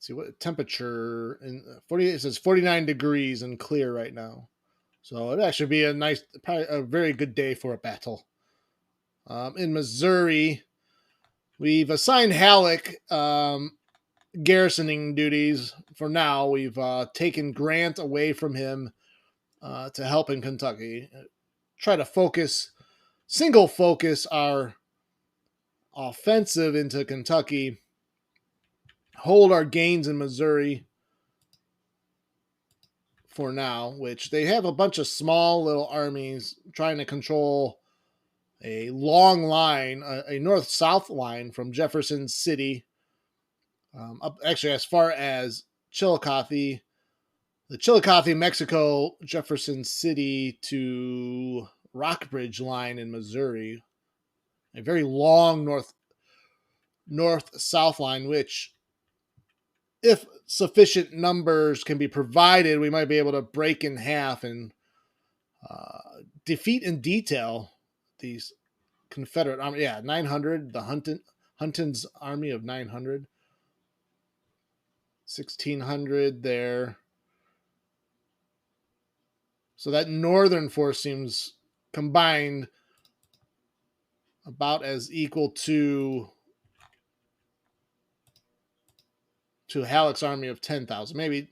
see what temperature in 48. It says 49 degrees and clear right now. So it'd actually be a nice, probably a very good day for a battle. In Missouri, we've assigned Halleck garrisoning duties for now. We've taken Grant away from him to help in Kentucky. Try to single focus our offensive into Kentucky, hold our gains in Missouri for now, which they have a bunch of small little armies trying to control a long line, a north-south line from Jefferson City up actually as far as Chillicothe, the Chillicothe, Mexico, Jefferson City to Rockbridge line in Missouri. A very long north-south line, which, if sufficient numbers can be provided, we might be able to break in half and defeat in detail these Confederate army. Yeah, 900, the Hunton's army of 900. 1600 there. So that northern force seems combined about as equal to Halleck's army of 10,000. Maybe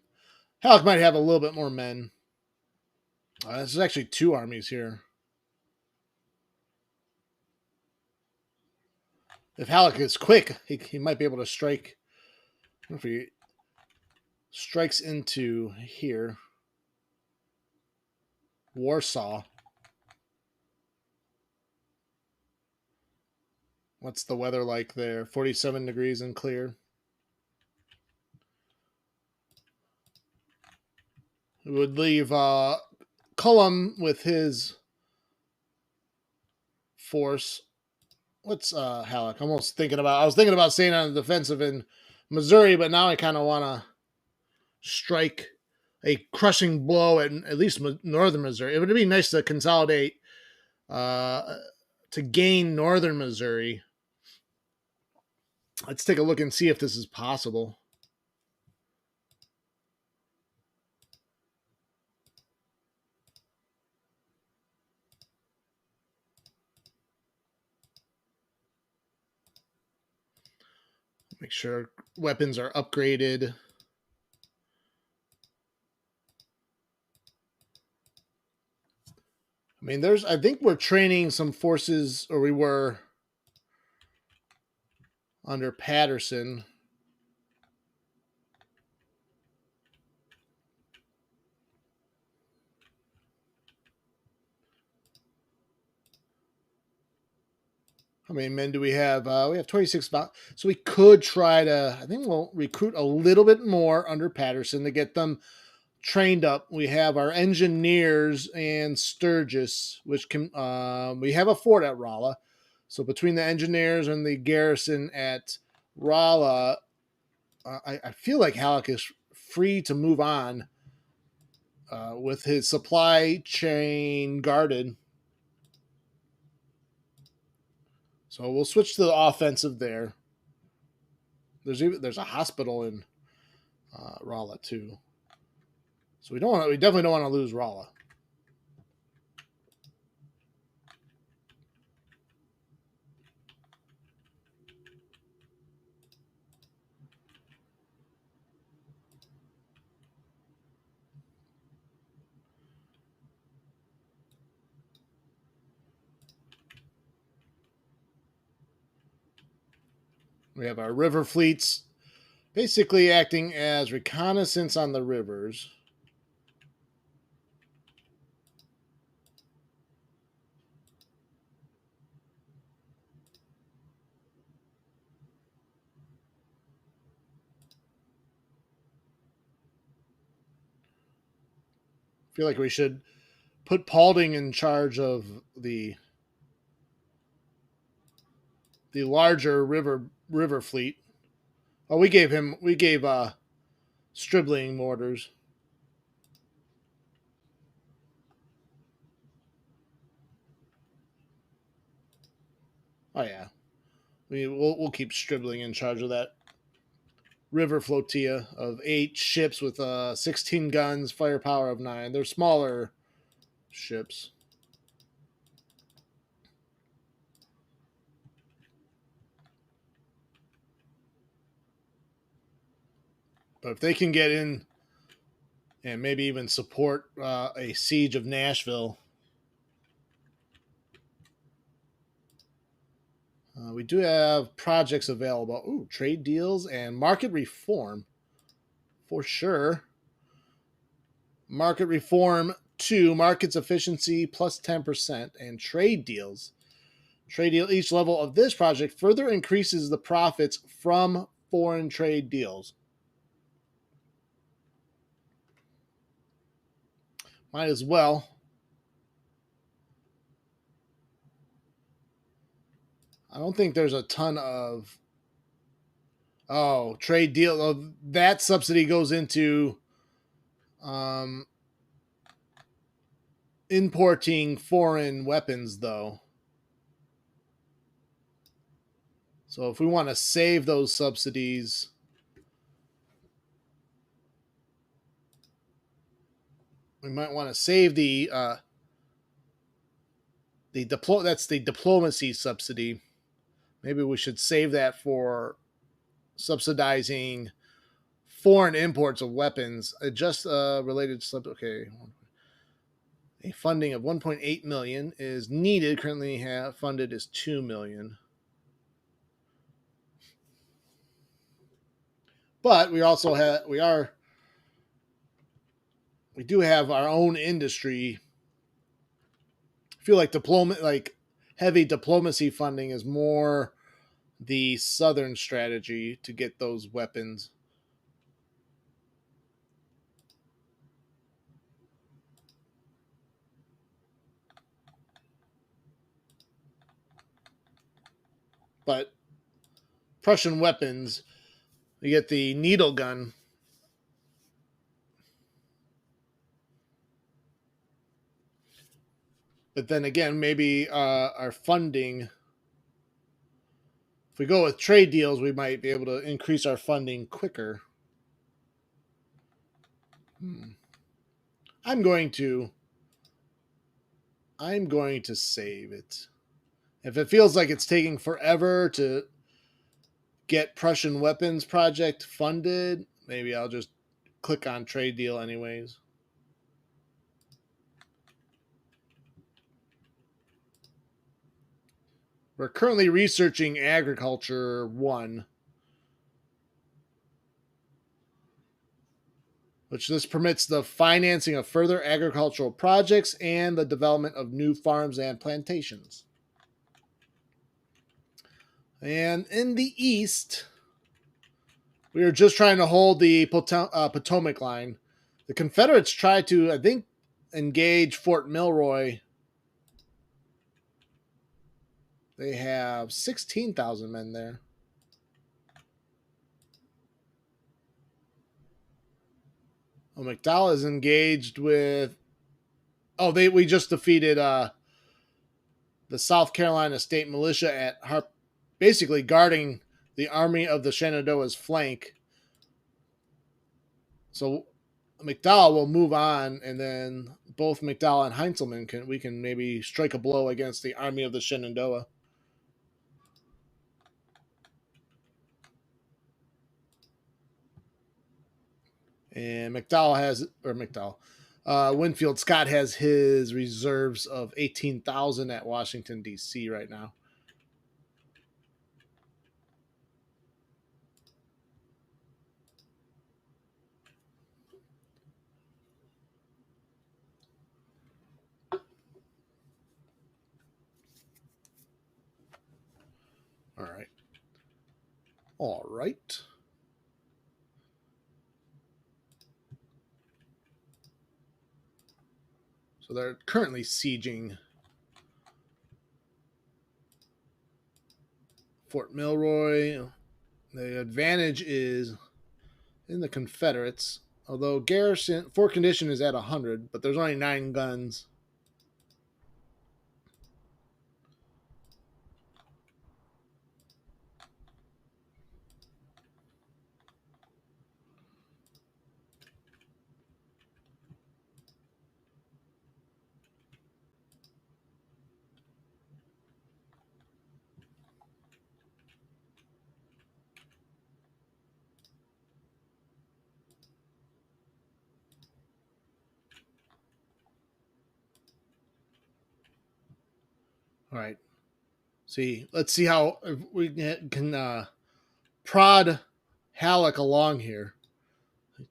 Halleck might have a little bit more men. This is actually two armies here. If Halleck is quick, he might be able to strike. If he strikes into here, Warsaw. What's the weather like there? 47 degrees and clear. We would leave Cullum with his force. What's Halleck? I was thinking about staying on the defensive in Missouri, but now I kind of want to strike a crushing blow at least northern Missouri. It would be nice to consolidate to gain northern Missouri. Let's take a look and see if this is possible. Make sure weapons are upgraded. I mean, I think we're training some forces, or we were under Patterson. How many men do we have? We have 26. So we could try to, I think we'll recruit a little bit more under Patterson to get them trained up. We have our engineers and Sturgis, which can, we have a fort at Rolla. So between the engineers and the garrison at Rolla, I feel like Halleck is free to move on with his supply chain guarded. So we'll switch to the offensive there. There's a hospital in Rolla too. So we definitely don't want to lose Rolla. We have our river fleets basically acting as reconnaissance on the rivers. I feel like we should put Paulding in charge of the larger river fleet. Oh, we gave Stribling orders. Oh yeah, we'll keep Stribling in charge of that river flotilla of 8 ships with 16 guns, firepower of 9. They're smaller ships. But if they can get in and maybe even support a siege of Nashville, we do have projects available. Ooh, trade deals and market reform for sure. Market reform 2, markets efficiency plus 10%, and trade deals. Trade deal each level of this project further increases the profits from foreign trade deals. Might as well. I don't think there's a ton of trade deal. Oh, that subsidy goes into um, importing foreign weapons, though. So if we want to save those subsidies, we might want to save that's the diplomacy subsidy. Maybe we should save that for subsidizing foreign imports of weapons. Just related sub. Okay, a funding of 1.8 million is needed. Currently, funded is 2 million. But we also have we do have our own industry. I feel like heavy diplomacy funding is more the southern strategy to get those weapons. But Prussian weapons, you get the needle gun. But then again, maybe our funding, if we go with trade deals, we might be able to increase our funding quicker. I'm going to save it. If it feels like it's taking forever to get Prussian weapons project funded, maybe I'll just click on trade deal anyways. We're currently researching agriculture 1, which this permits the financing of further agricultural projects and the development of new farms and plantations. And in the east, we are just trying to hold the Potomac line. The Confederates tried to, I think, engage Fort Milroy. They have 16,000 men there. Oh, McDowell is engaged with. Oh, we just defeated the South Carolina State Militia at basically guarding the Army of the Shenandoah's flank. So McDowell will move on, and then both McDowell and Heintzelman we can maybe strike a blow against the Army of the Shenandoah. And Winfield Scott has his reserves of 18,000 at Washington, D.C. right now. All right. So they're currently sieging Fort Milroy. The advantage is in the Confederates, although garrison fort condition is at 100, but there's only 9 guns. All right. See, let's see how we can prod Halleck along here.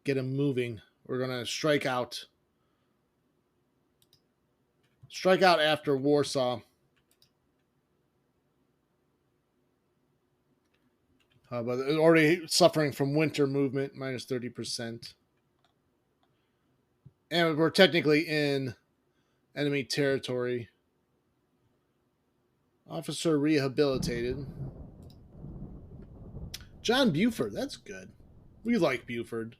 Get him moving. We're gonna strike out. Strike out after Warsaw. But already suffering from winter movement, minus 30%. And we're technically in enemy territory. Officer rehabilitated. John Buford, that's good. We like Buford.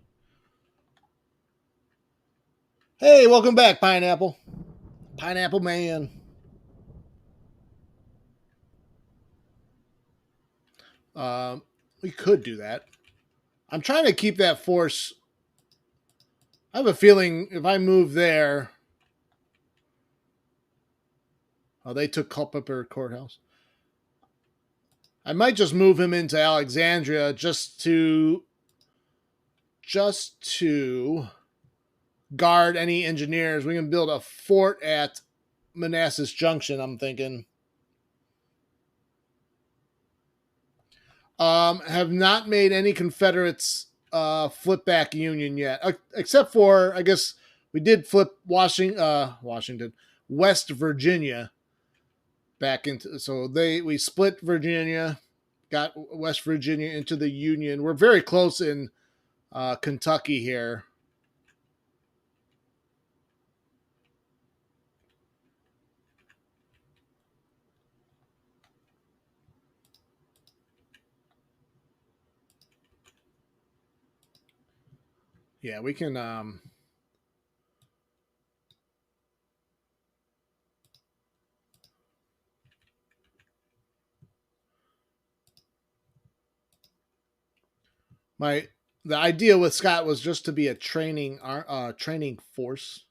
Hey, welcome back, Pineapple. Pineapple Man. We could do that. I'm trying to keep that force. I have a feeling if I move there. Oh, they took Culpeper Courthouse. I might just move him into Alexandria just to guard any engineers. We can build a fort at Manassas Junction, I'm thinking. Have not made any Confederates flip back Union yet, except for, I guess, we did flip Washington, West Virginia back into. So we split Virginia, got West Virginia into the Union. We're very close in Kentucky here. Yeah, we can. The idea with Scott was just to be a training force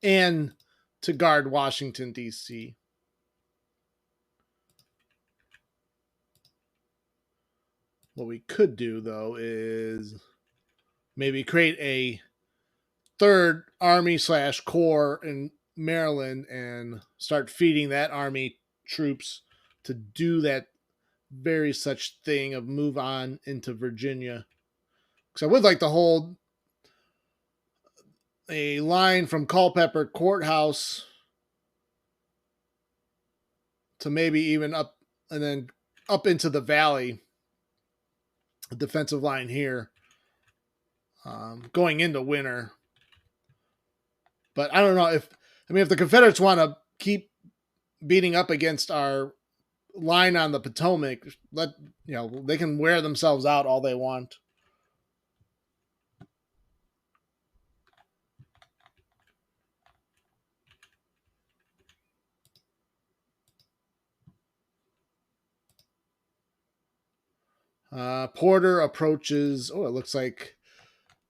and to guard Washington D.C. What we could do though is maybe create a third army / corps in Maryland and start feeding that army troops to do that very such thing of move on into Virginia. Because I would like to hold a line from Culpeper Courthouse to maybe even up and then up into the valley, a defensive line here, going into winter. But I don't know if the Confederates want to keep beating up against our line on the Potomac, they can wear themselves out all they want. Porter approaches. Oh, it looks like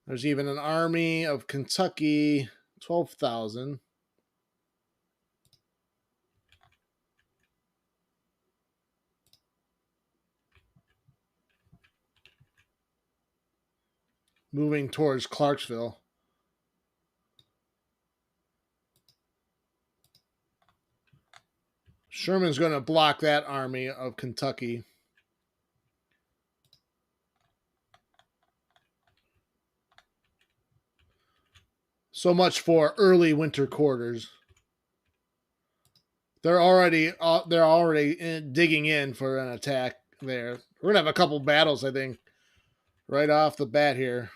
there's even an army of Kentucky, 12,000. Moving towards Clarksville. Sherman's going to block that army of Kentucky. So much for early winter quarters. They're already digging in for an attack there. We're gonna have a couple battles, I think, right off the bat here.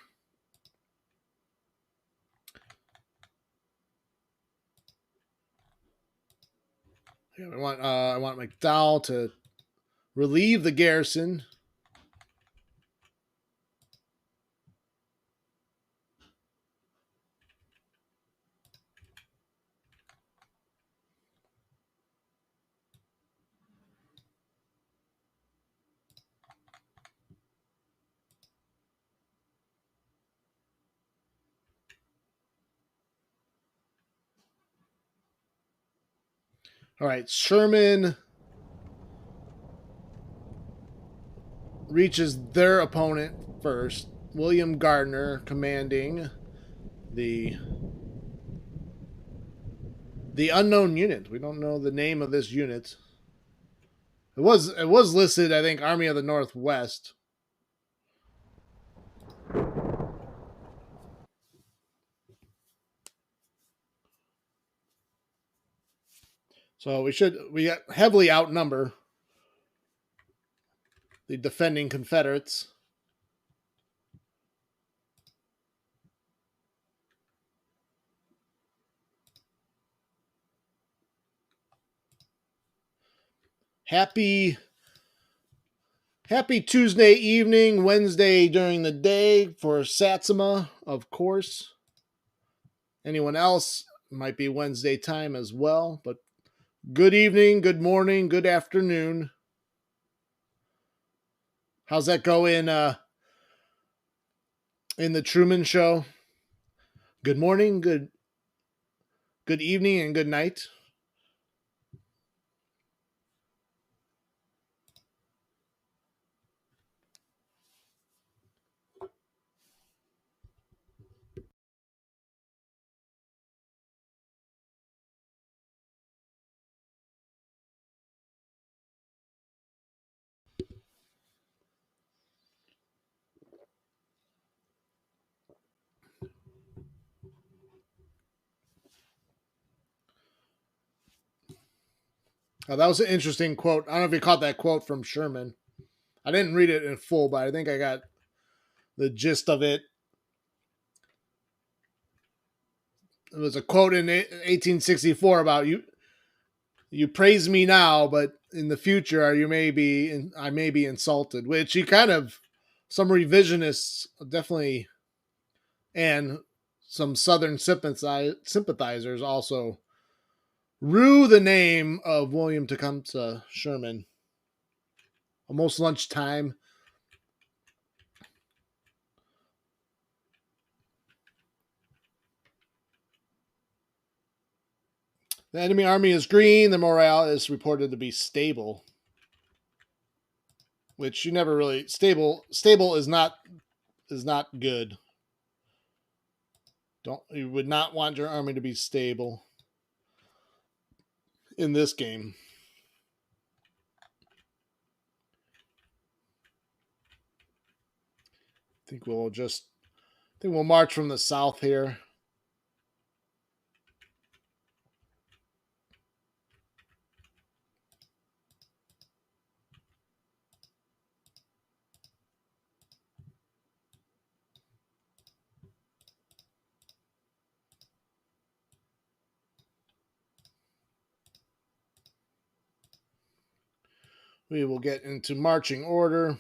Yeah, I want McDowell to relieve the garrison. All right, Sherman reaches their opponent first. William Gardner commanding the The unknown unit. We don't know the name of this unit. It was listed, I think, Army of the Northwest. So we heavily outnumber the defending Confederates. Happy Tuesday evening, Wednesday during the day for Satsuma, of course. Anyone else might be Wednesday time as well, but good evening, good morning, good afternoon. How's that go in the Truman Show? Good morning, good evening, and good night. That was an interesting quote. I don't know if you caught that quote from Sherman. I didn't read it in full, but I think I got the gist of it. It was a quote in 1864 about you praise me now, but in the future I may be insulted, which he kind of, some revisionists definitely, and some Southern sympathizers also rue the name of William Tecumseh Sherman. Almost lunchtime. The enemy army is green. The morale is reported to be stable, which you never really stable is not good. You would not want your army to be stable in this game. I think we'll march from the south here. We will get into marching order.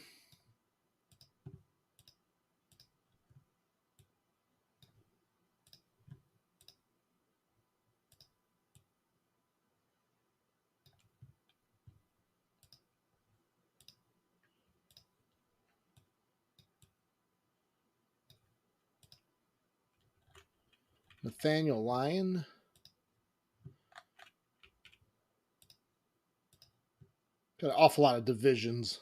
Nathaniel Lyon. Got an awful lot of divisions.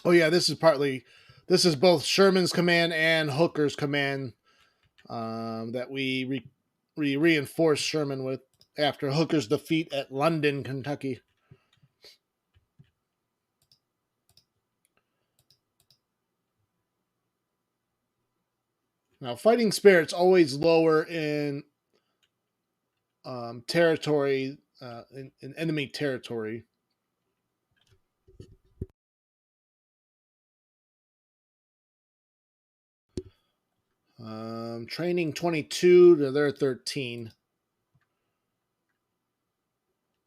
Oh yeah, this is both Sherman's command and Hooker's command that we reinforced Sherman with after Hooker's defeat at London, Kentucky. Now, fighting spirit's always lower in territory, in enemy territory. Training 22 to their 13.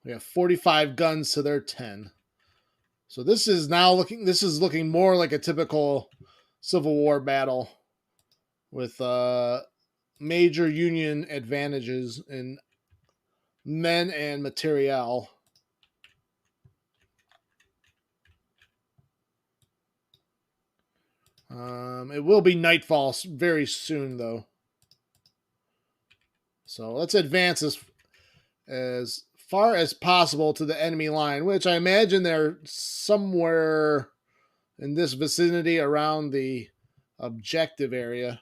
We have 45 guns to their 10. So this is looking more like a typical Civil War battle with major Union advantages in men and materiel. It will be nightfall very soon, though. So let's advance as far as possible to the enemy line, which I imagine they're somewhere in this vicinity around the objective area.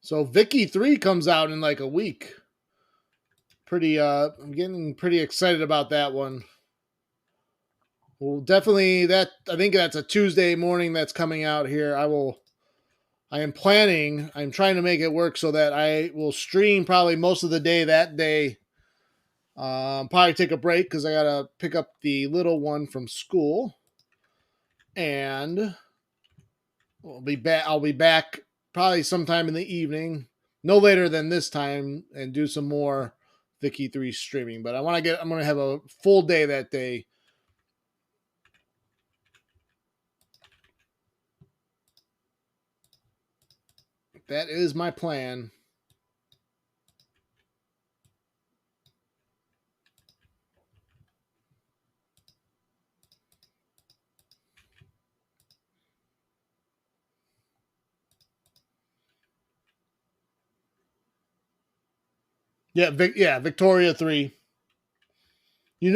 So Vicky 3 comes out in like a week. I'm getting pretty excited about that one. Well, definitely I think that's a Tuesday morning that's coming out here. I'm trying to make it work so that I will stream probably most of the day that day. Probably take a break because I gotta pick up the little one from school, and I'll be back probably sometime in the evening, no later than this time, and do some more Vicky 3 streaming. But I'm gonna have a full day that day. That is my plan. Yeah, Victoria 3.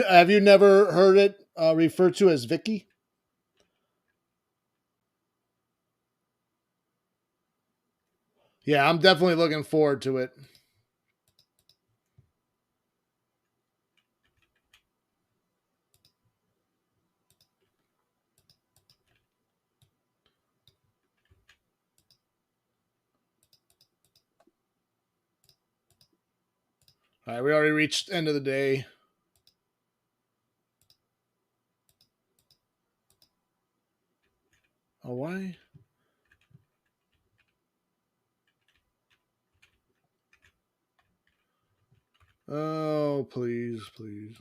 Have you never heard it referred to as Vicky? Yeah, I'm definitely looking forward to it. All right, we already reached end of the day. Oh, why? Oh, please, please.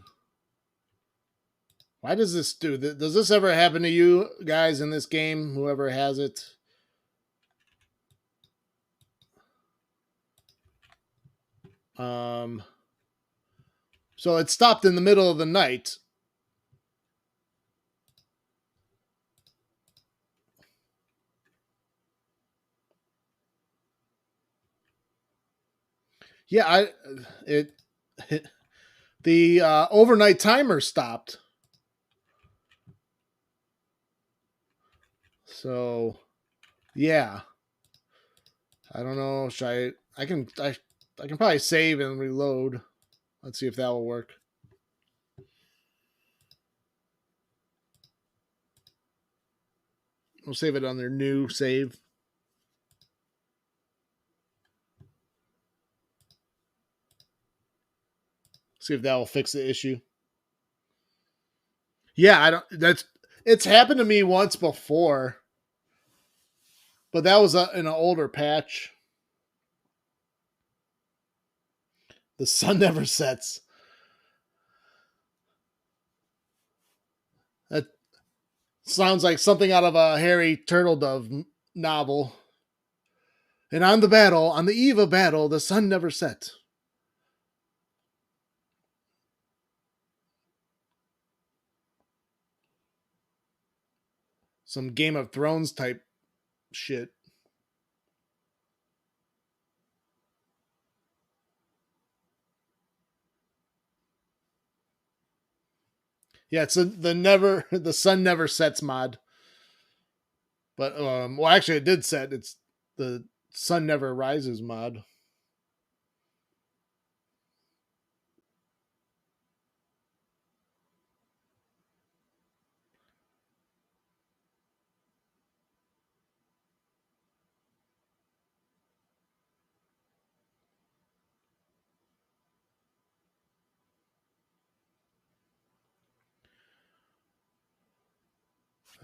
Why does this do? Does this ever happen to you guys in this game? Whoever has it. Um. So it stopped in the middle of the night. Yeah, it, it the overnight timer stopped. So yeah, I don't know. Should I can probably save and reload. Let's see if that will work. We'll save it on their new save. See if that will fix the issue. Yeah, I don't. It's happened to me once before, but that was in an older patch. The sun never sets. That sounds like something out of a Harry Turtledove novel. And on the eve of battle, the sun never set. Some Game of Thrones type shit. Yeah, it's the sun never sets mod. But well, actually, it did set. It's the sun never rises mod.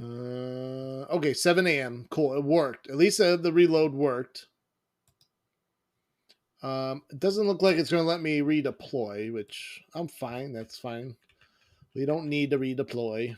Okay, 7 a.m. Cool. It worked. At least the reload worked. It doesn't look like it's going to let me redeploy, which I'm fine. That's fine. We don't need to redeploy.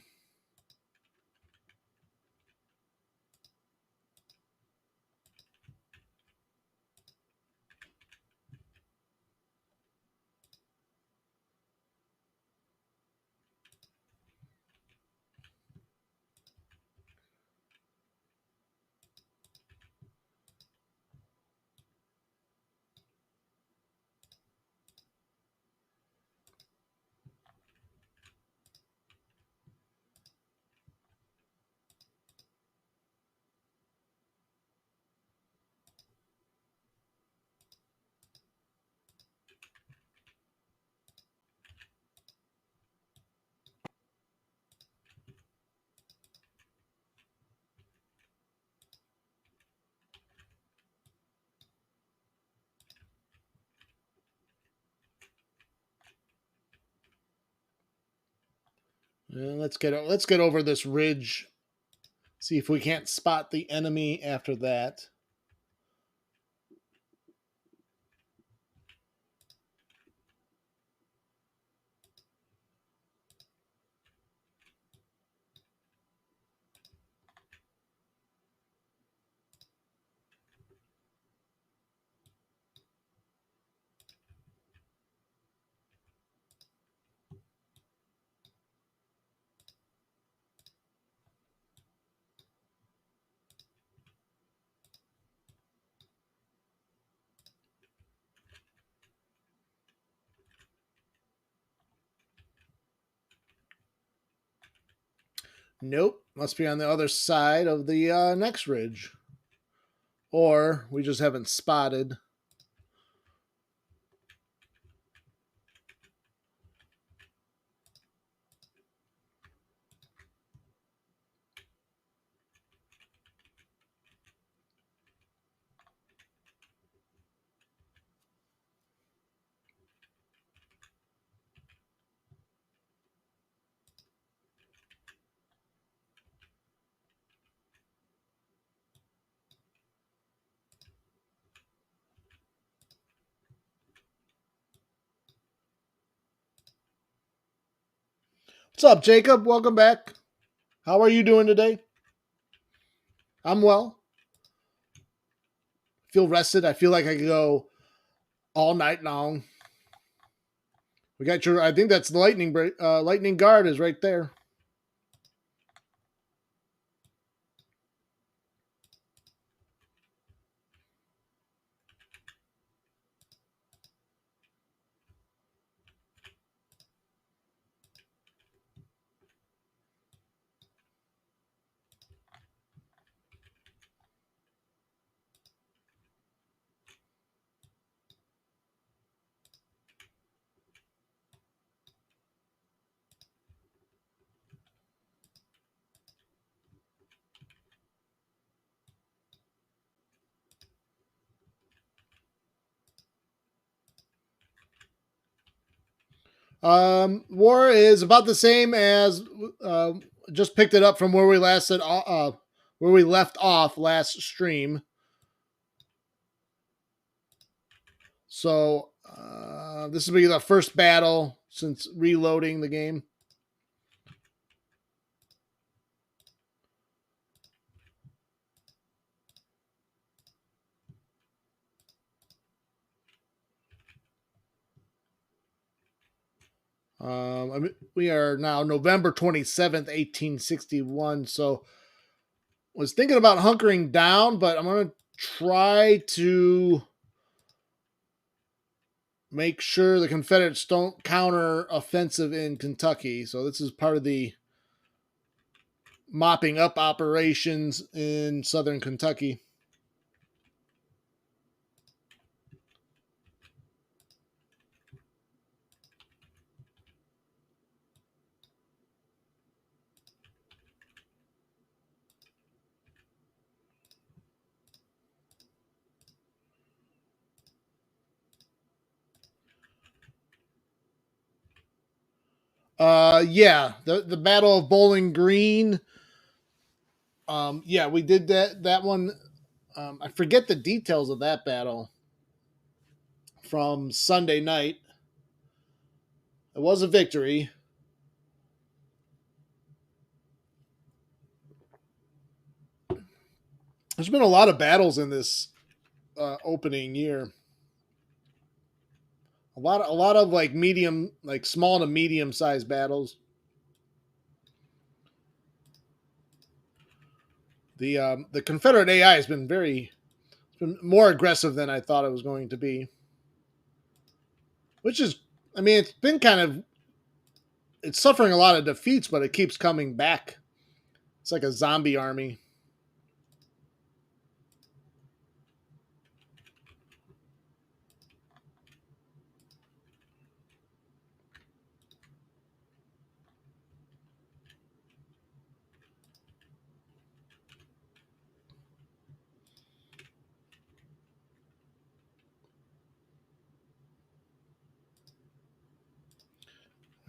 Let's get over this ridge. See if we can't spot the enemy after that. Nope. Must be on the other side of the next ridge. Or we just haven't spotted. What's up, Jacob? Welcome back. How are you doing today? I'm well. Feel rested. I feel like I could go all night long. We got your. I think that's the lightning guard is right there. War is about the same as just picked it up from where we where we left off last stream. So this will be the first battle since reloading the game. We are now November 27th, 1861. So was thinking about hunkering down, but I'm going to try to make sure the Confederates don't counter offensive in Kentucky. So this is part of the mopping up operations in southern Kentucky. Yeah, the Battle of Bowling Green. Yeah, we did that one. I forget the details of that battle from Sunday night. It was a victory. There's been a lot of battles in this opening year. A lot of like medium, like small to medium sized battles. The Confederate AI has been been more aggressive than I thought it was going to be. Which is, I mean, it's been kind of, it's suffering a lot of defeats, but it keeps coming back. It's like a zombie army.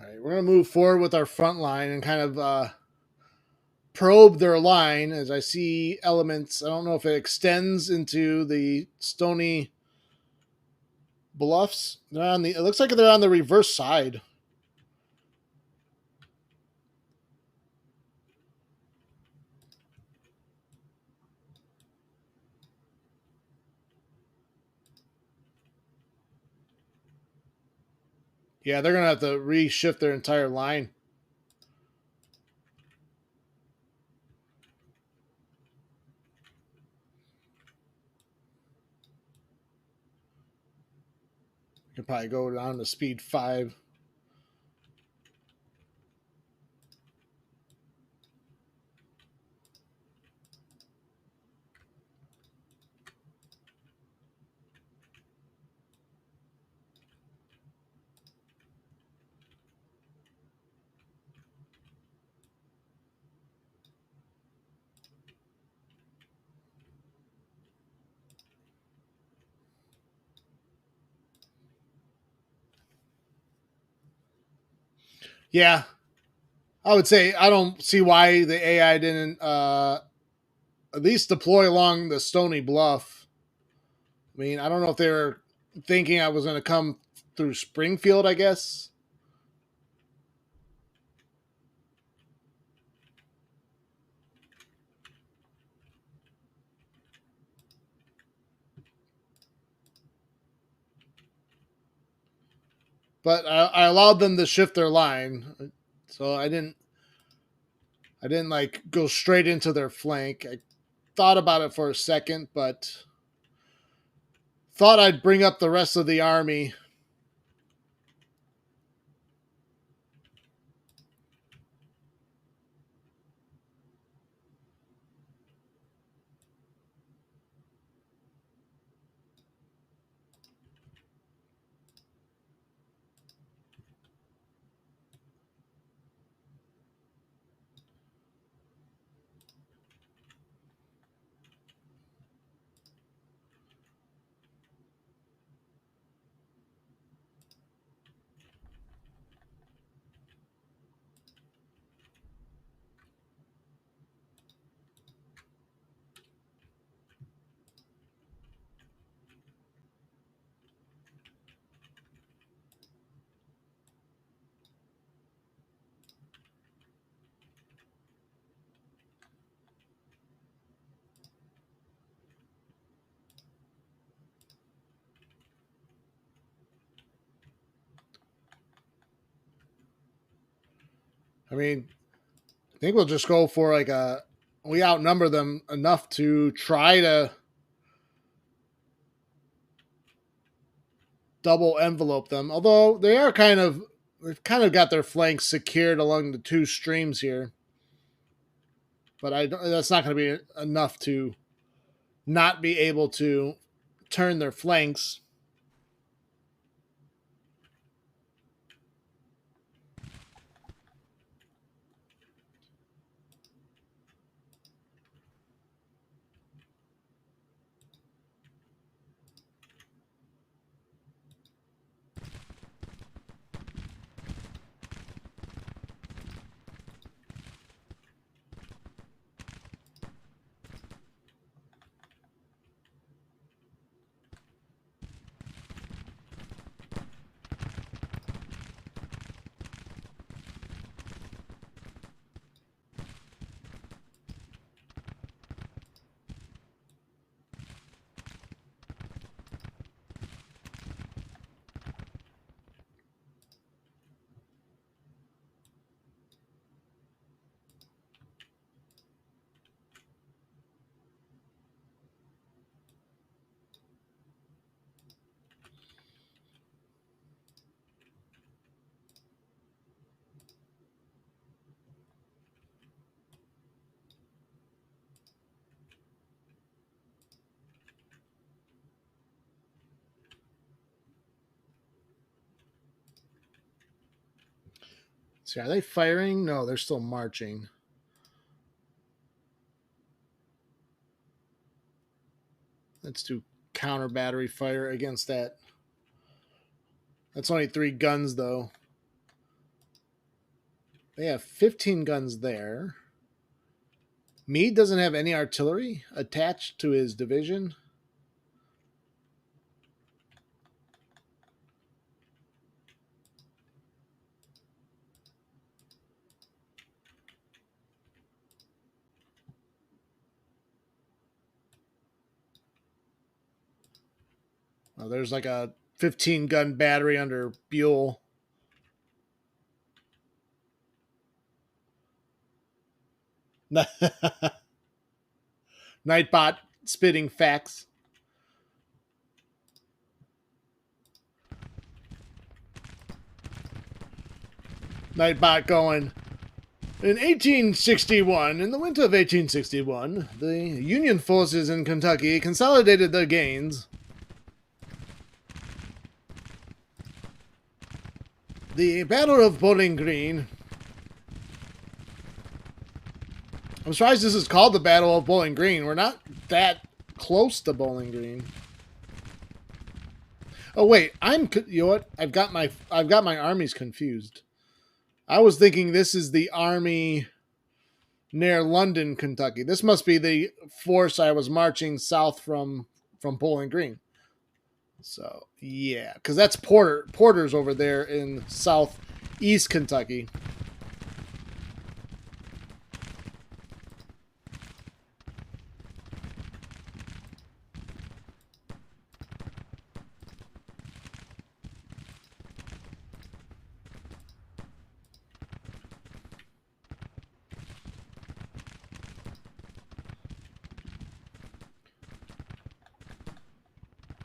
All right, we're going to move forward with our front line and kind of probe their line as I see elements. I don't know if it extends into the stony bluffs. They're on the. It looks like they're on the reverse side. Yeah, they're gonna have to reshift their entire line. You can probably go down to speed 5. Yeah, I would say I don't see why the AI didn't at least deploy along the stony bluff. I mean, I don't know if they were thinking I was going to come through Springfield, I guess. But I allowed them to shift their line, so I didn't like go straight into their flank. I thought about it for a second, but thought I'd bring up the rest of the army. I mean, I think we'll just go for like a. We outnumber them enough to try to double envelope them. Although they are they've kind of got their flanks secured along the two streams here. But that's not going to be enough to not be able to turn their flanks. See, are they firing? No, they're still marching. Let's do counter battery fire against that. That's only 3 guns, though. They have 15 guns there. Meade doesn't have any artillery attached to his division. Oh, there's like a 15 gun battery under Buell. Nightbot spitting facts. Nightbot going. In 1861, in the winter of 1861, the Union forces in Kentucky consolidated their gains. The Battle of Bowling Green. I'm surprised this is called the Battle of Bowling Green. We're not that close to Bowling Green. Oh wait, you know what? I've got my armies confused. I was thinking this is the army near London, Kentucky. This must be the force I was marching south from Bowling Green. So yeah, because that's Porter's over there in southeast Kentucky.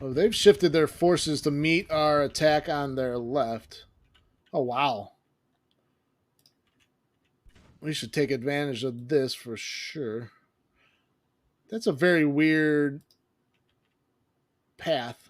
Oh, they've shifted their forces to meet our attack on their left. Oh wow. We should take advantage of this for sure. That's a very weird path.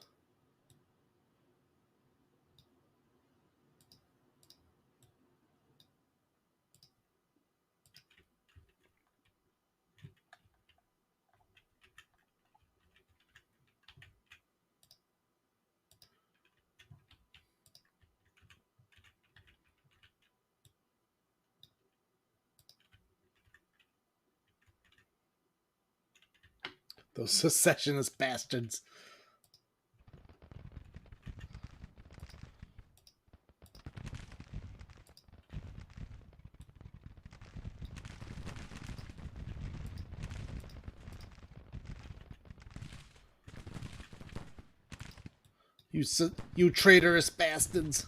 Those secessionist bastards. You traitorous bastards.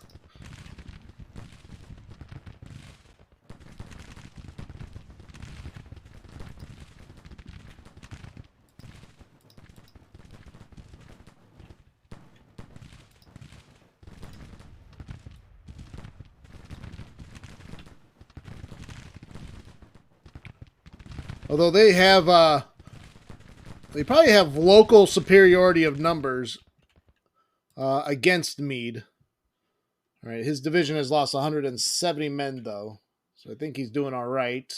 Although they probably have local superiority of numbers against Meade. All right, his division has lost 170 men though, so I think he's doing all right.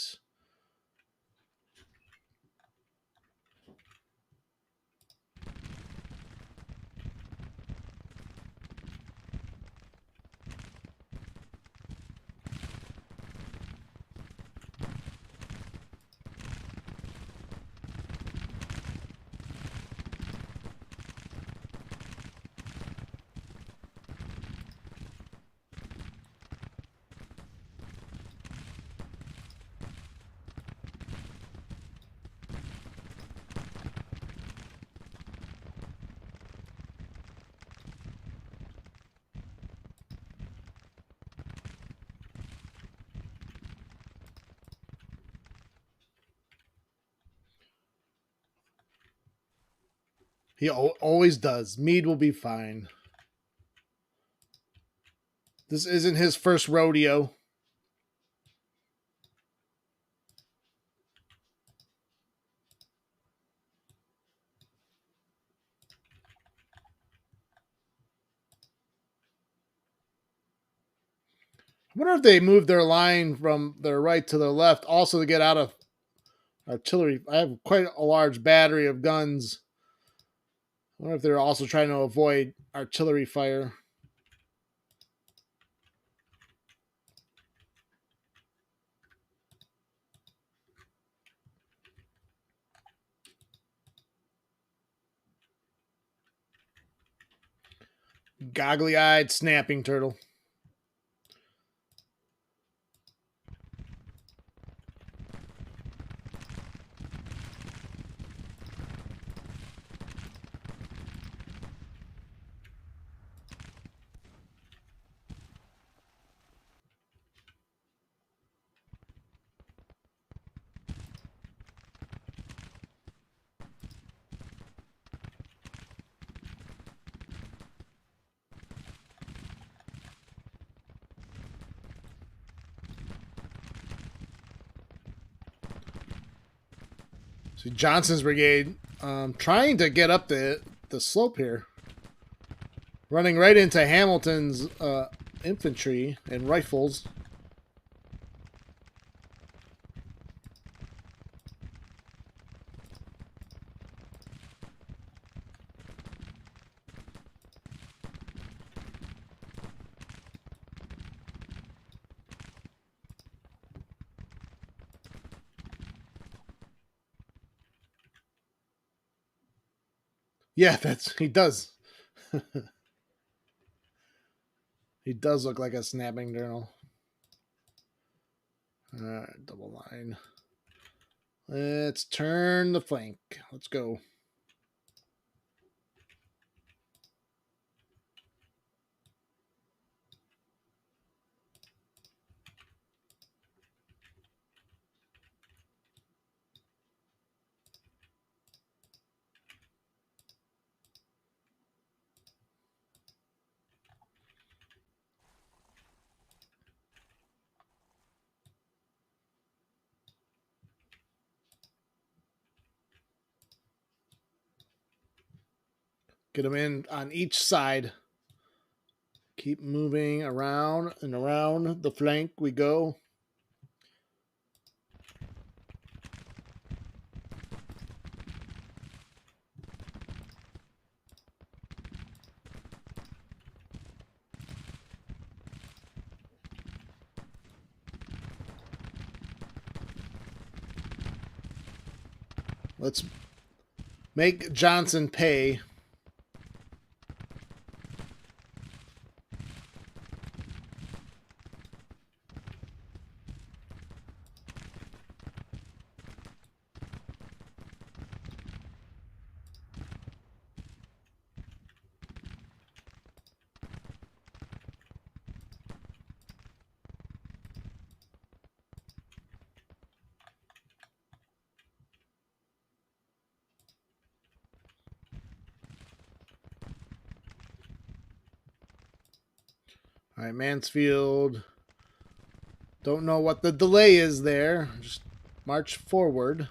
He always does. Meade will be fine. This isn't his first rodeo. I wonder if they moved their line from their right to their left also to get out of artillery. I have quite a large battery of guns. I wonder if they're also trying to avoid artillery fire. Goggly-eyed snapping turtle. See, Johnson's brigade trying to get up the slope here. Running right into Hamilton's infantry and rifles. Yeah, he does. He does look like a snapping turtle. Alright, double line. Let's turn the flank. Let's go. Get them in on each side. Keep moving around and around the flank we go. Let's make Johnson pay. All right, Mansfield. Don't know what the delay is there. Just march forward.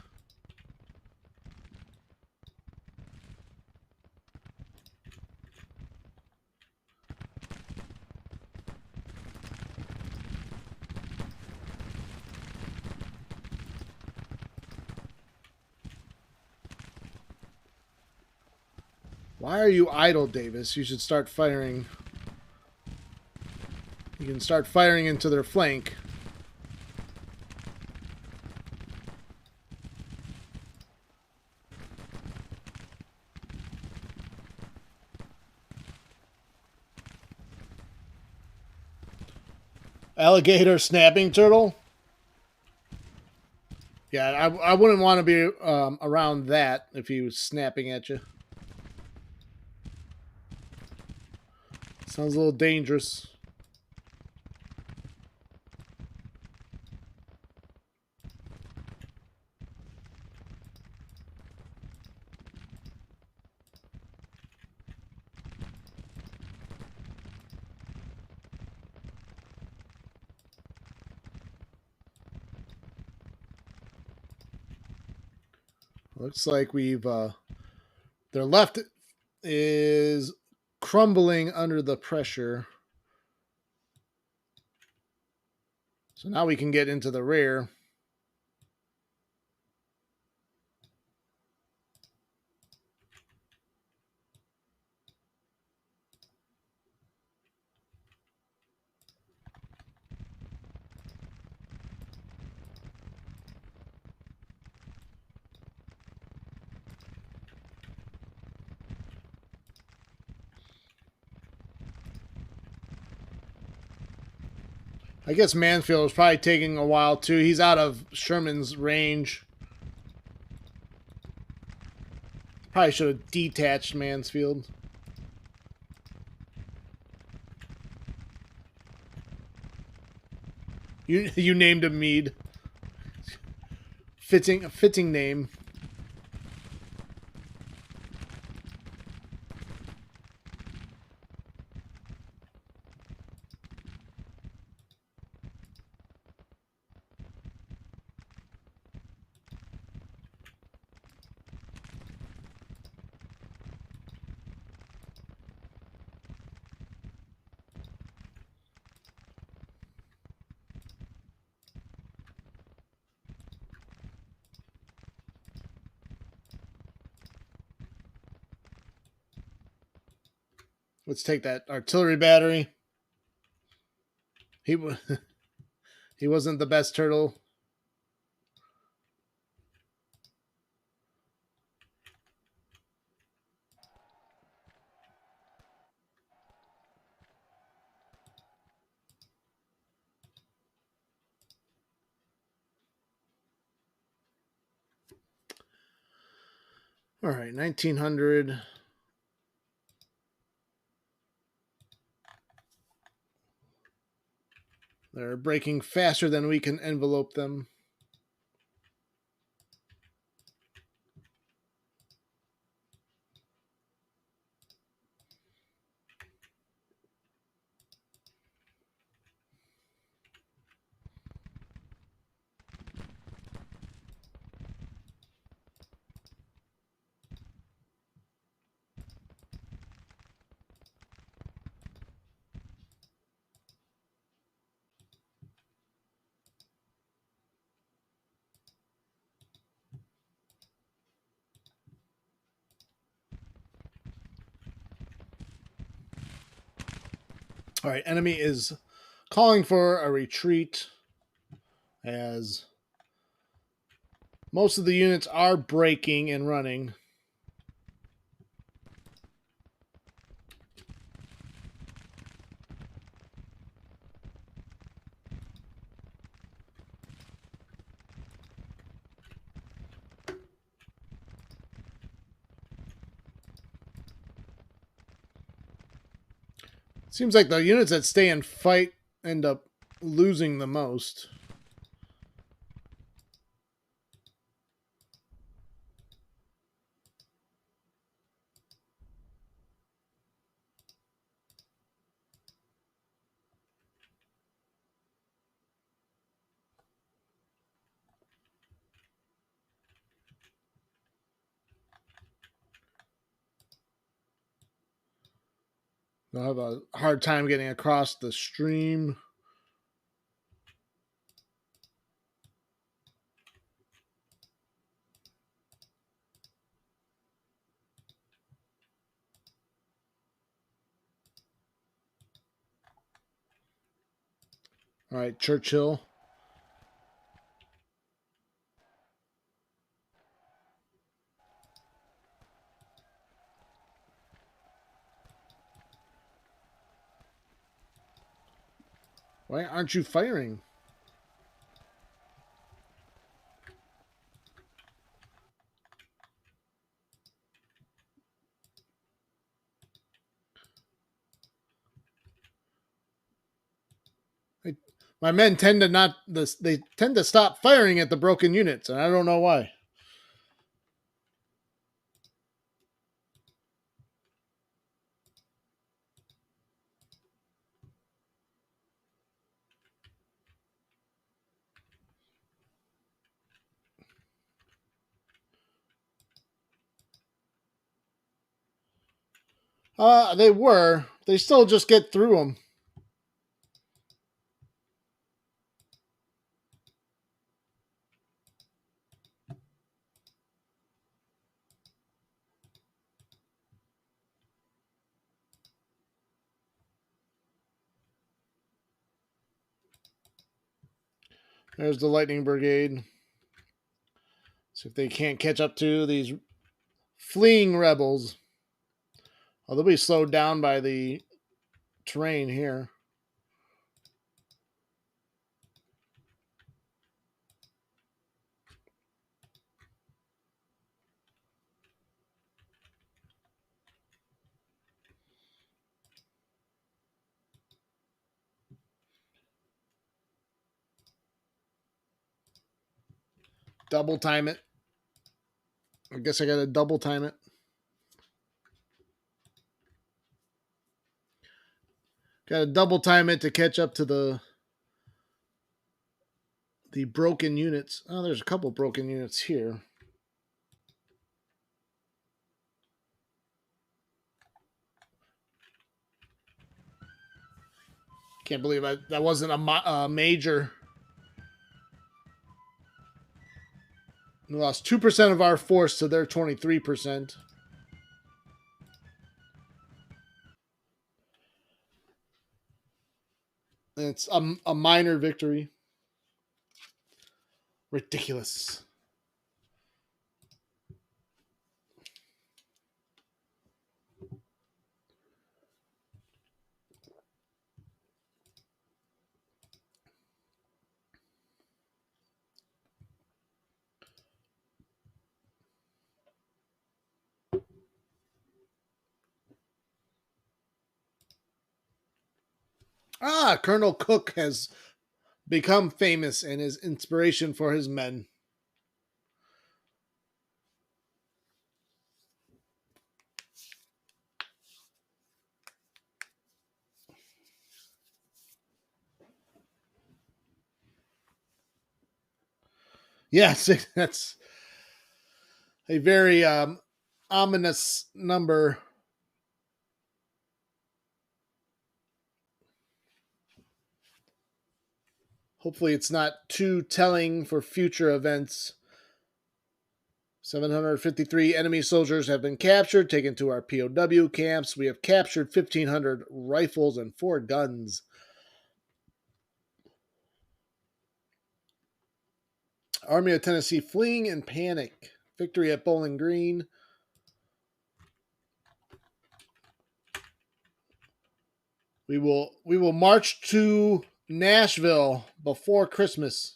Why are you idle, Davis? You should start firing. You can start firing into their flank. Alligator snapping turtle? Yeah, I wouldn't want to be around that if he was snapping at you. Sounds a little dangerous. Looks like we've their left is crumbling under the pressure. So now we can get into the rear. I guess Mansfield is probably taking a while too. He's out of Sherman's range. Probably should have detached Mansfield. You named him Meade. Fitting name. Let's take that artillery battery. He he wasn't the best turtle. All right, 1900. They're breaking faster than we can envelope them. All right, enemy is calling for a retreat as most of the units are breaking and running. Seems like the units that stay and fight end up losing the most. They'll have a hard time getting across the stream. All right, Churchill. Why aren't you firing? My men tend to not this. They tend to stop firing at the broken units, and I don't know why. They were. They still just get through them. There's the Lightning Brigade. See if they can't catch up to these fleeing rebels. Oh, they'll be slowed down by the terrain here. double time it. I guess I got to double time it. Got to double time it to catch up to the broken units. Oh, there's a couple broken units here. Can't believe that wasn't a major. We lost 2% of our force to their 23%. And it's a minor victory. Ridiculous. Colonel Cook has become famous and is inspiration for his men. Yes, that's a very ominous number. Hopefully, it's not too telling for future events. 753 enemy soldiers have been captured, taken to our POW camps. We have captured 1,500 rifles and 4 guns. Army of Tennessee fleeing in panic. Victory at Bowling Green. We will march to Nashville before Christmas.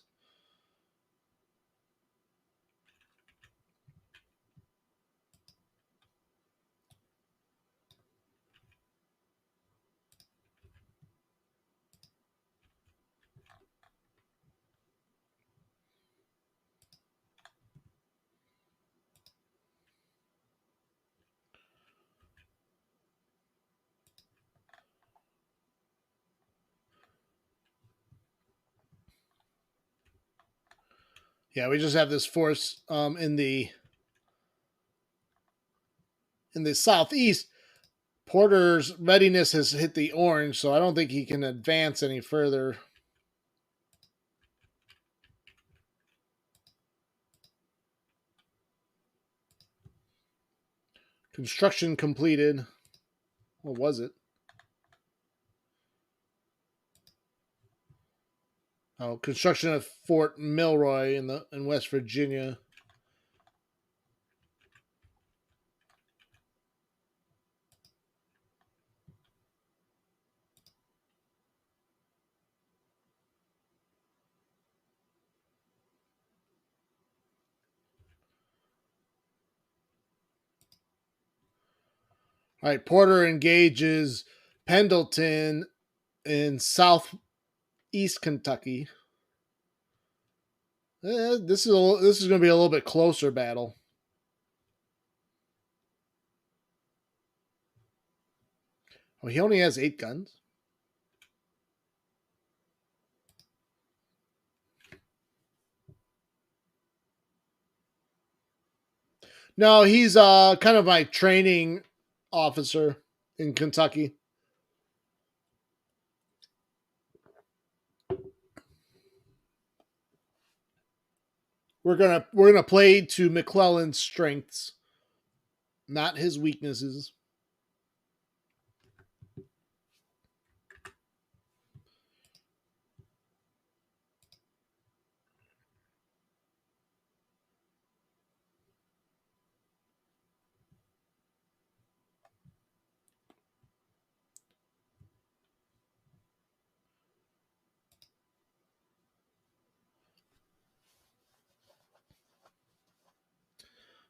Yeah, we just have this force in the southeast. Porter's readiness has hit the orange, so I don't think he can advance any further. Construction completed. What was it? Oh, construction of Fort Milroy in West Virginia. All right, Porter engages Pendleton in southeast Kentucky. This is going to be a little bit closer battle. Oh, he only has 8 guns. No, he's kind of my training officer in Kentucky. We're gonna play to McClellan's strengths, not his weaknesses.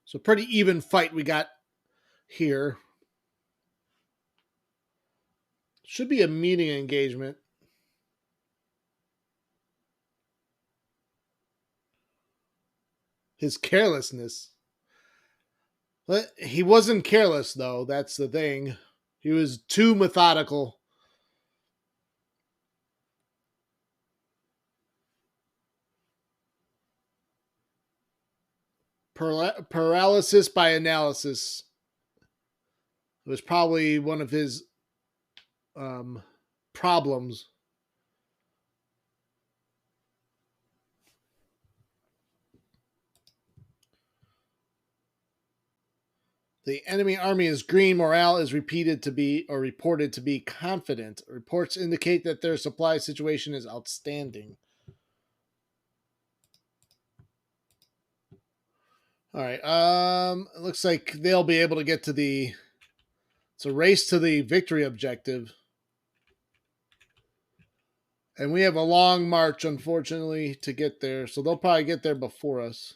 So pretty even fight we got here. Should be a meeting engagement. His carelessness. But he wasn't careless, though. That's the thing. He was too methodical. Paralysis by analysis. It was probably one of his um, problems. The enemy army is green. Morale is repeated to be or reported to be confident. Reports indicate that their supply situation is outstanding. All right. It looks like they'll be able to get to the. It's a race to the victory objective, and we have a long march, unfortunately, to get there. So they'll probably get there before us.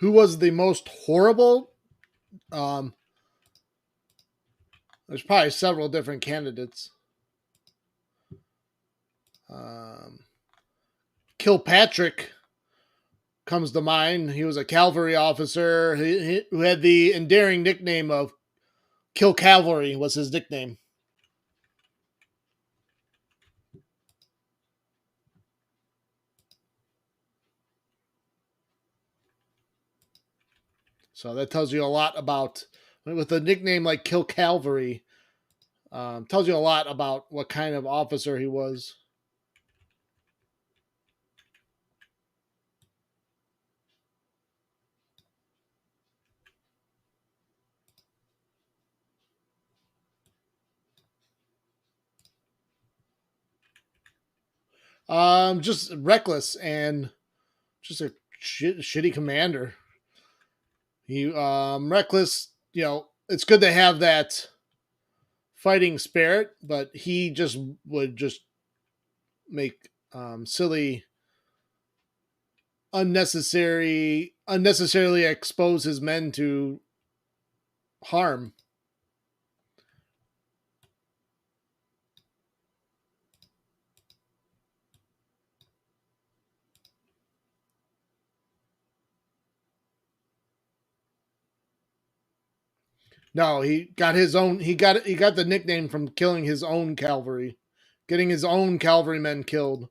Who was the most horrible? Um, there's probably several different candidates. Um, Kilpatrick comes to mind. He was a cavalry officer who had the endearing nickname of Kill Cavalry was his nickname. So that tells you a lot about, with a nickname like Kill Cavalry, tells you a lot about what kind of officer he was. Just reckless and just a shitty commander. He reckless. You know, it's good to have that fighting spirit, but he just would just make silly, unnecessarily expose his men to harm. No, he got his own. He got the nickname from killing his own cavalry, getting his own cavalrymen killed.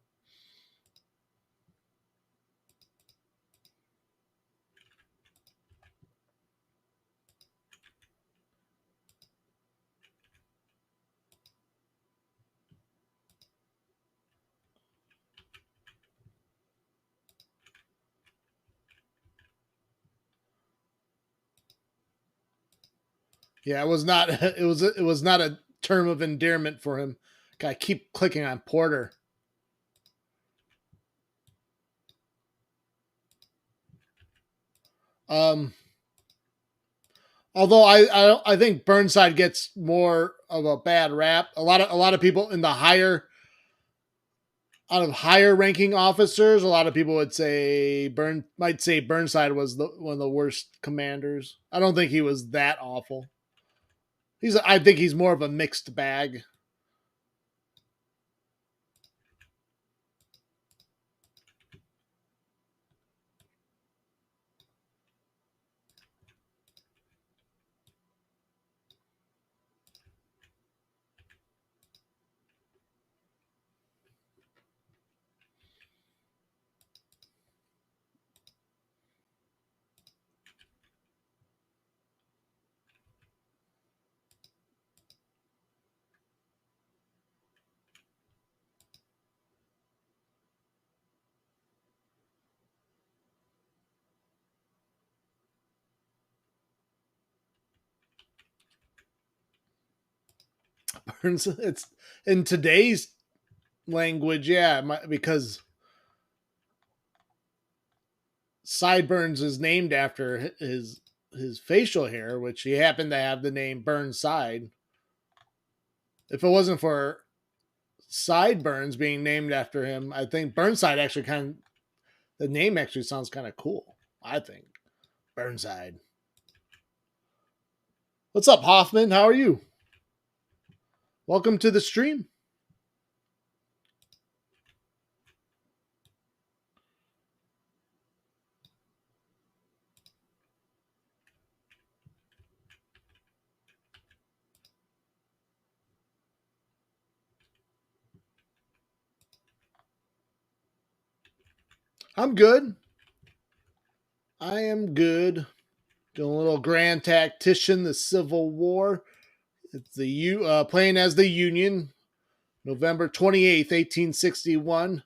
Yeah, it was not. It was not a term of endearment for him. I keep clicking on Porter. Um, although I think Burnside gets more of a bad rap. A lot of people in the higher out of higher ranking officers, a lot of people would say might say Burnside was one of the worst commanders. I don't think he was that awful. I think he's more of a mixed bag. Burns, it's in today's language, yeah, because sideburns is named after his facial hair, which he happened to have the name Burnside. If it wasn't for sideburns being named after him, I think Burnside actually the name actually sounds kind of cool. I think Burnside. What's up, Hoffman? How are you? Welcome to the stream. I'm good. I am good. Doing a little Grand Tactician, the Civil War. It's the playing as the Union, November 28th, 1861.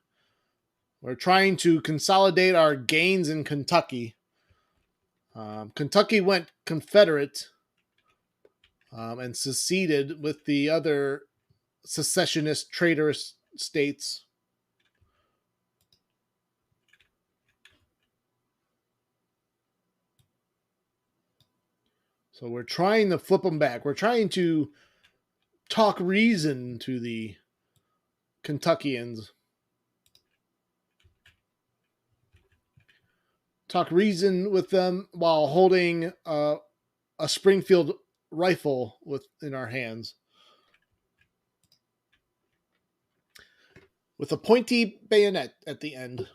We're trying to consolidate our gains in Kentucky. Kentucky went Confederate and seceded with the other secessionist traitorous states. So we're trying to flip them back. We're trying to talk reason to the Kentuckians. Talk reason with them while holding a Springfield rifle in our hands, with a pointy bayonet at the end.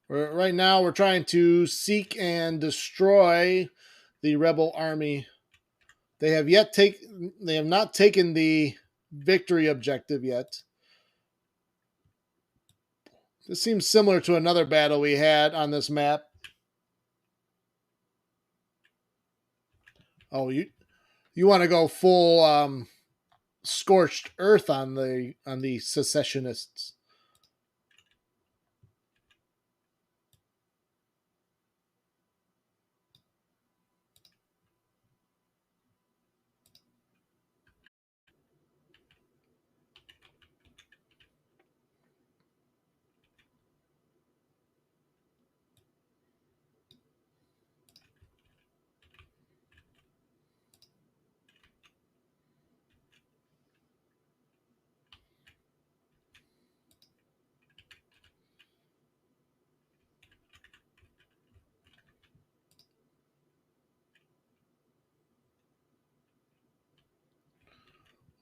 Right now, we're trying to seek and destroy the rebel army. They have not taken the victory objective yet. This seems similar to another battle we had on this map. Oh, you want to go full scorched earth on the secessionists?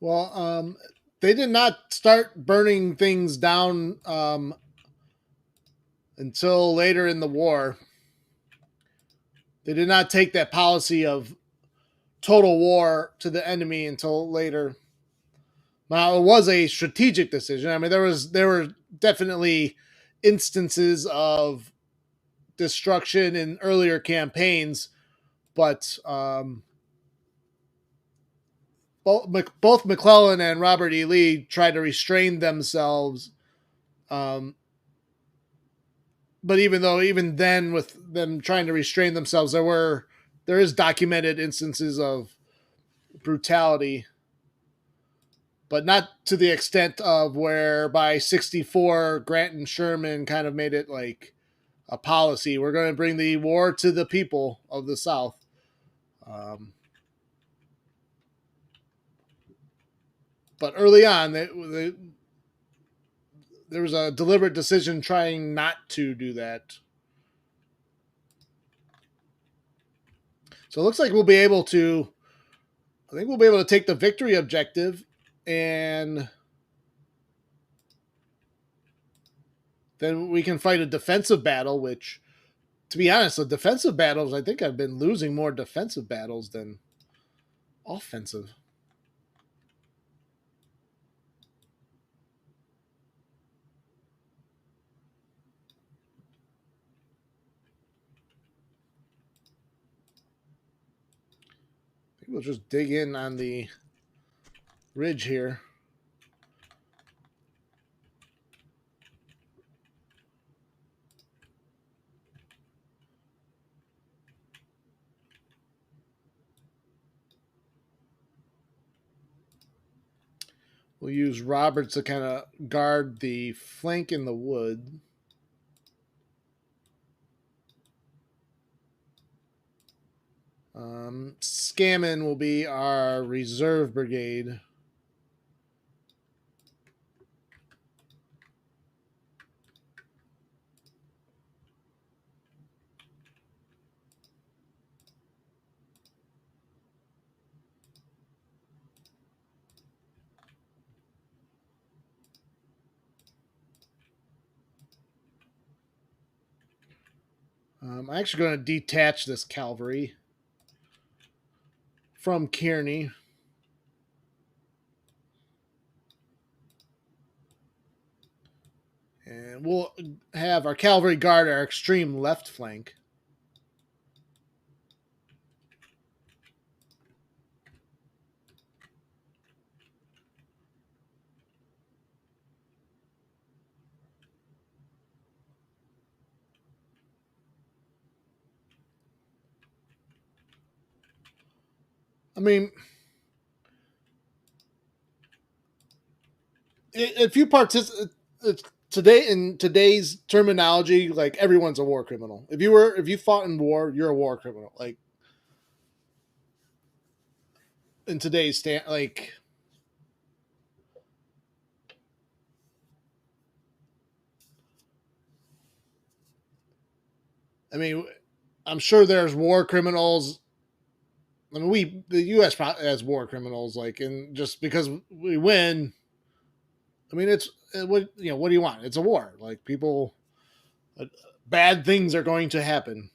Well, they did not start burning things down until later in the war. They did not take that policy of total war to the enemy until later. Now, it was a strategic decision. I mean, there were definitely instances of destruction in earlier campaigns, but both McClellan and Robert E. Lee tried to restrain themselves. But even then, with them trying to restrain themselves, there is documented instances of brutality, but not to the extent of where by 64 Grant and Sherman kind of made it like a policy. We're going to bring the war to the people of the South. But early on, there was a deliberate decision trying not to do that. So it looks like we'll be able to. I think we'll be able to take the victory objective, and then we can fight a defensive battle. Which, to be honest, the defensive battles, I think I've been losing more defensive battles than offensive. I think we'll just dig in on the ridge here. We'll use Roberts to kind of guard the flank in the wood. Scammon will be our reserve brigade. I'm actually going to detach this cavalry from Kearney. And we'll have our cavalry guard our extreme left flank. I mean, if you participate today in today's terminology, like everyone's a war criminal. If you fought in war, you're a war criminal. Like in today's like I mean, I'm sure there's war criminals. I mean, the U.S. has war criminals, like, and just because we win, I mean, it's what What do you want? It's a war. Like people, uh, bad things are going to happen.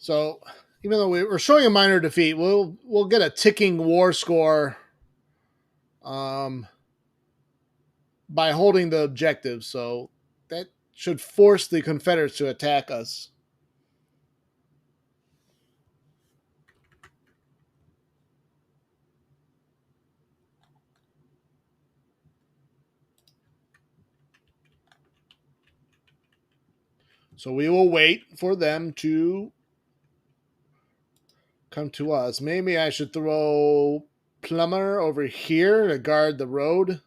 So even though we're showing a minor defeat, we'll get a ticking war score um, by holding the objective. So that should force the Confederates to attack us. So we will wait for them to come to us. Maybe I should throw Plummer over here to guard the road.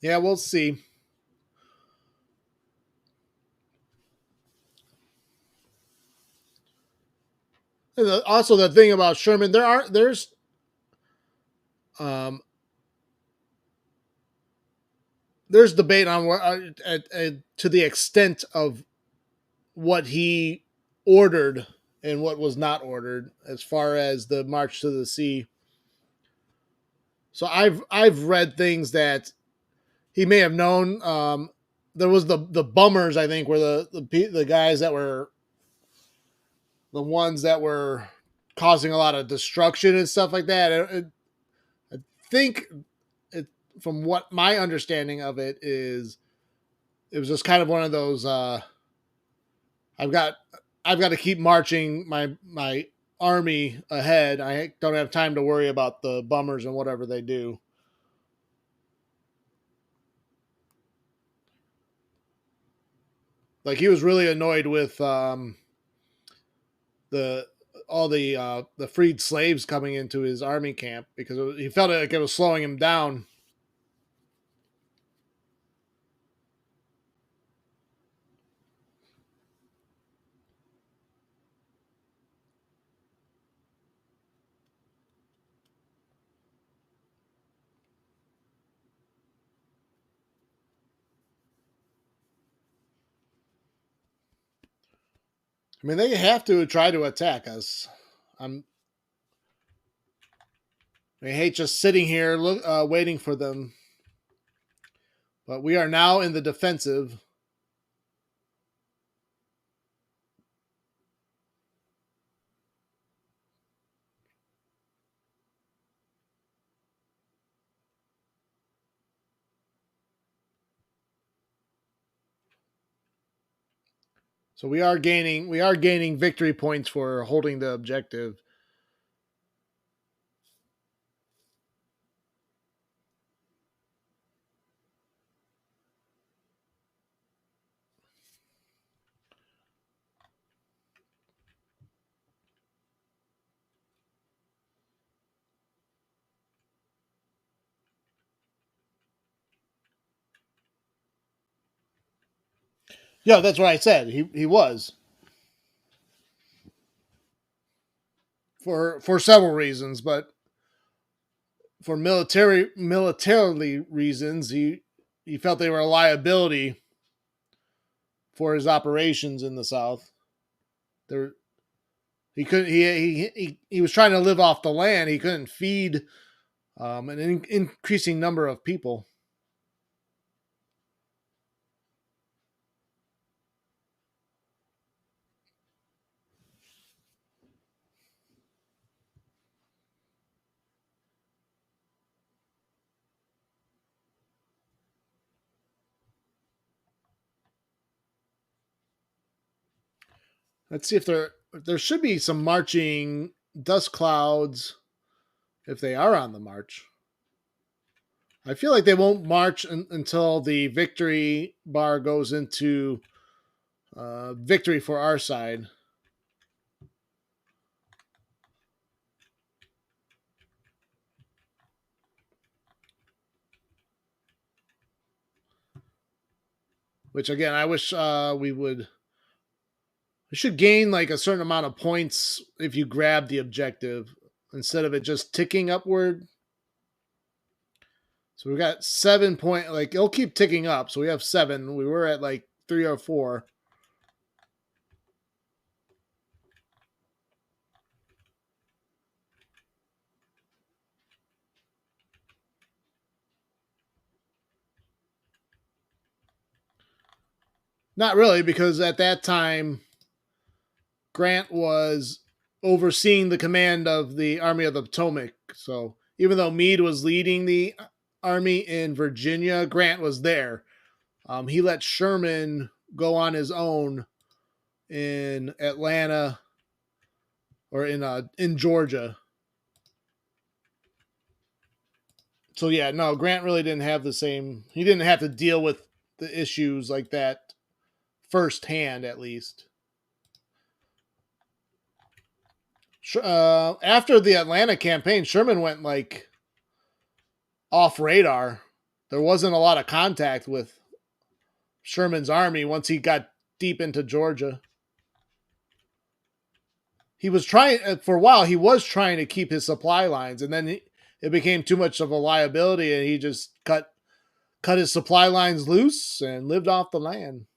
Yeah, we'll see. Also, the thing about Sherman, um, there's debate on what to the extent of what he ordered and what was not ordered as far as the march to the sea. So I've read things that he may have known. There was the bummers, I think, were the guys that were the ones that were causing a lot of destruction and stuff like that. I think it, from what my understanding of it is, it was just kind of one of those. I've got I've got to keep marching my army ahead. I don't have time to worry about the bummers and whatever they do. Like he was really annoyed with the all the freed slaves coming into his army camp because he felt like it was slowing him down. I mean, they have to try to attack us. I'm. I hate just sitting here waiting for them. But we are now in the defensive. So we are gaining victory points for holding the objective. Yeah, that's what I said. He was for several reasons, but for militarily reasons, he felt they were a liability for his operations in the South. There he could he was trying to live off the land. He couldn't feed an increasing number of people. Let's see if there should be some marching dust clouds if they are on the march. I feel like they won't march until the victory bar goes into victory for our side. Which again, I wish we should gain like a certain amount of points if you grab the objective instead of it just ticking upward. So we got 7 point. Like it'll keep ticking up. So we have 7. We were at like 3 or 4. Not really, because at that time Grant was overseeing the command of the Army of the Potomac. So even though Meade was leading the army in Virginia, Grant was there. He let Sherman go on his own in Atlanta or in Georgia. So yeah, no, Grant really didn't have the same. He didn't have to deal with the issues like that firsthand, at least. After the Atlanta campaign, Sherman went like off radar. There wasn't a lot of contact with Sherman's army once he got deep into Georgia. He was trying for a while. He was trying to keep his supply lines, and then it became too much of a liability, and he just cut his supply lines loose and lived off the land.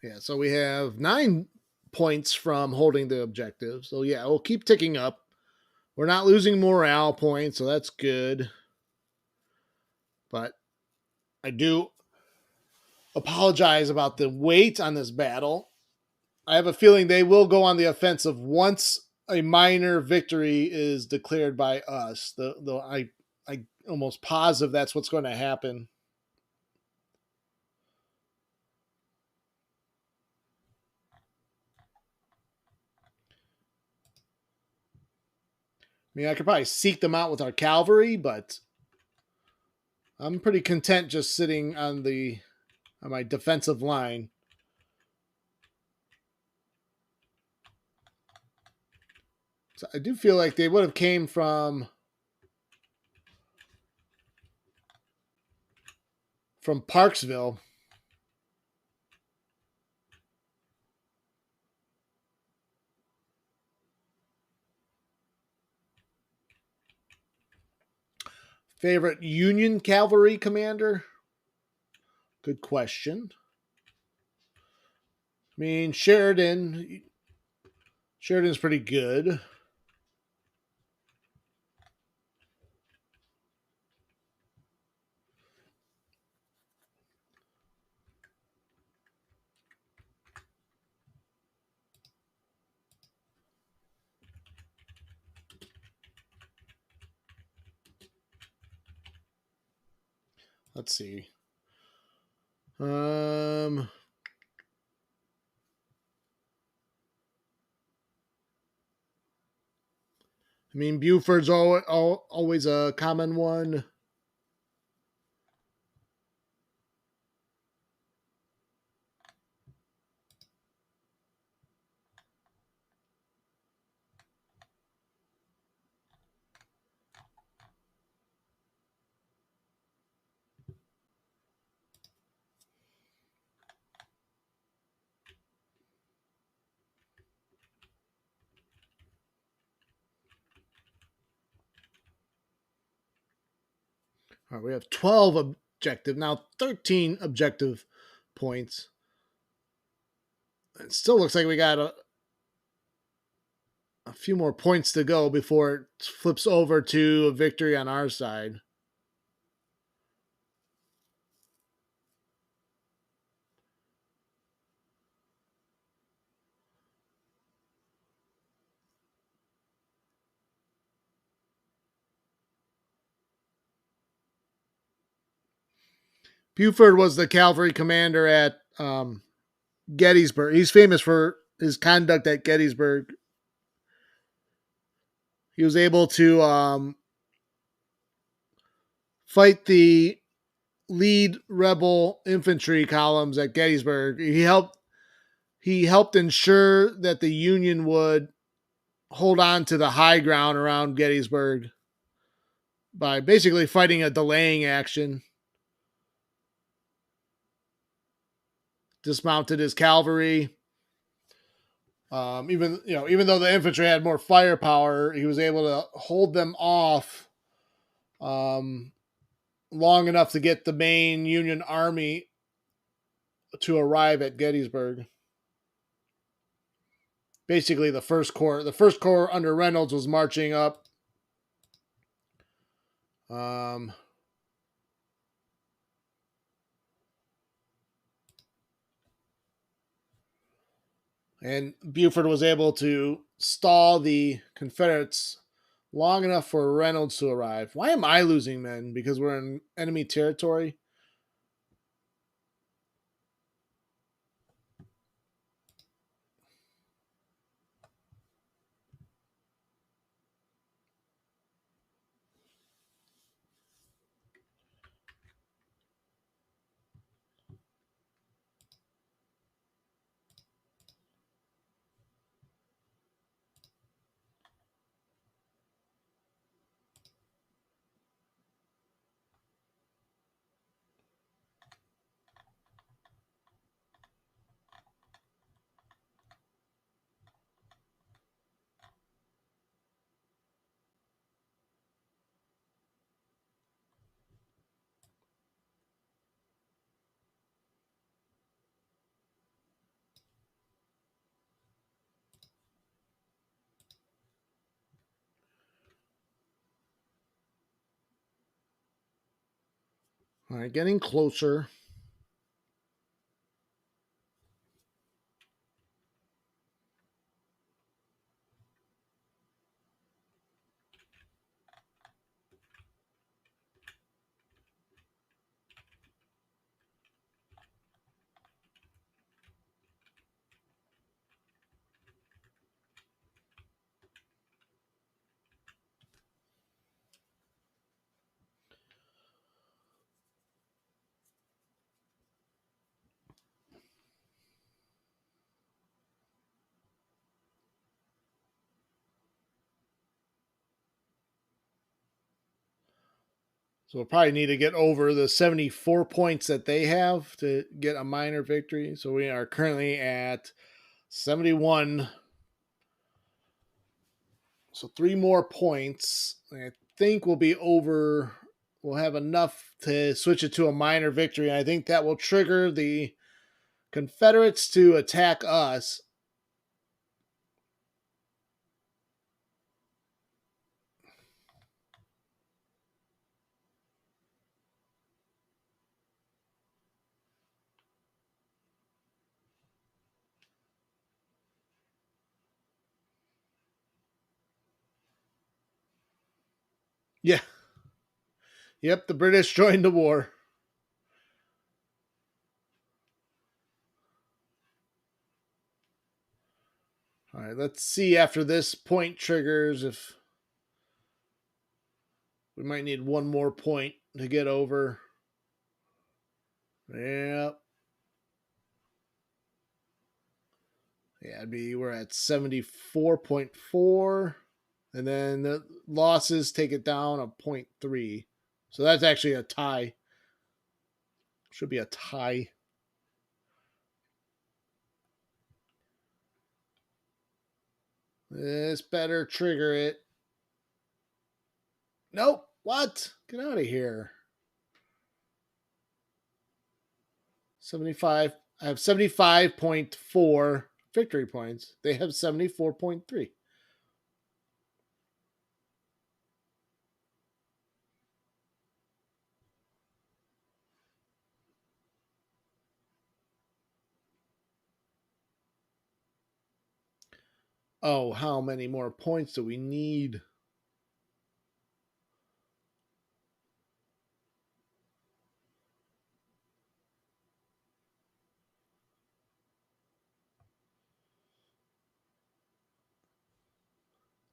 Yeah, so we have 9 points from holding the objective. So yeah, we'll keep ticking up. We're not losing morale points, so that's good. But I do apologize about the weight on this battle. I have a feeling they will go on the offensive once a minor victory is declared by us. Though I almost positive that's what's going to happen. I mean, I could probably seek them out with our cavalry, but I'm pretty content just sitting on my defensive line. So I do feel like they would have came from Parksville. Favorite Union cavalry commander? Good question. I mean, Sheridan's pretty good. Let's see. I mean, Buford's always a common one. All right, we have 12 objective, now 13 objective points. It still looks like we got a few more points to go before it flips over to a victory on our side. Buford was the cavalry commander at Gettysburg. He's famous for his conduct at Gettysburg. He was able to fight the lead rebel infantry columns at Gettysburg. He helped ensure that the Union would hold on to the high ground around Gettysburg by basically fighting a delaying action. Dismounted his cavalry. Even though the infantry had more firepower, he was able to hold them off long enough to get the main Union army to arrive at Gettysburg. Basically, the first corps under Reynolds was marching up. And Buford was able to stall the Confederates long enough for Reynolds to arrive. Why am I losing men? Because we're in enemy territory? All right, getting closer. So we'll probably need to get over the 74 points that they have to get a minor victory. So we are currently at 71. So 3 more points. I think we'll be over we'll have enough to switch it to a minor victory. And I think that will trigger the Confederates to attack us. Yeah. Yep, the British joined the war. All right, let's see after this point triggers if we might need one more point to get over. Yep. Yeah, we're at 74.4. And then the losses take it down a 0.3. So that's actually a tie. Should be a tie. This better trigger it. Nope. What? Get out of here. 75. I have 75.4 victory points. They have 74.3. Oh, how many more points do we need?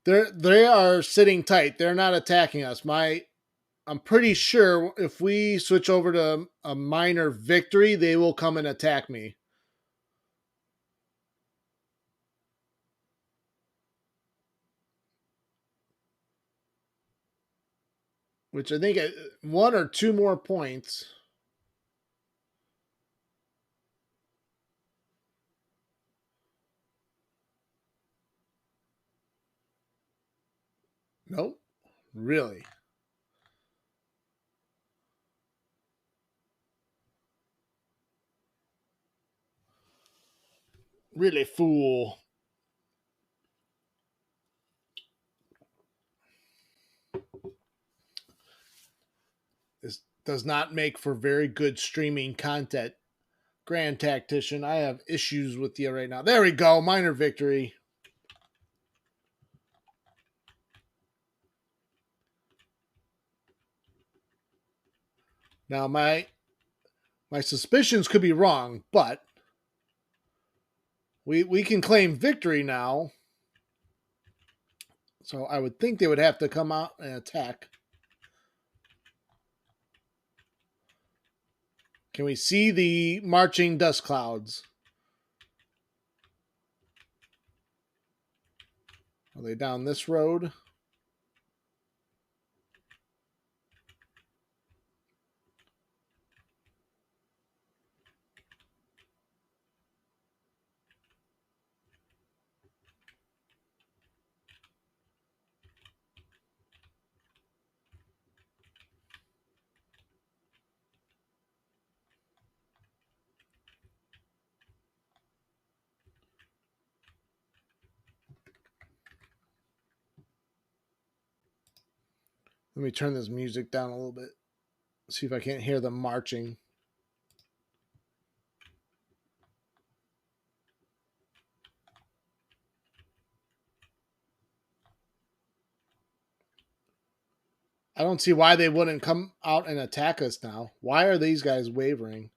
They are sitting tight. They're not attacking us. I'm pretty sure if we switch over to a minor victory, they will come and attack me. Which I think one or two more points. Nope. Really? Really fool. This does not make for very good streaming content. Grand Tactician, I have issues with you right now. There we go. Minor victory. Now my suspicions could be wrong, but we can claim victory now. So I would think they would have to come out and attack. Can we see the marching dust clouds? Are they down this road? Let me turn this music down a little bit. See if I can't hear them marching. I don't see why they wouldn't come out and attack us now. Why are these guys wavering?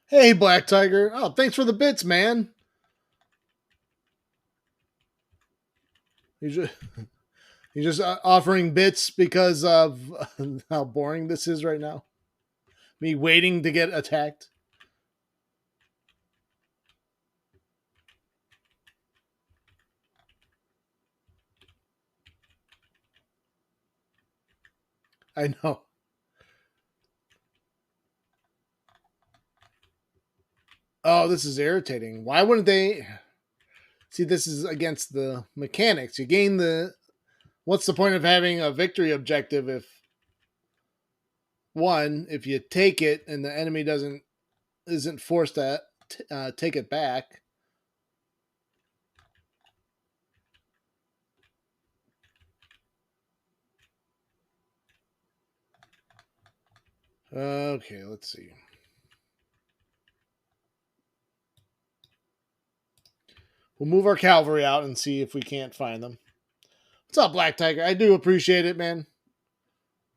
Hey, Black Tiger. Oh, thanks for the bits, man. He's just offering bits because of how boring this is right now. Me waiting to get attacked. I know. Oh, this is irritating. Why wouldn't they see? This is against the mechanics. You gain the. What's the point of having a victory objective if one, if you take it and the enemy doesn't isn't forced to take it back? Okay, let's see. We'll move our cavalry out and see if we can't find them. What's up, Black Tiger? I do appreciate it, man.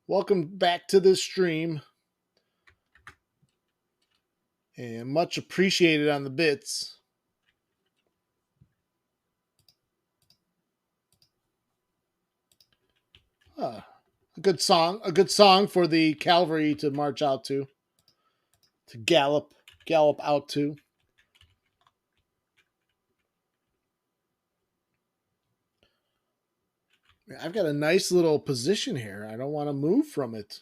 Welcome back to the stream. And much appreciated on the bits. A good song for the cavalry to march out to gallop out to. I've got a nice little position here. I don't want to move from it.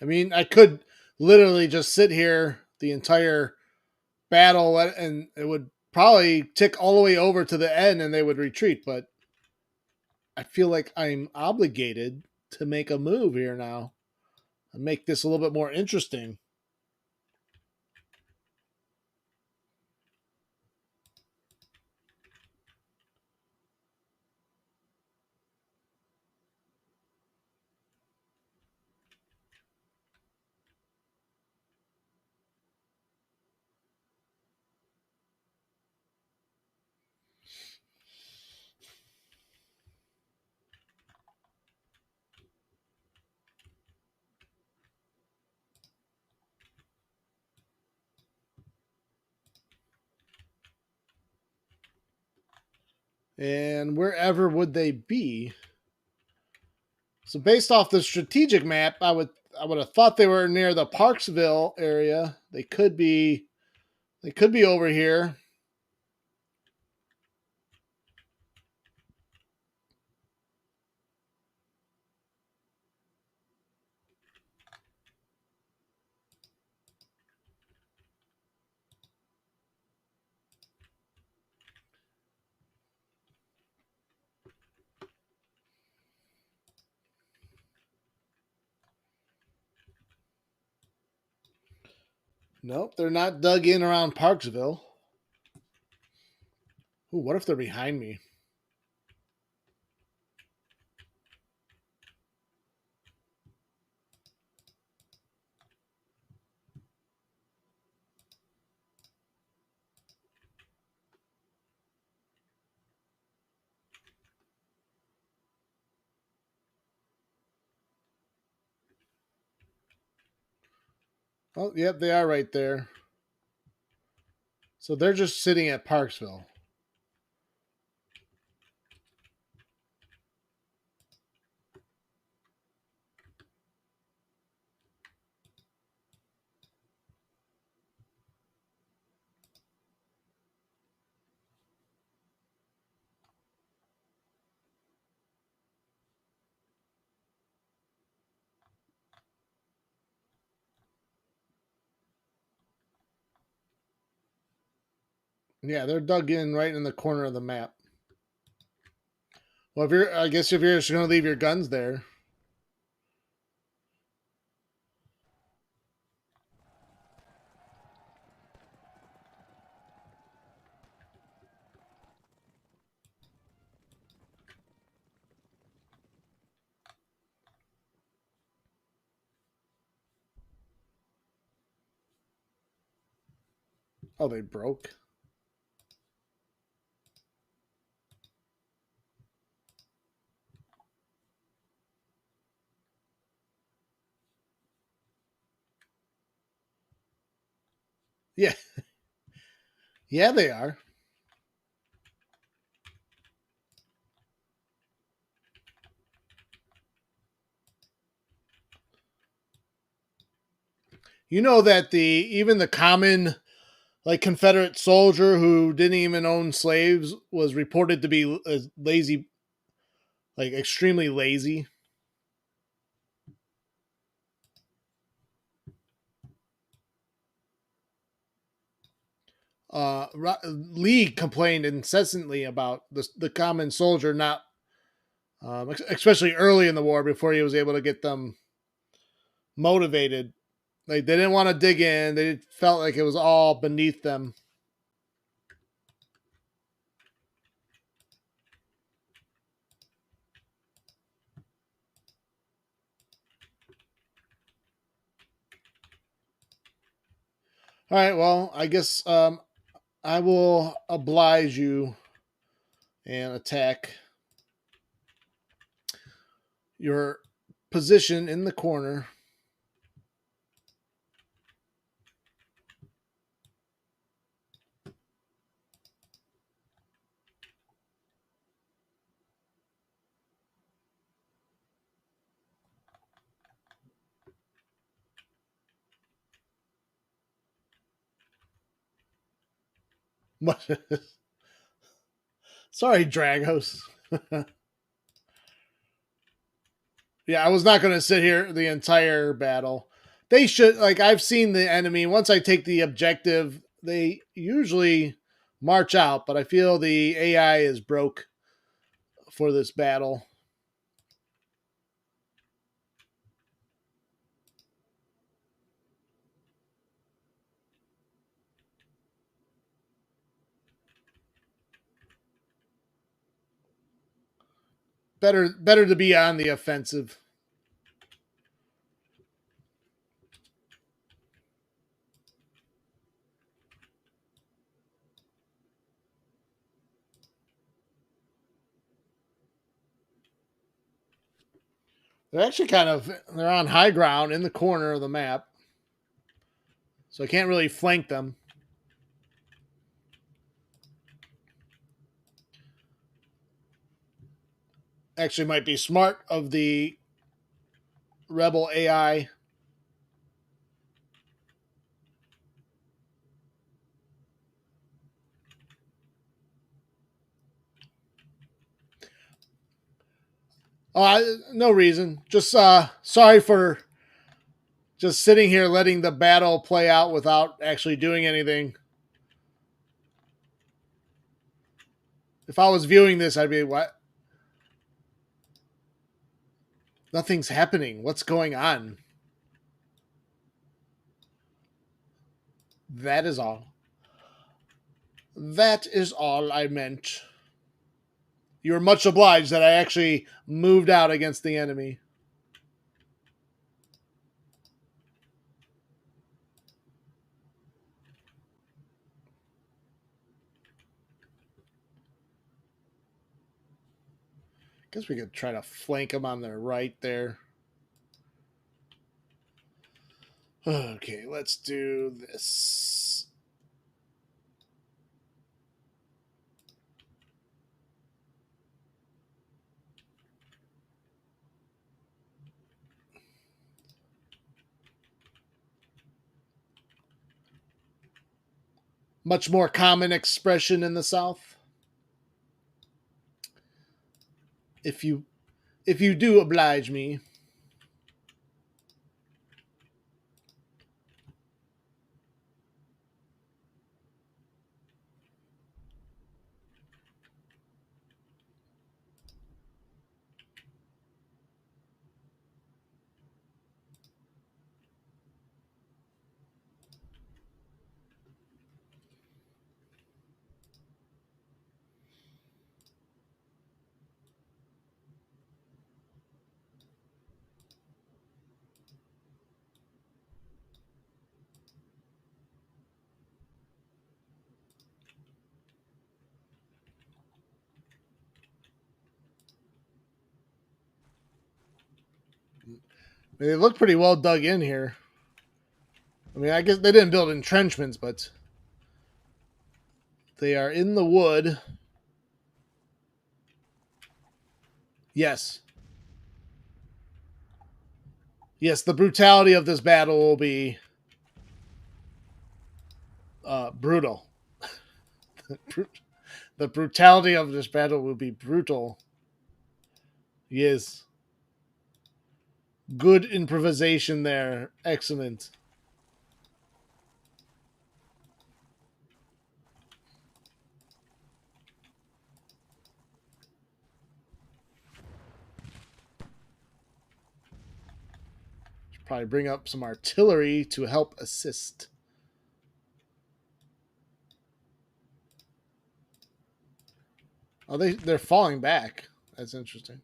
I mean, I could literally just sit here the entire battle and it would probably tick all the way over to the end and they would retreat, but I feel like I'm obligated to make a move here now and make this a little bit more interesting. And wherever would they be? So based off the strategic map, I would have thought they were near the Parksville area. They could be over here. Nope, they're not dug in around Parksville. Ooh, what if they're behind me? Oh, yep, they are right there. So they're just sitting at Parksville. Yeah, they're dug in right in the corner of the map. Well, I guess if you're just going to leave your guns there. Oh, they broke. Yeah. Yeah, they are. You know that even the common like Confederate soldier who didn't even own slaves was reported to be lazy, like extremely lazy. Lee complained incessantly about the common soldier not, especially early in the war before he was able to get them motivated. Like they didn't want to dig in. They felt like it was all beneath them. All right. Well, I guess I will oblige you and attack your position in the corner. Sorry, Dragos. Yeah, I was not going to sit here the entire battle. They should, like, I've seen the enemy. Once I take the objective, they usually march out, but I feel the AI is broke for this battle. Better to be on the offensive. They're actually they're on high ground in the corner of the map. So I can't really flank them. Actually might be smart of the rebel AI. No reason. Just sorry for just sitting here letting the battle play out without actually doing anything. If I was viewing this, I'd be, what? Nothing's happening. What's going on? That is all. That is all I meant. You're much obliged that I actually moved out against the enemy. Guess we could try to flank them on their right there. Okay, let's do this. Much more common expression in the South. If you do oblige me. They look pretty well dug in here. I mean, I guess they didn't build entrenchments, but they are in the wood. Yes. Yes, the brutality of this battle will be brutal. The brutality of this battle will be brutal. Yes. Good improvisation there. Excellent. Probably bring up some artillery to help assist. Oh, they're falling back. That's interesting.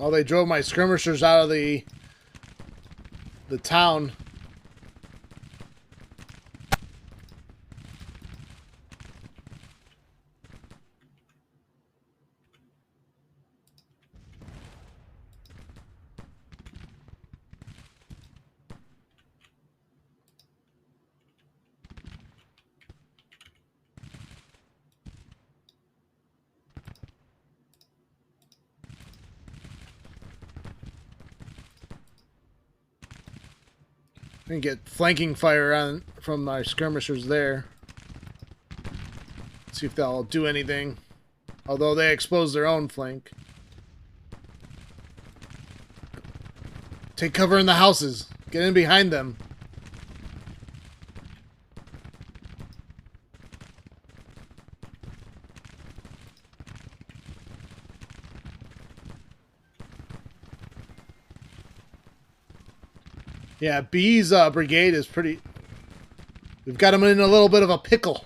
Oh, they drove my skirmishers out of the town. I can get flanking fire on from my skirmishers there. See if they'll do anything. Although they expose their own flank. Take cover in the houses. Get in behind them. Yeah, B's brigade is pretty... We've got them in a little bit of a pickle.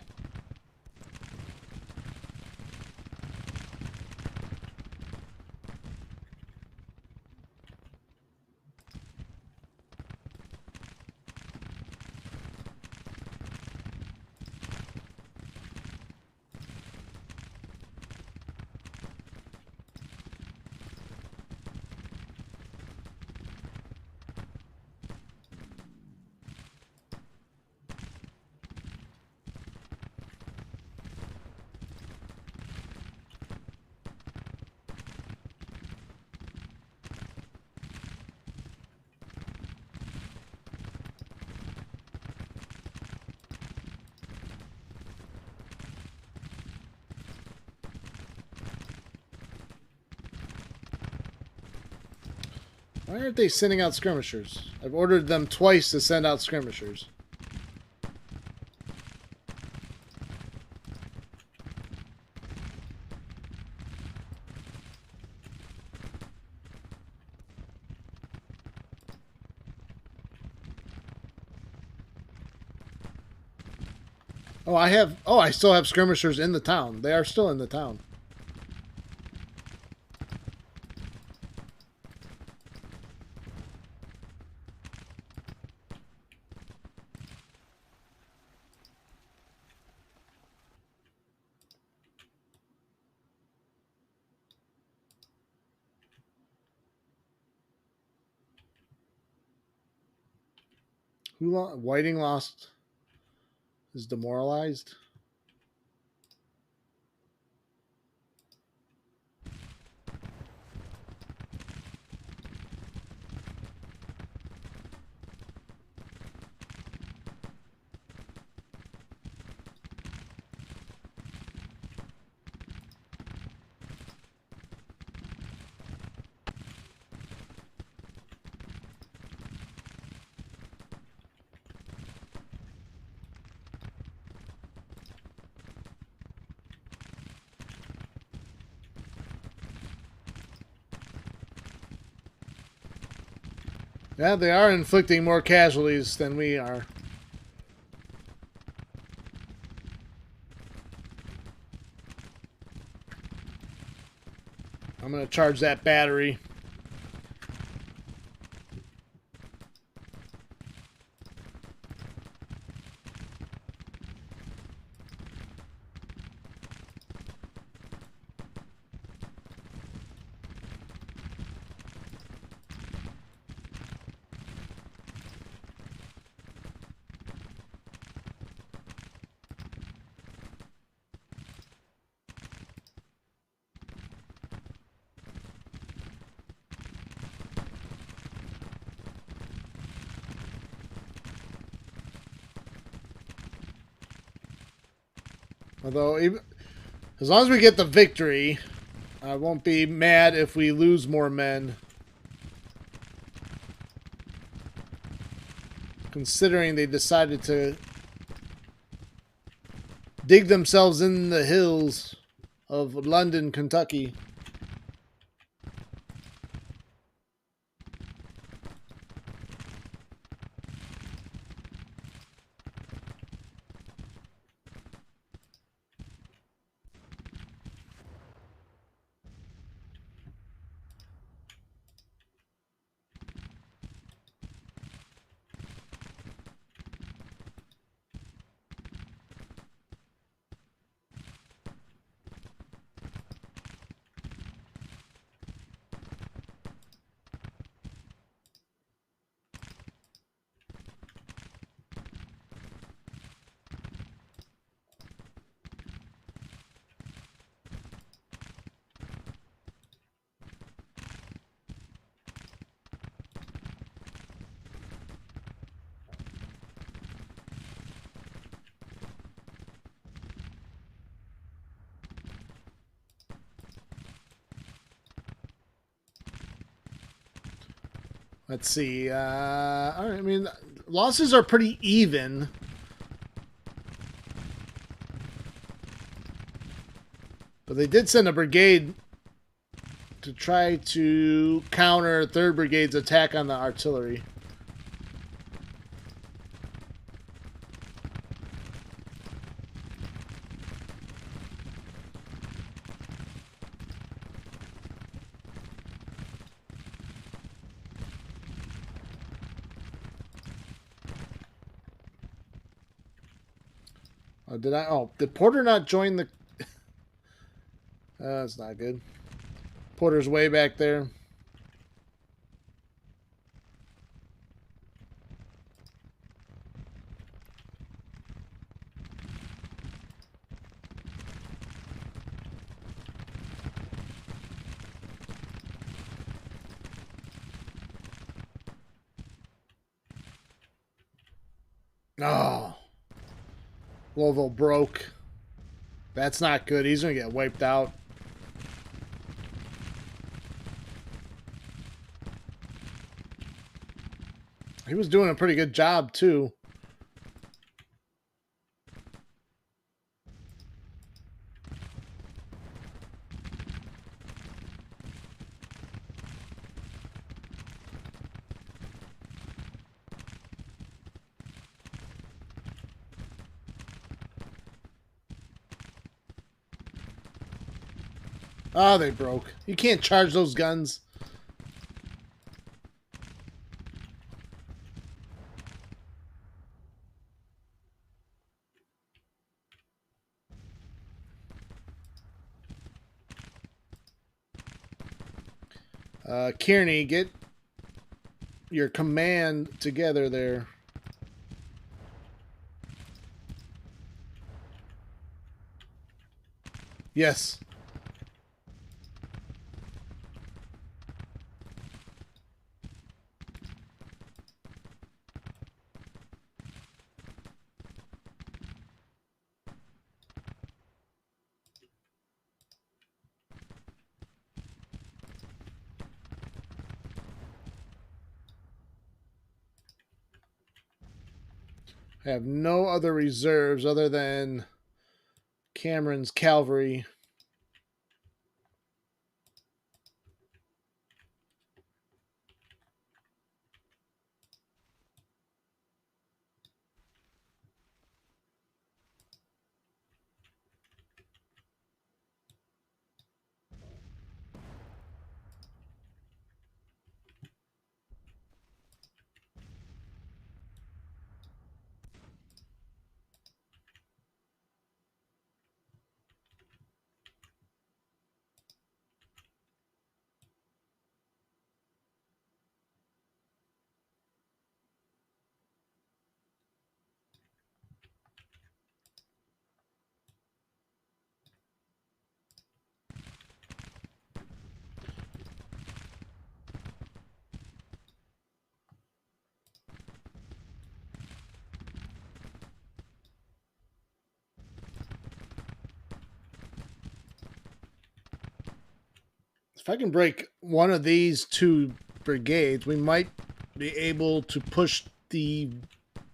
Why aren't they sending out skirmishers? I've ordered them twice to send out skirmishers. Oh, I still have skirmishers in the town. They are still in the town. Whiting lost. Is demoralized. Yeah, they are inflicting more casualties than we are. I'm going to charge that battery. Although, even, as long as we get the victory, I won't be mad if we lose more men. Considering they decided to dig themselves in the hills of London, Kentucky. Let's see. All right, I mean, losses are pretty even. But they did send a brigade to try to counter 3rd Brigade's attack on the artillery. Did Porter not join the... That's not good. Porter's way back there. Oh. Louisville broke. That's not good. He's going to get wiped out. He was doing a pretty good job, too. Oh, they broke. You can't charge those guns. Kearney, get your command together there. Yes. I have no other reserves other than Cameron's cavalry. If I can break one of these two brigades, we might be able to push the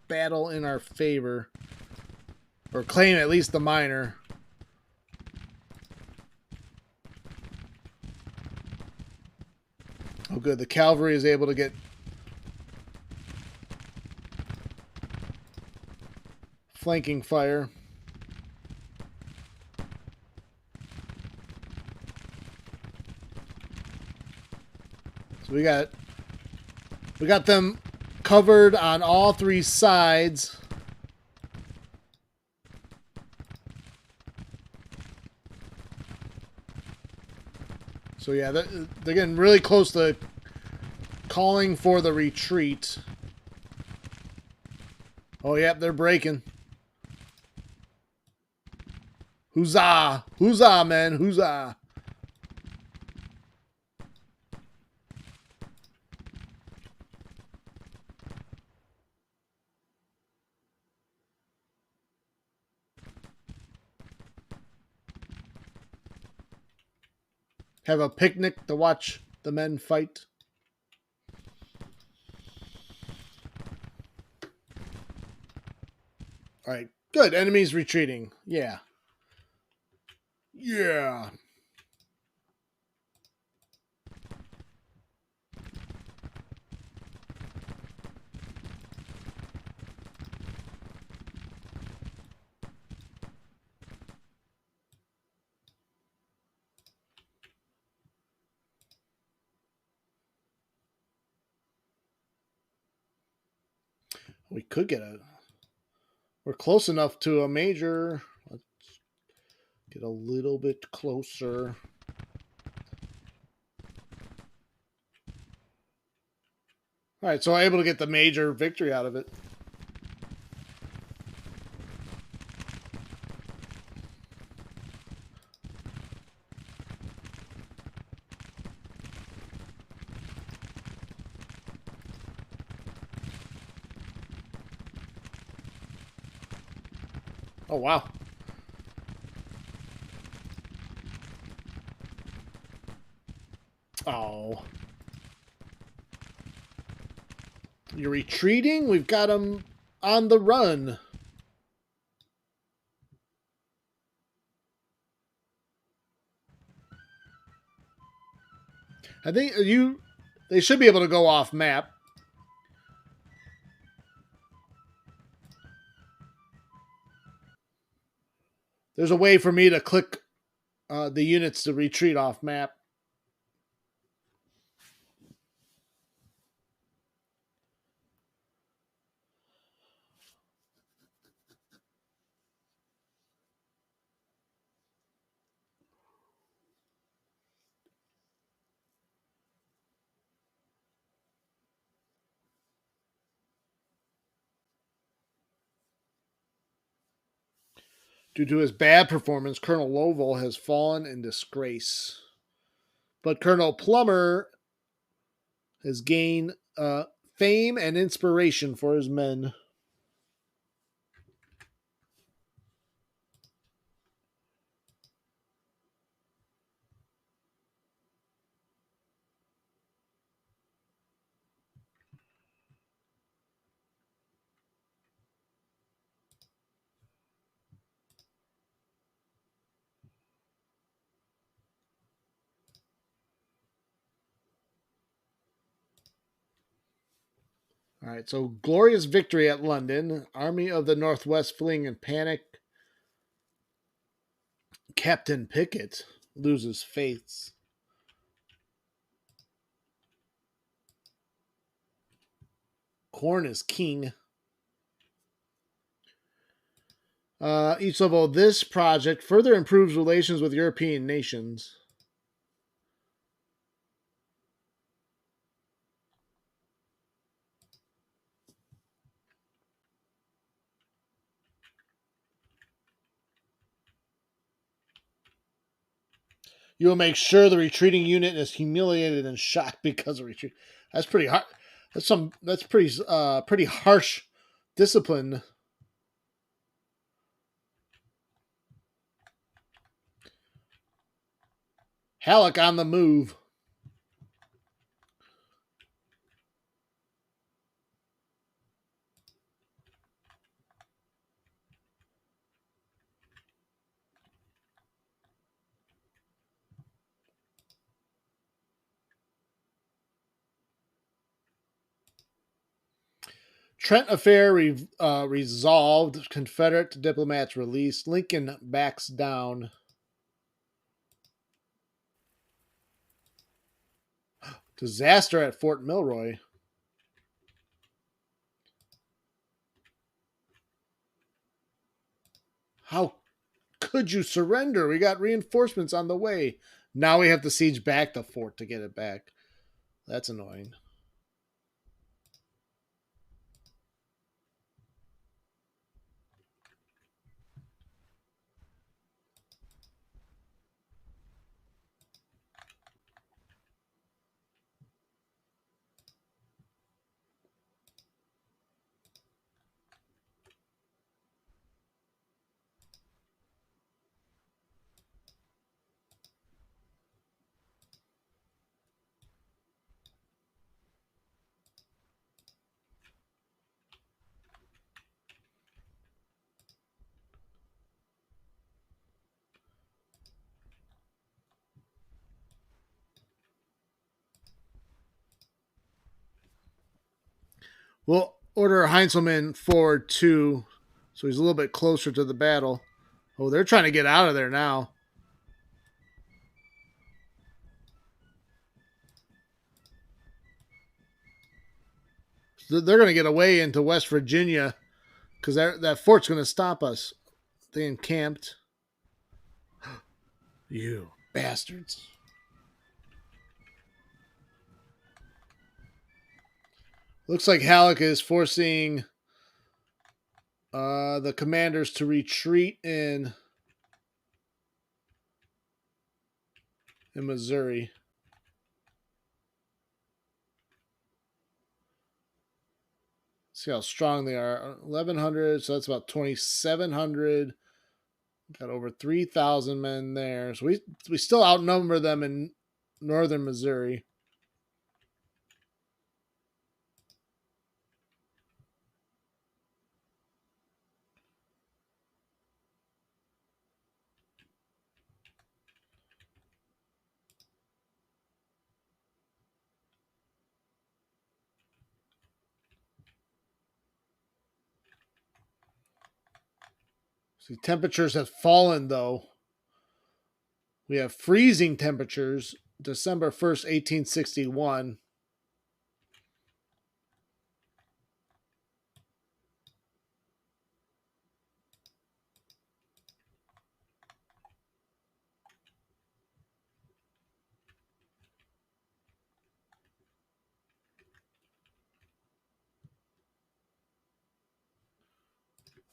battle in our favor. Or claim at least the minor. Oh good, the cavalry is able to get flanking fire. So we got them covered on all three sides. So yeah, they're getting really close to calling for the retreat. Oh yeah, they're breaking. Huzzah! Huzzah, man! Huzzah! Have a picnic to watch the men fight. All right, good. Enemies retreating. Yeah. Yeah. We could get a... We're close enough to a major. Let's get a little bit closer. All right, so I'm able to get the major victory out of it. Oh, wow. Oh. You're retreating? We've got them on the run. I think they should be able to go off map. There's a way for me to click the units to retreat off map. Due to his bad performance, Colonel Lovell has fallen in disgrace. But Colonel Plummer has gained fame and inspiration for his men. All right, so glorious victory at London. Army of the Northwest fleeing in panic. Captain Pickett loses faith. Corn is king. Each level of this project further improves relations with European nations. You will make sure the retreating unit is humiliated and shocked because of retreat. That's pretty hard. That's pretty harsh discipline. Halleck on the move. Trent affair resolved. Confederate diplomats released. Lincoln backs down. Disaster at Fort Milroy. How could you surrender? We got reinforcements on the way. Now we have to siege back the fort to get it back. That's annoying. We'll order Heinzelman forward too, so he's a little bit closer to the battle. Oh, they're trying to get out of there now. They're going to get away into West Virginia because that fort's going to stop us. They encamped. You bastards. Looks like Halleck is forcing the commanders to retreat in Missouri. See how strong they are. 1,100, so that's about 2,700. Got over 3,000 men there. So we still outnumber them in northern Missouri. See, temperatures have fallen though. We have freezing temperatures December 1st, 1861.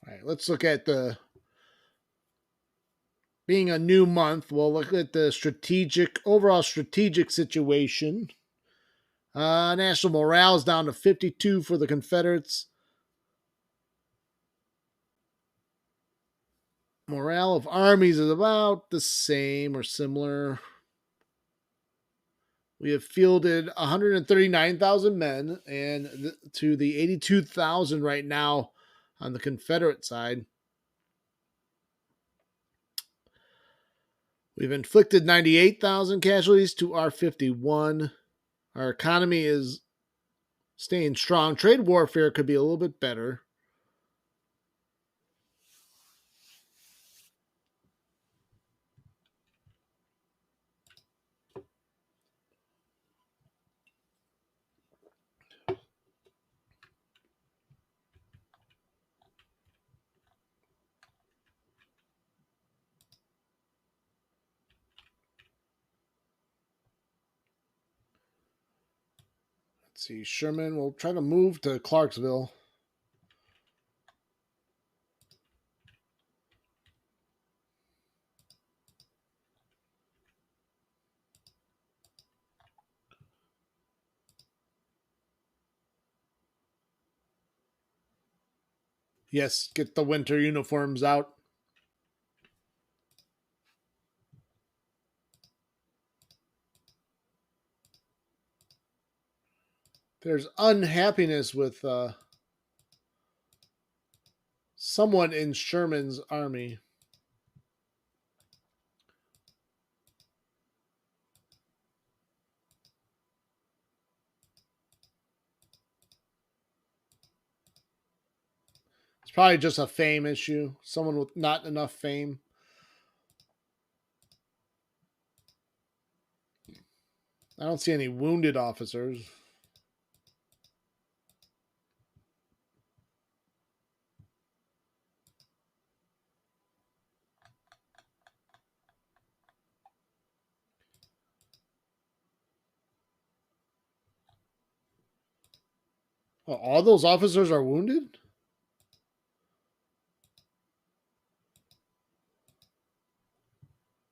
All right, let's look at the being a new month. We'll look at the overall strategic situation. National morale is down to 52 for the Confederates. Morale of armies is about the same or similar. We have fielded 139,000 men and to the 82,000 right now on the Confederate side. We've inflicted 98,000 casualties to our 51. Our economy is staying strong. Trade warfare could be a little bit better. Let's see. Sherman will try to move to Clarksville. Yes, get the winter uniforms out. There's unhappiness with someone in Sherman's army. It's probably just a fame issue. Someone with not enough fame. I don't see any wounded officers. Oh, all those officers are wounded?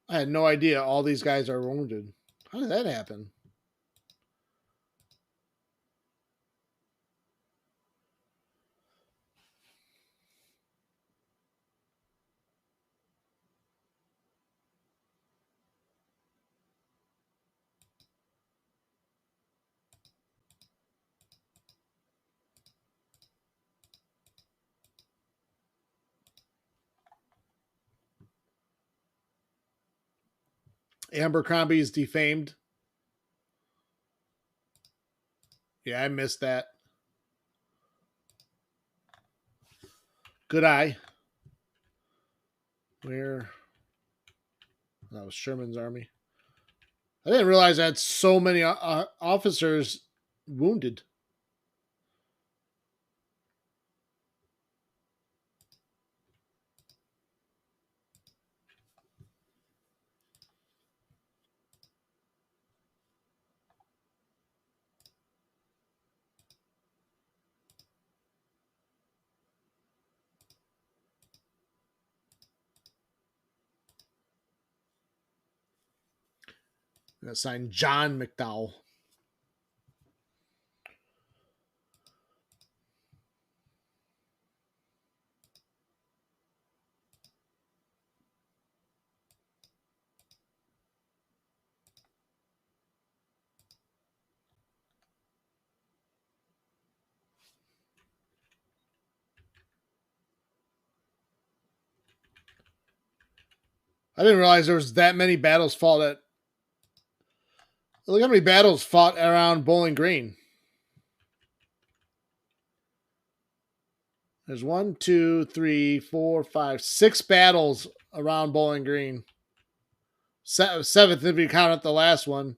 I had no idea all these guys are wounded. How did that happen? Abercrombie is defamed. Yeah, I missed that. Good eye. Where? That was Sherman's army. I didn't realize I had so many officers wounded. Signed John McDowell. I didn't realize there was that many battles fought at. Look how many battles fought around Bowling Green. There's 1, 2, 3, 4, 5, 6 battles around Bowling Green. Seventh if you count the last one.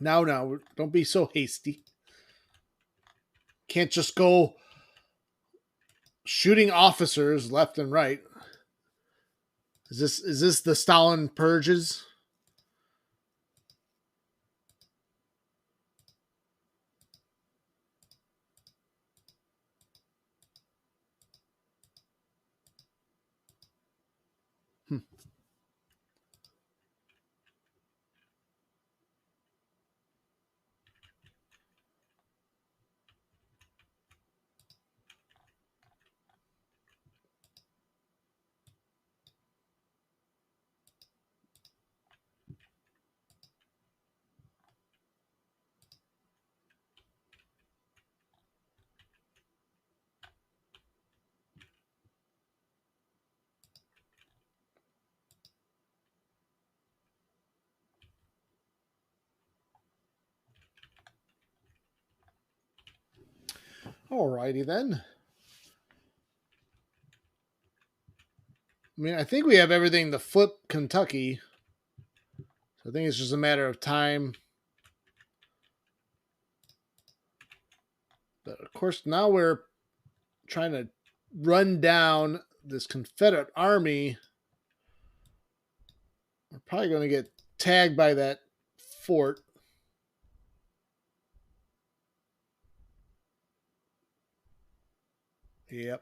Now, don't be so hasty. Can't just go shooting officers left and right. Is this the Stalin purges? Alrighty then. I mean, I think we have everything to flip Kentucky. So I think it's just a matter of time. But of course, now we're trying to run down this Confederate army. We're probably going to get tagged by that fort. Yep.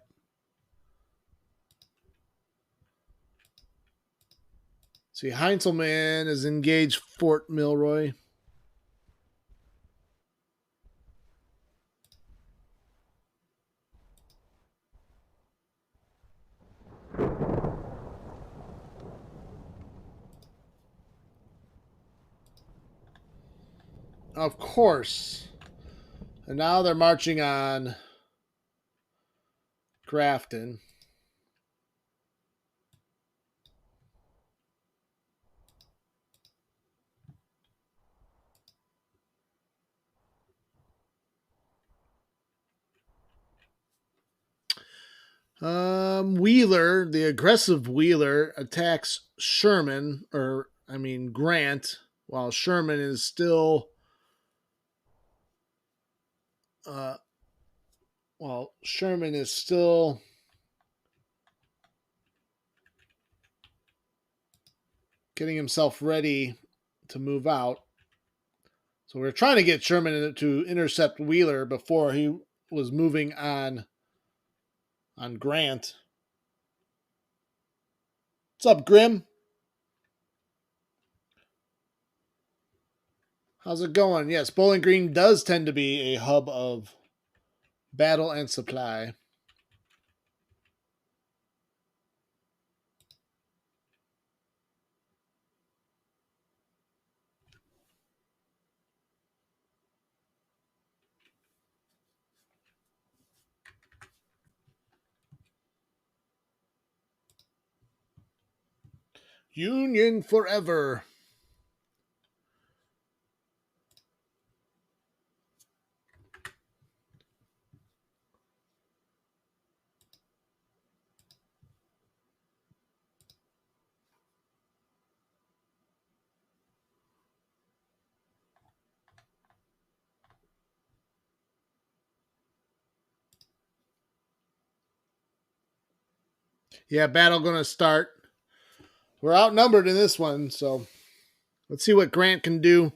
See, Heinzelman is engaged Fort Milroy. Of course. And now they're marching on Grafton. Wheeler, the aggressive Wheeler, attacks Sherman, or I mean Grant, while Sherman is still uh, while Sherman is still getting himself ready to move out. So we're trying to get Sherman to intercept Wheeler before he was moving on Grant. What's up, Grim? How's it going? Yes, Bowling Green does tend to be a hub of battle and supply. Union forever. Yeah, battle gonna start. We're outnumbered in this one, so let's see what Grant can do.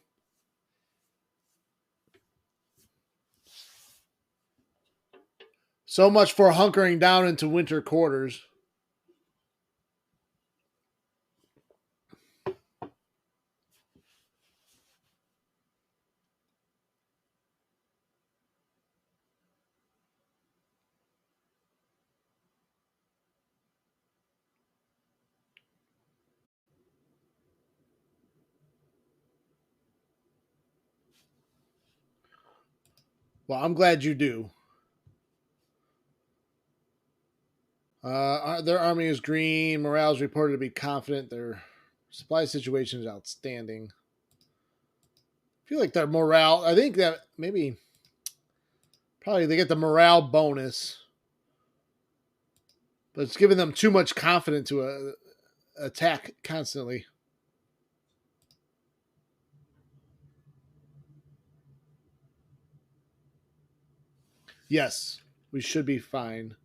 So much for hunkering down into winter quarters. Well, I'm glad you do. Their army is green. Morale is reported to be confident. Their supply situation is outstanding. I feel like their morale. I think that maybe probably they get the morale bonus, but it's giving them too much confidence to attack constantly. Yes, we should be fine.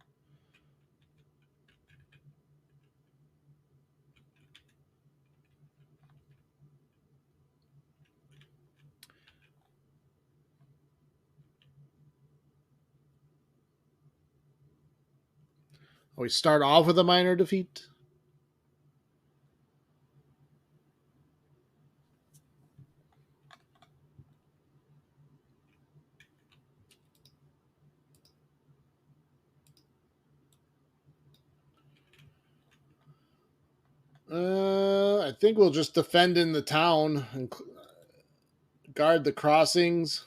We start off with a minor defeat. I think we'll just defend in the town and guard the crossings.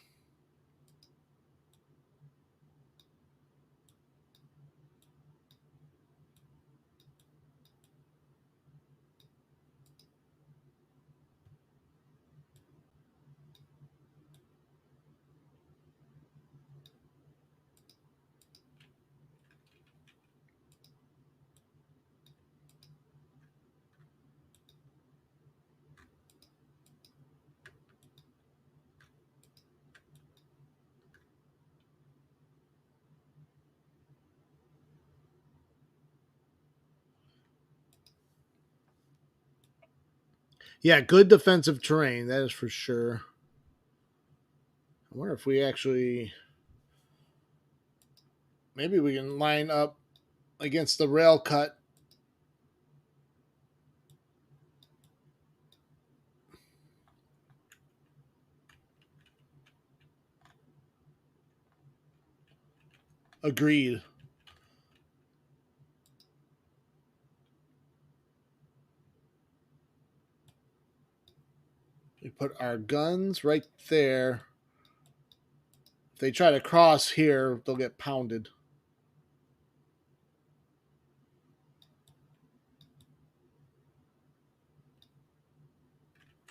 Yeah, good defensive terrain, that is for sure. I wonder if we actually maybe we can line up against the rail cut. Agreed. We put our guns right there. If they try to cross here, they'll get pounded.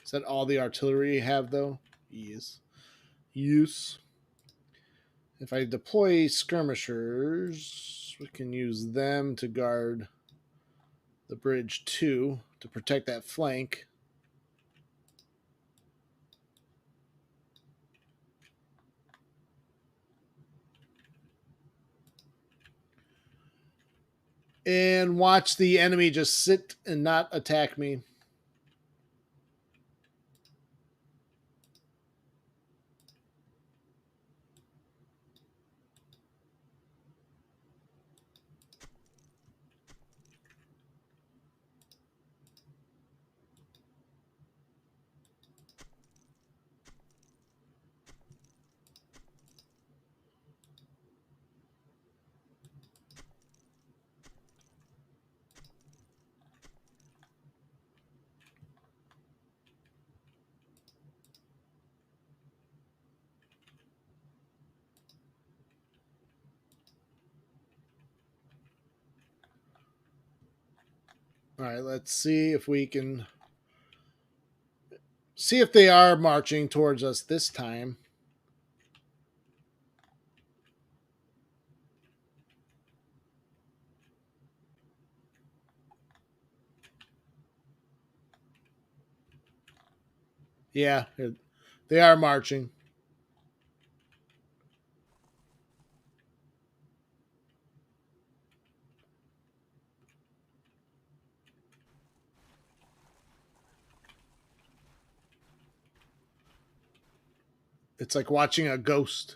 Is that all the artillery you have, though? Yes. Yes. If I deploy skirmishers, we can use them to guard the bridge too, to protect that flank. And watch the enemy just sit and not attack me. All right, let's see if we can see if they are marching towards us this time. Yeah, they are marching. It's like watching a ghost.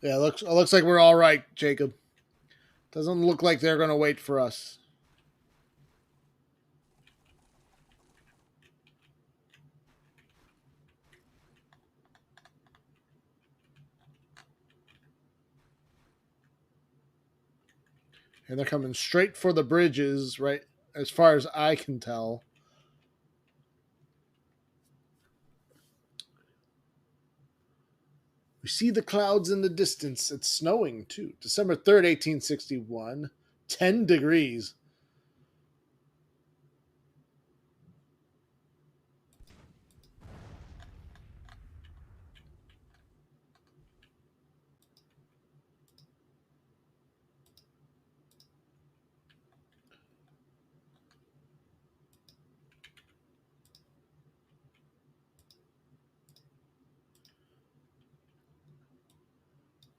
Yeah, it looks like we're all right, Jacob. Doesn't look like they're going to wait for us. And they're coming straight for the bridges, right? As far as I can tell. We see the clouds in the distance. It's snowing too. December 3rd, 1861. 10 degrees.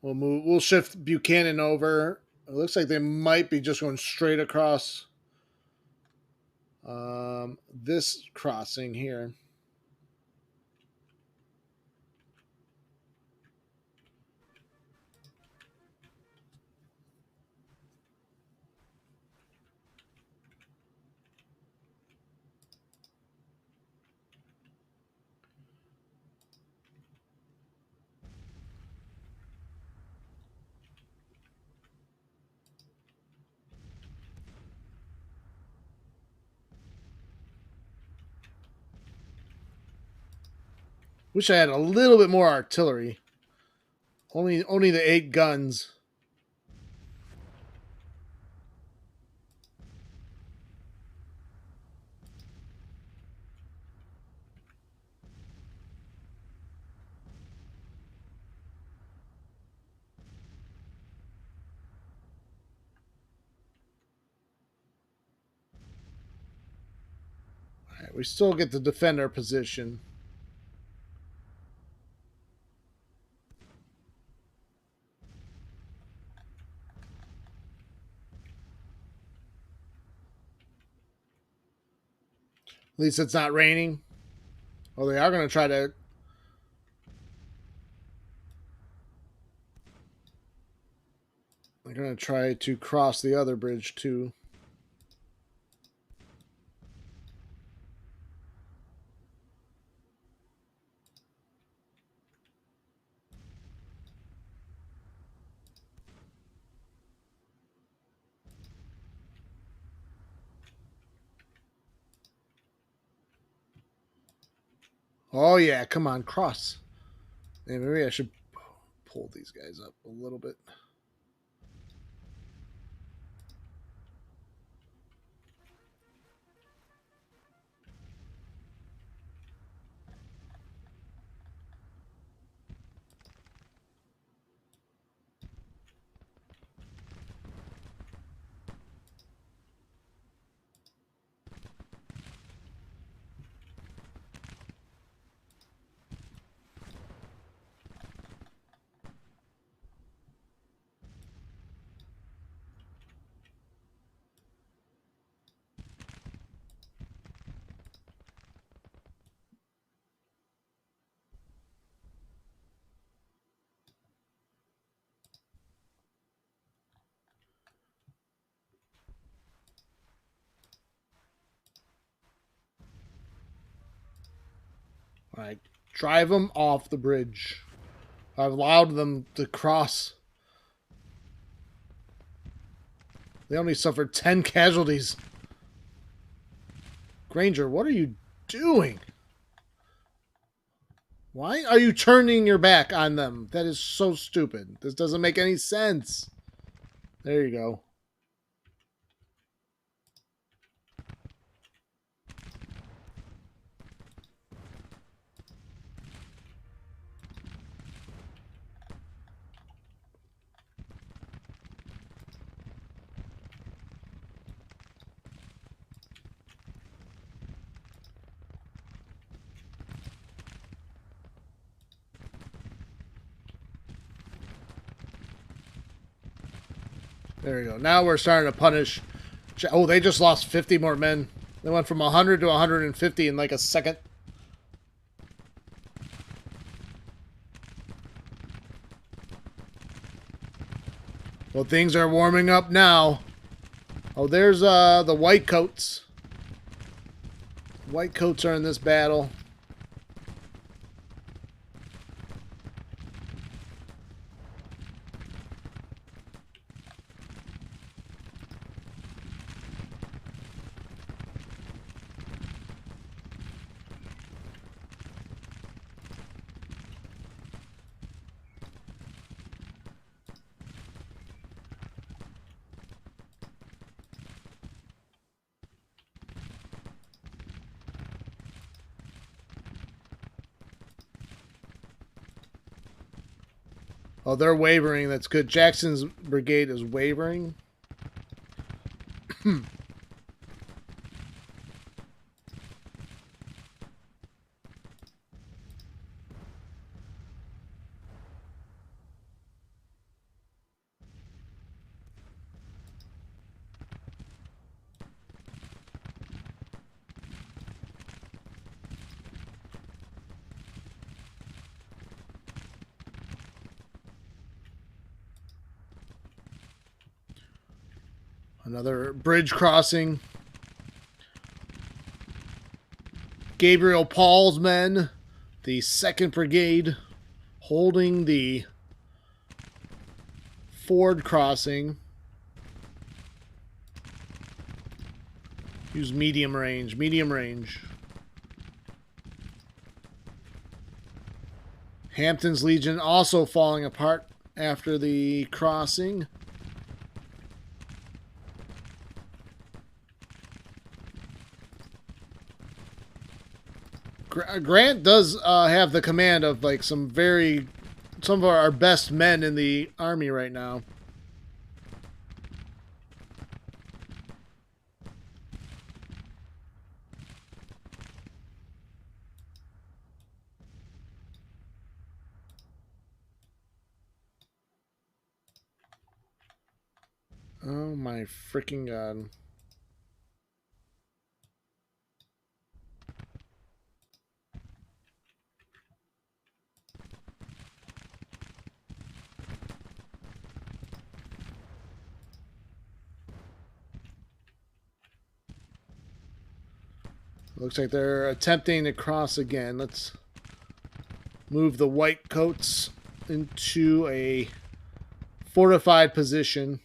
We'll shift Buchanan over. It looks like they might be just going straight across this crossing here. Wish I had a little bit more artillery. Only the 8 guns. All right, we still get to defend our position. At least it's not raining. Oh, they are going to try to. They're going to try to cross the other bridge too. Oh yeah, come on, cross. Hey, maybe I should pull these guys up a little bit. All right, drive them off the bridge. I've allowed them to cross. They only suffered 10 casualties. Granger, what are you doing? Why are you turning your back on them? That is so stupid. This doesn't make any sense. There you go. There we go. Now we're starting to punish. Oh, they just lost 50 more men. They went from 100 to 150 in like a second. Well, things are warming up now. Oh, there's the white coats. White coats are in this battle. Oh, they're wavering. That's good. Jackson's brigade is wavering. Another bridge crossing. Gabriel Paul's men, the 2nd Brigade, holding the Ford crossing. Use medium range, medium range. Hampton's Legion also falling apart after the crossing. Grant does have the command of like some of our best men in the army right now. Oh my freaking god. Looks like they're attempting to cross again. Let's move the white coats into a fortified position.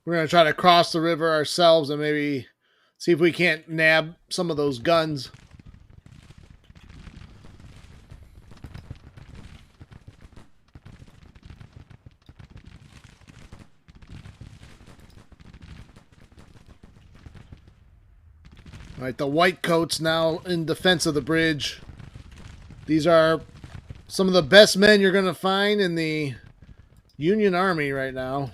We're going to try to cross the river ourselves and maybe see if we can't nab some of those guns. All right, the white coats now in defense of the bridge. These are some of the best men you're going to find in the Union Army right now.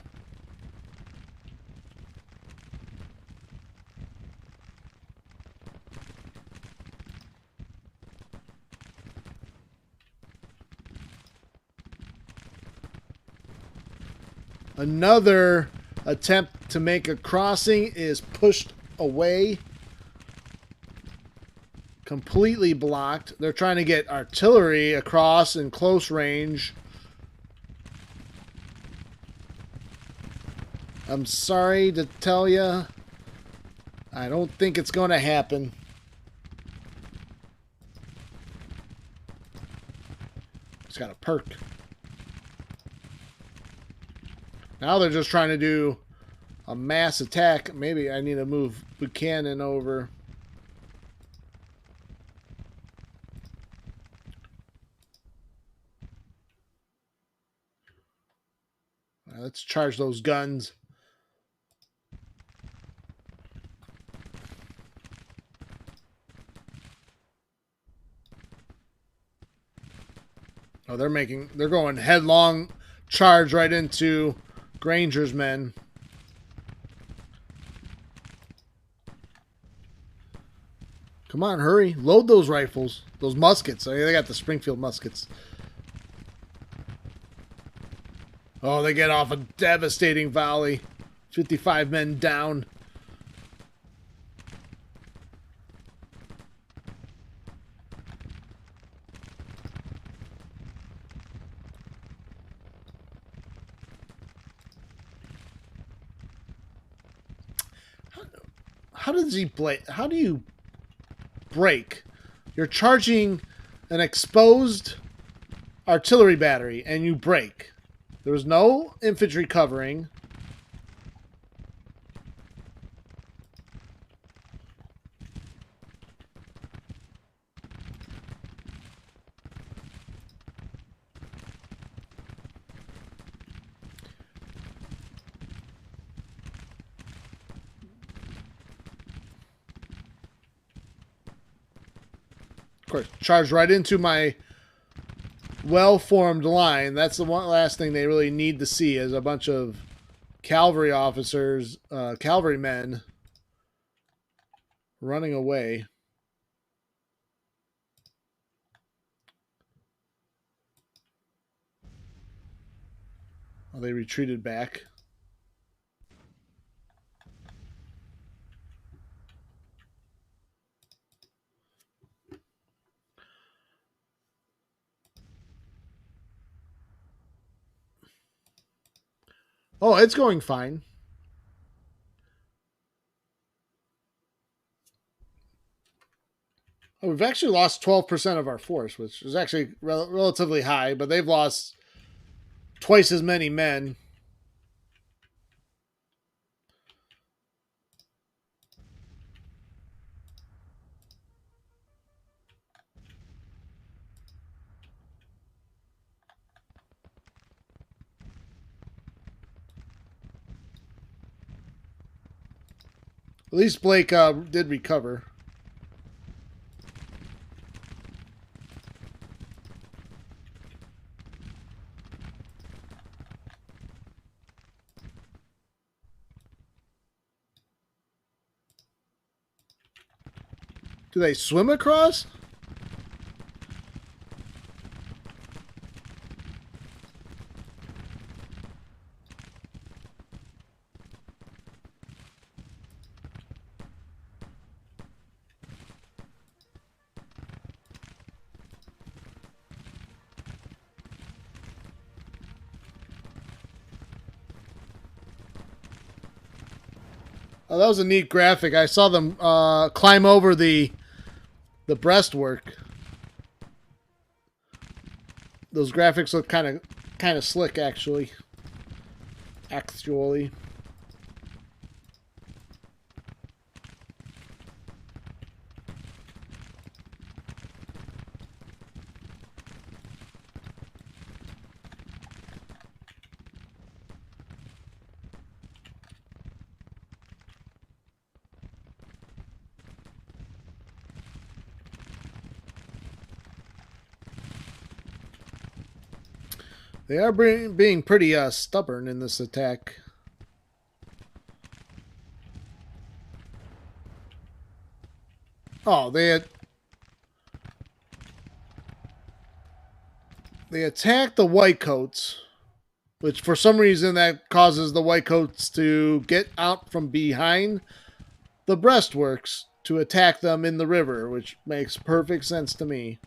Another attempt to make a crossing is pushed away. Completely blocked. They're trying to get artillery across in close range. I'm sorry to tell you, I don't think it's going to happen. It's got a perk. Now they're just trying to do a mass attack. Maybe I need to move Buchanan over. Let's charge those guns. Oh, they're going headlong charge right into Granger's men. Come on, hurry. Load those rifles. Those muskets. Oh, they got the Springfield muskets. Oh, they get off a devastating volley. 55 men down. How does he play? How do you break? You're charging an exposed artillery battery and you break. There was no infantry covering. Of course, charged right into my well-formed line. That's the one last thing they really need to see is a bunch of cavalry officers, cavalrymen running away. Oh, they retreated back. Oh, it's going fine. Oh, we've actually lost 12% of our force, which is actually relatively high, but they've lost twice as many men. At least Blake did recover. Do they swim across? Oh, that was a neat graphic. I saw them climb over the breastwork. Those graphics look kind of slick, actually. They are being pretty stubborn in this attack. Oh, they attacked the Whitecoats. which for some reason that causes the whitecoats to get out from behind the breastworks to attack them in the river, which makes perfect sense to me.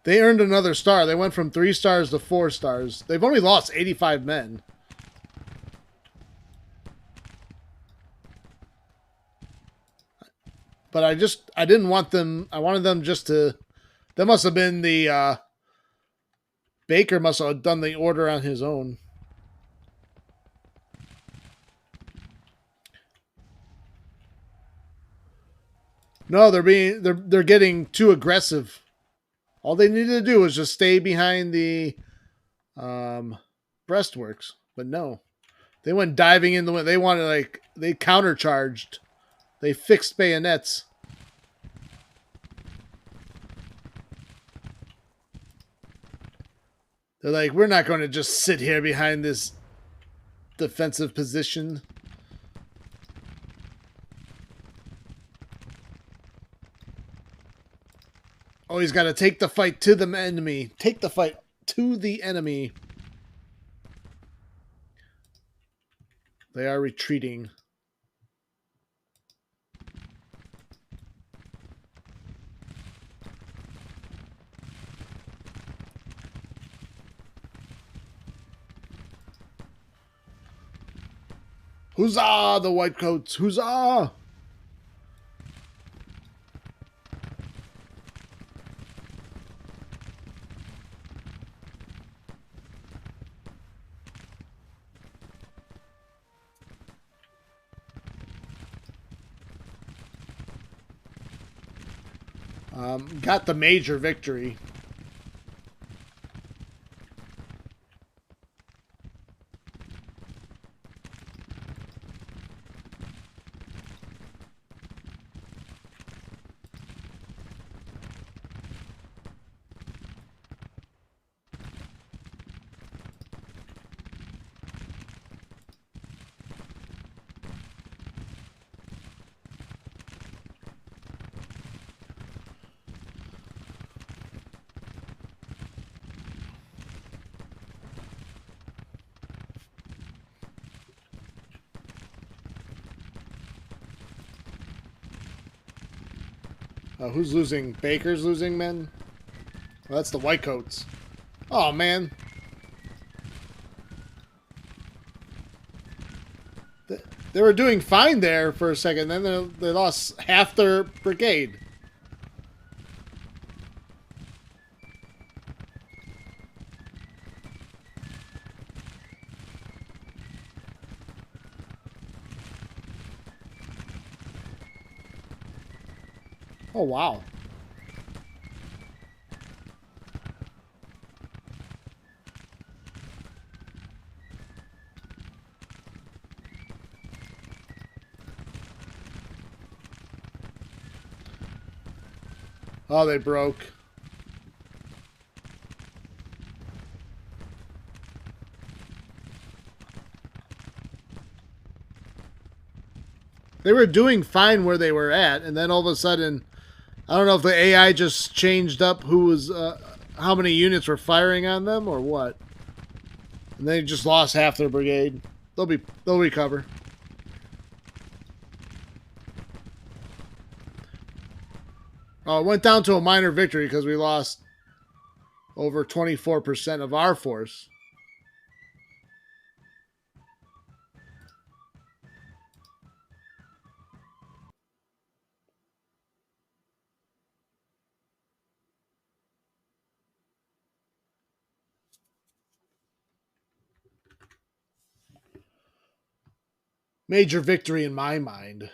They earned another star. They went from 3 stars to 4 stars. They've only lost 85 men. But I didn't want them. I wanted them just to. That must have been the Baker must have done the order on his own. No, they're getting too aggressive. All they needed to do was just stay behind the breastworks. But no, they went diving in the wind. They wanted they countercharged. They fixed bayonets. They're like, we're not going to just sit here behind this defensive position. Oh, he's got to take the fight to the enemy. Take the fight to the enemy. They are retreating. Huzzah, the whitecoats! Huzzah! Got the major victory. Who's losing? Baker's losing men? Well, that's the whitecoats. Oh, man. They were doing fine there for a second. Then they lost half their brigade. Oh, wow. Oh, they broke. They were doing fine where they were at, and then all of a sudden, I don't know if the AI just changed up who was, how many units were firing on them or what. And they just lost half their brigade. They'll recover. Oh, it went down to a minor victory because we lost over 24% of our force. Major victory in my mind.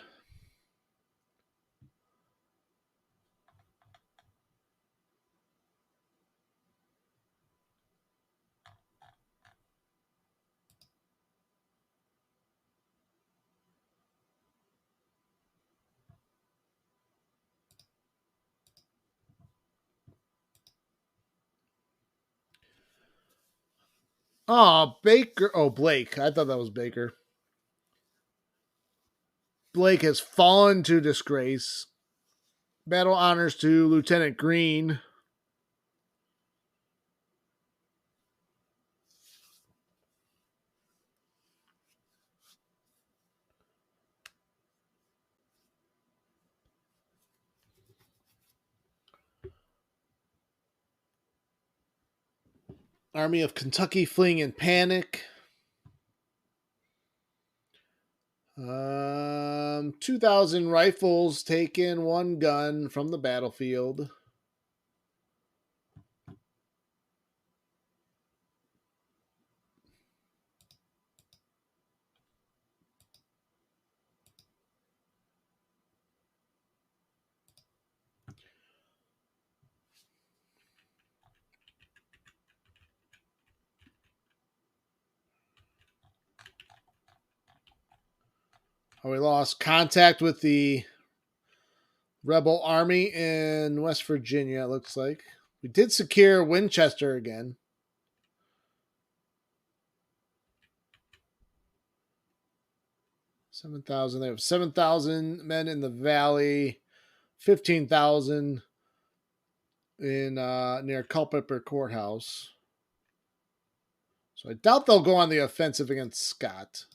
Oh, Baker. Oh, Blake. I thought that was Baker. Blake has fallen to disgrace. Battle honors to Lieutenant Green. Army of Kentucky fleeing in panic. 2,000 rifles taken, 1 gun from the battlefield. Oh, we lost contact with the rebel army in West Virginia, it looks like. We did secure Winchester again. 7,000. They have 7,000 men in the valley, 15,000 in near Culpeper Courthouse. So I doubt they'll go on the offensive against Scott.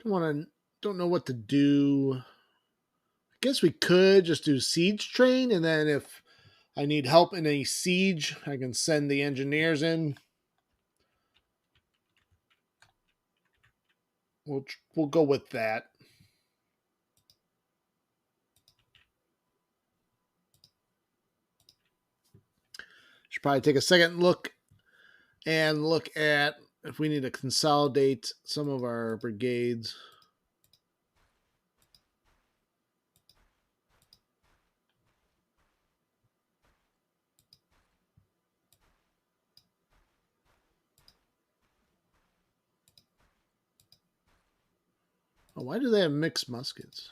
Don't know what to do. I guess we could just do siege train, and then if I need help in a siege, I can send the engineers in. We'll go with that. Should probably take a second look at if we need to consolidate some of our brigades. Oh, why do they have mixed muskets?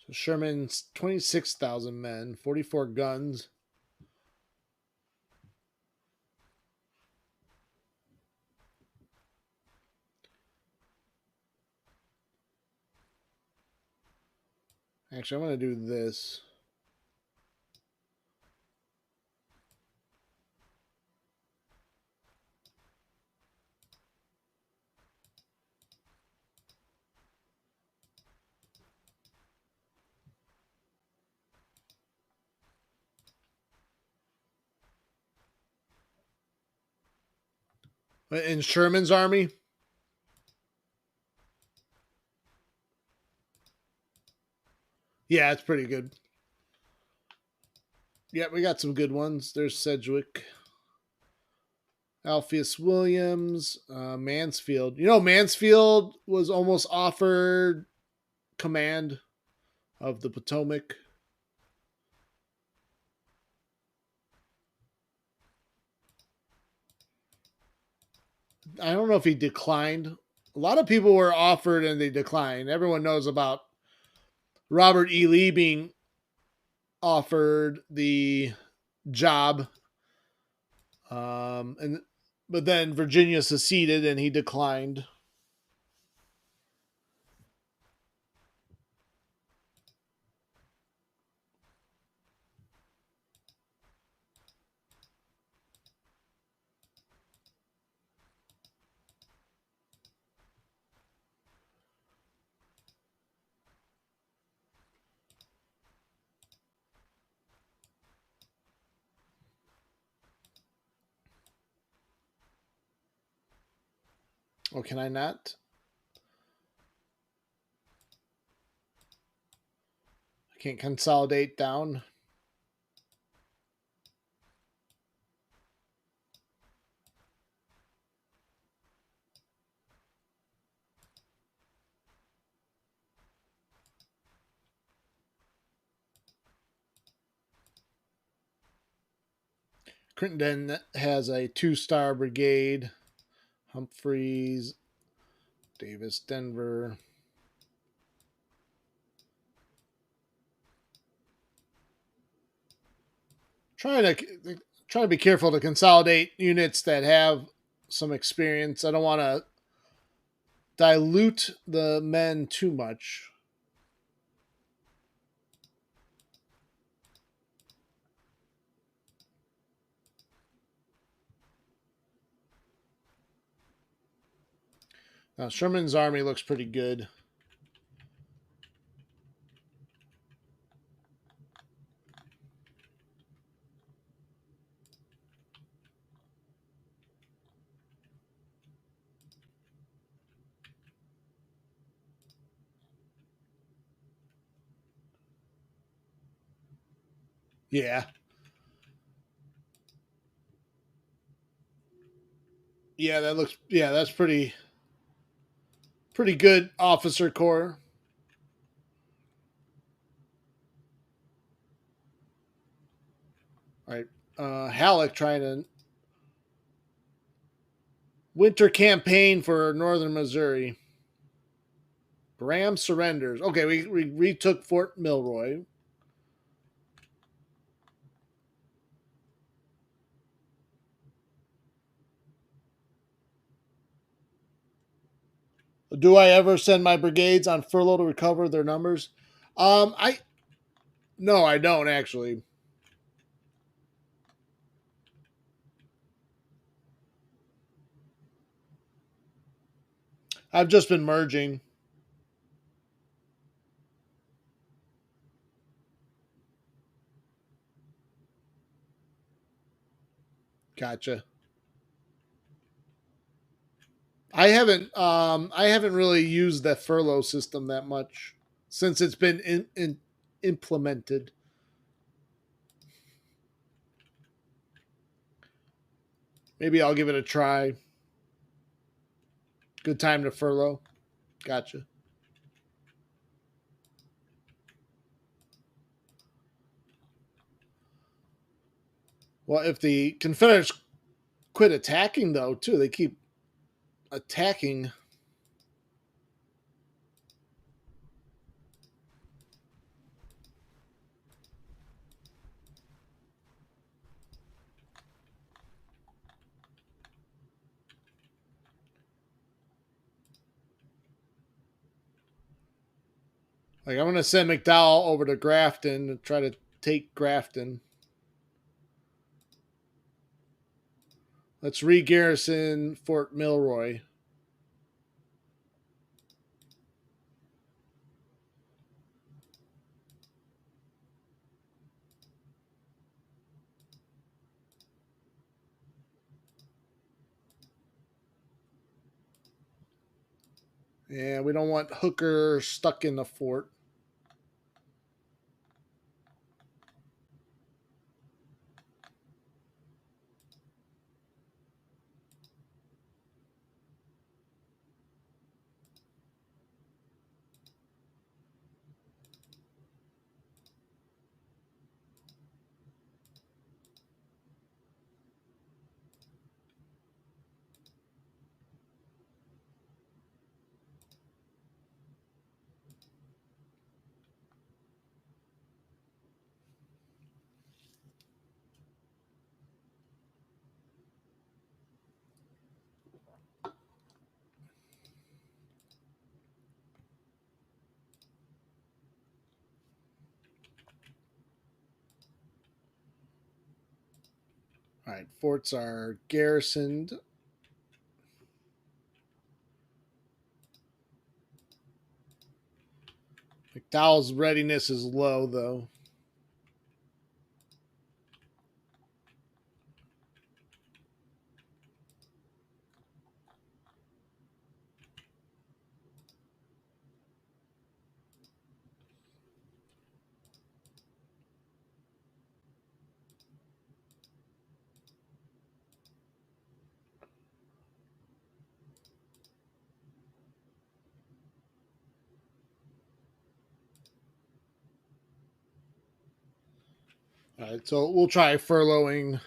So Sherman's 26,000 men, 44 guns. Actually, I'm going to do this. In Sherman's army? Yeah, it's pretty good. Yeah, we got some good ones. There's Sedgwick. Alpheus Williams, Mansfield. You know, Mansfield was almost offered command of the Potomac. I don't know if he declined A lot of people were offered and they declined. Everyone knows about Robert E. Lee being offered the job, and but then Virginia seceded and he declined. Oh, can I not? I can't consolidate down. Crittenden has a 2-star brigade. Humphreys, Davis, Denver. Trying to be careful to consolidate units that have some experience. I don't want to dilute the men too much. Now, Sherman's army looks pretty good. Yeah. Yeah, that's pretty good officer corps. All right. Halleck trying to winter campaign for northern Missouri. Graham surrenders. Okay, we retook Fort Milroy. Do I ever send my brigades on furlough to recover their numbers? I no, I don't actually. I've just been merging. Gotcha. I haven't really used the furlough system that much since it's been implemented. Maybe I'll give it a try. Good time to furlough. Gotcha. Well, if the Confederates quit attacking, though, too, they keep attacking. Like, I'm going to send McDowell over to Grafton and try to take Grafton. Let's re garrison Fort Milroy. Yeah, we don't want Hooker stuck in the fort. All right, forts are garrisoned. McDowell's readiness is low, though. All right, so we'll try furloughing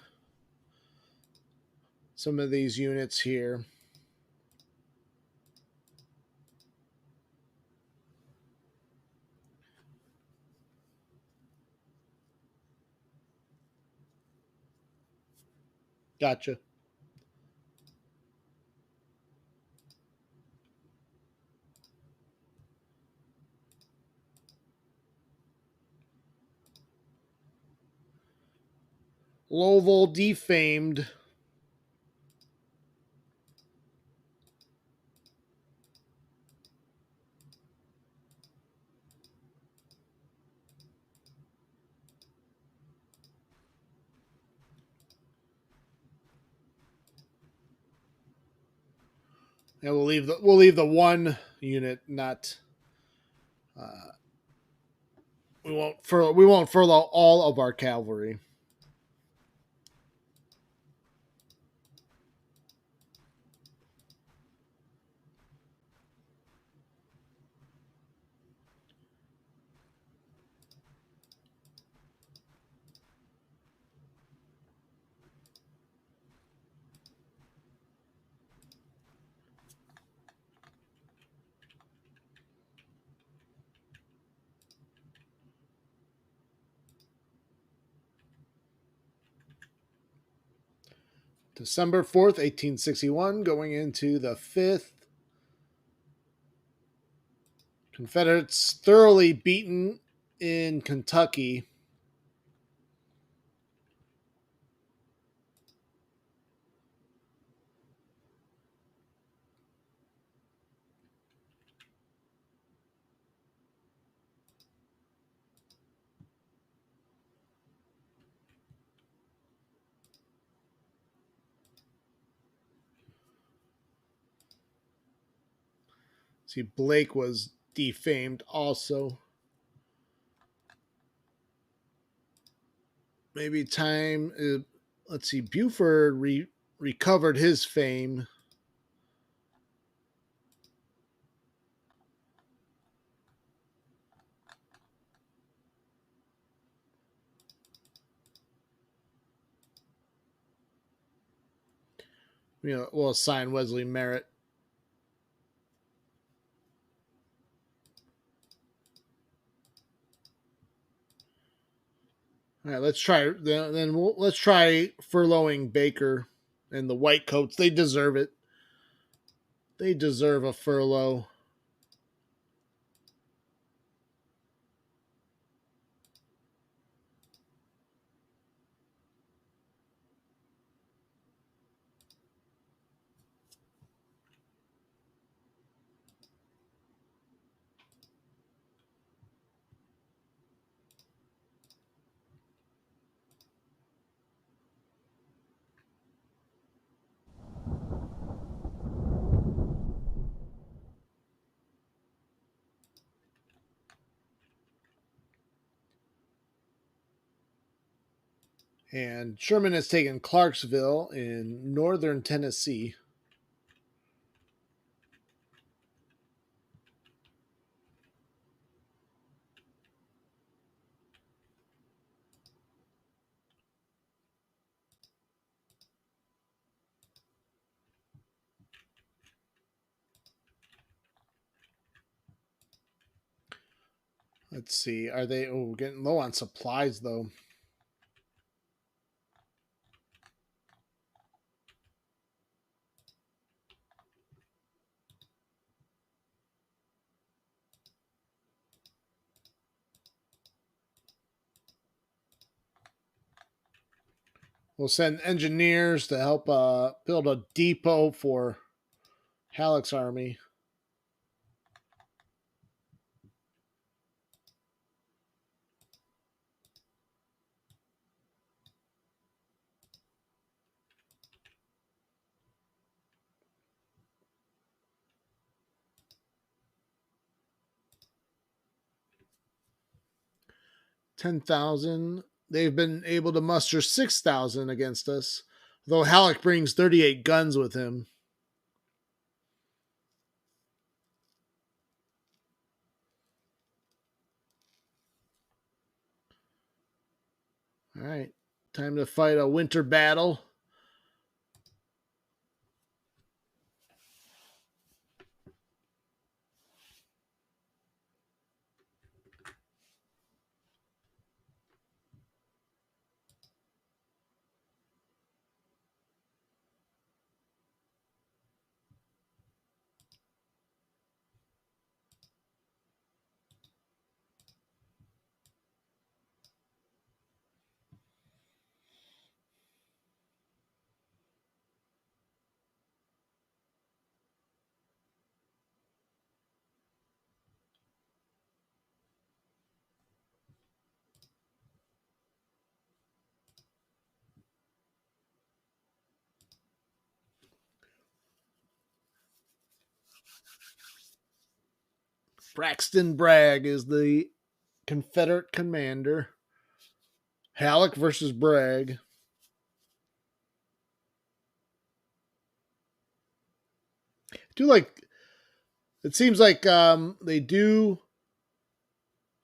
some of these units here. Gotcha. Lowell defamed. And we'll leave the one unit, not we won't furlough all of our cavalry. December 4th, 1861, going into the 5th. Confederates thoroughly beaten in Kentucky. See, Blake was defamed also. Maybe time. Let's see. Buford recovered his fame. We'll assign Wesley Merritt. All right, let's try. Let's try furloughing Baker and the Whitecoats. They deserve it. They deserve a furlough. And Sherman has taken Clarksville in northern Tennessee. Let's see. Are they getting low on supplies though? We'll send engineers to help build a depot for Halleck's army. $10,000. They've been able to muster 6,000 against us, though Halleck brings 38 guns with him. All right, time to fight a winter battle. Braxton Bragg is the Confederate commander. Halleck versus Bragg. Do like it seems like they do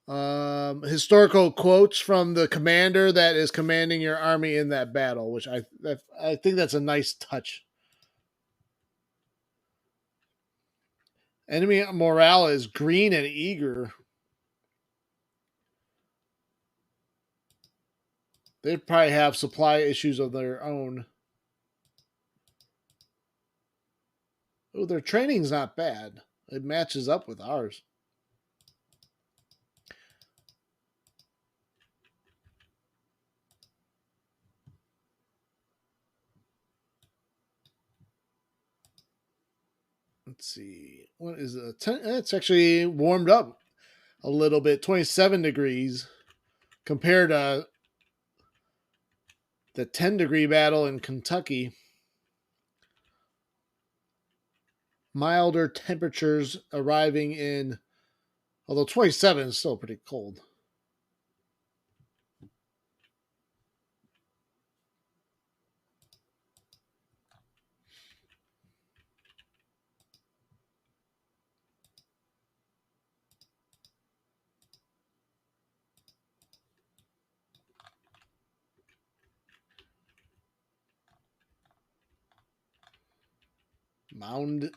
historical quotes from the commander that is commanding your army in that battle, which I think that's a nice touch. Enemy morale is green and eager. They probably have supply issues of their own. Oh, their training's not bad. It matches up with ours. Let's see. What is it? It's actually warmed up a little bit. 27 degrees compared to the 10-degree battle in Kentucky. Milder temperatures arriving in, although 27 is still pretty cold.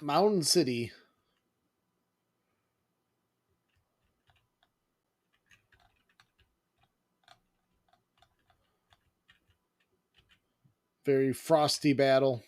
Mountain City. Very frosty battle.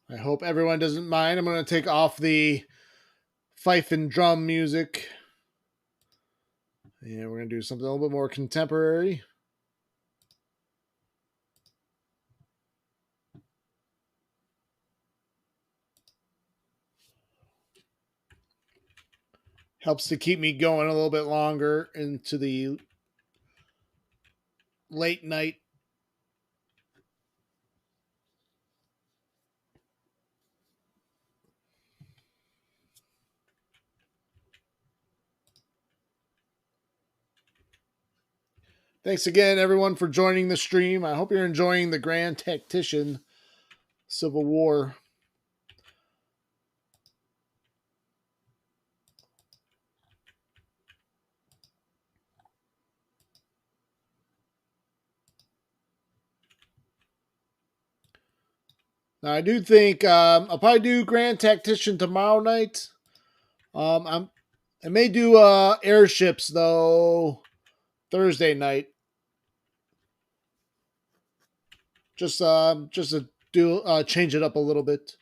I hope everyone doesn't mind. I'm going to take off the fife and drum music. And we're going to do something a little bit more contemporary. Helps to keep me going a little bit longer into the late night. Thanks again, everyone, for joining the stream. I hope you're enjoying the Grand Tactician Civil War. Now, I do think I'll probably do Grand Tactician tomorrow night. I may do airships though Thursday night. Just to do change it up a little bit.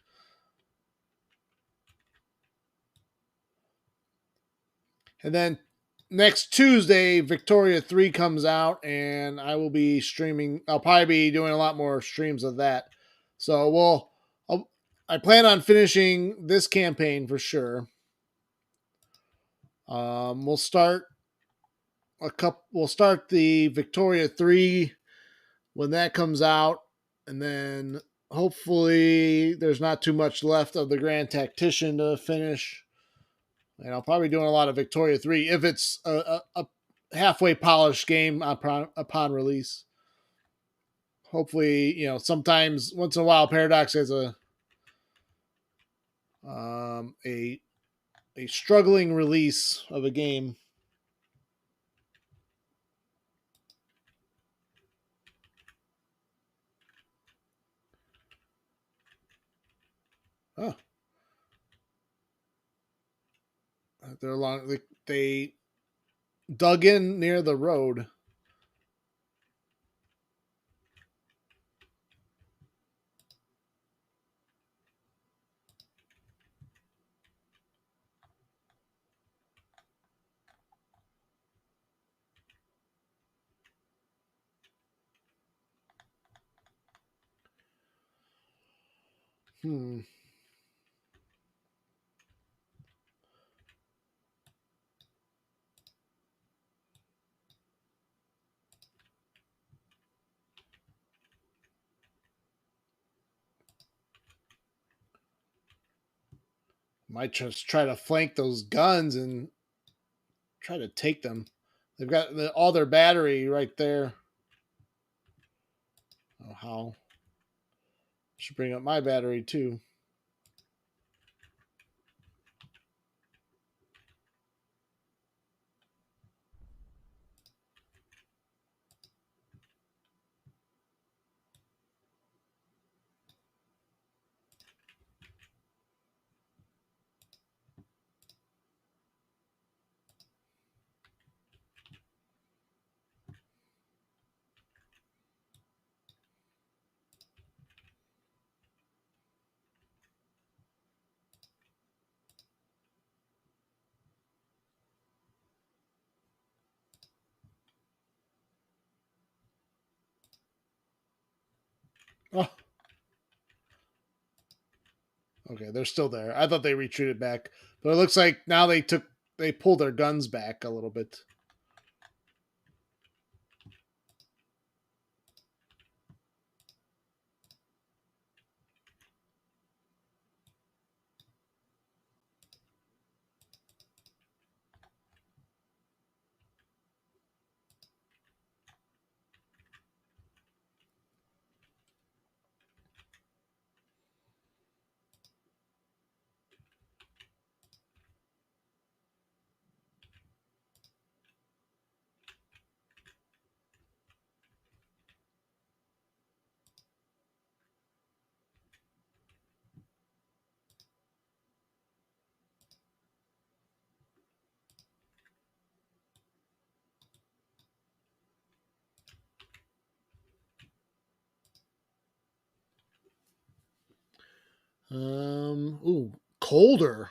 And then next Tuesday, Victoria 3 comes out, and I will be streaming. I'll probably be doing a lot more streams of that. So I plan on finishing this campaign for sure. We'll start We'll start the Victoria 3 when that comes out, and then hopefully there's not too much left of the Grand Tactician to finish. And I'll probably be doing a lot of Victoria 3 if it's a halfway polished game upon release. Hopefully, sometimes once in a while Paradox has a struggling release of a game. Oh, they're along. They dug in near the road. Might just try to flank those guns and try to take them. They've got all their battery right there. Oh, how? Should bring up my battery too. Oh, okay, they're still there. I thought they retreated back, but it looks like now they pulled their guns back a little bit. Colder.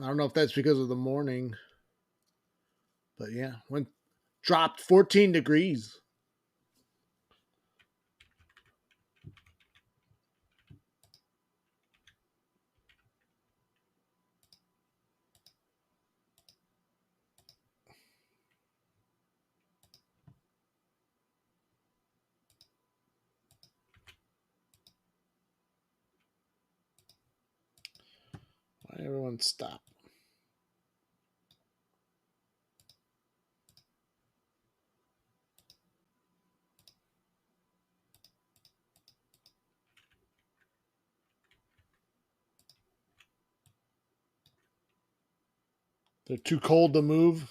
I don't know if that's because of the morning, but yeah, dropped 14 degrees. Why everyone stop? They're too cold to move.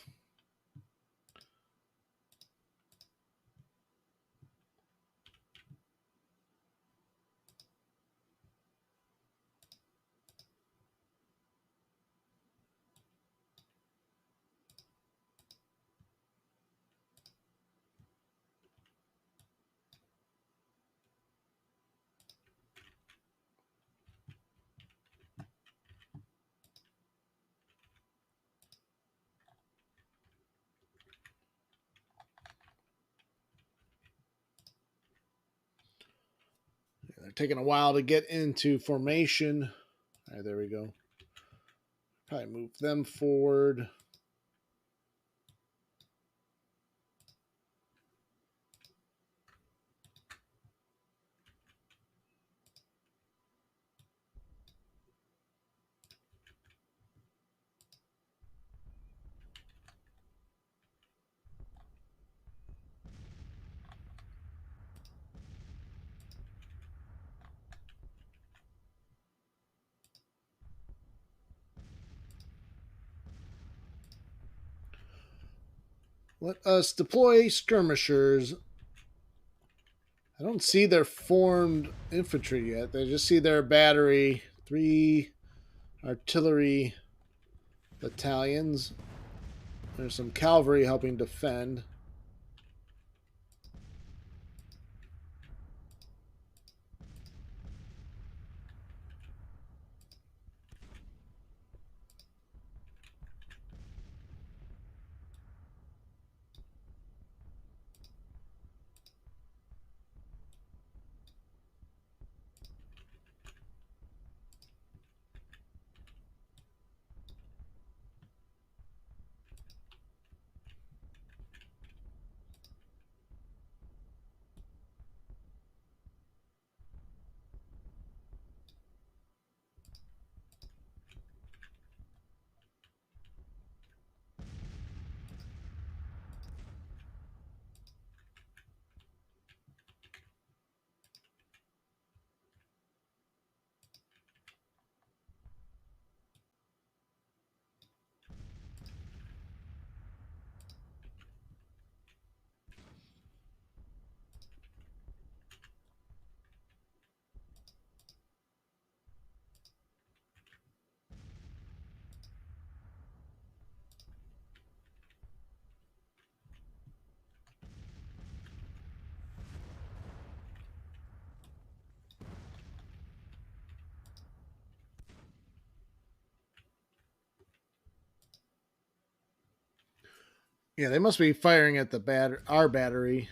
They're taking a while to get into formation. All right, there we go. Probably move them forward. Let us deploy skirmishers. I don't see their formed infantry yet. I just see their battery. 3 artillery battalions. There's some cavalry helping defend. Yeah, they must be firing at the our battery.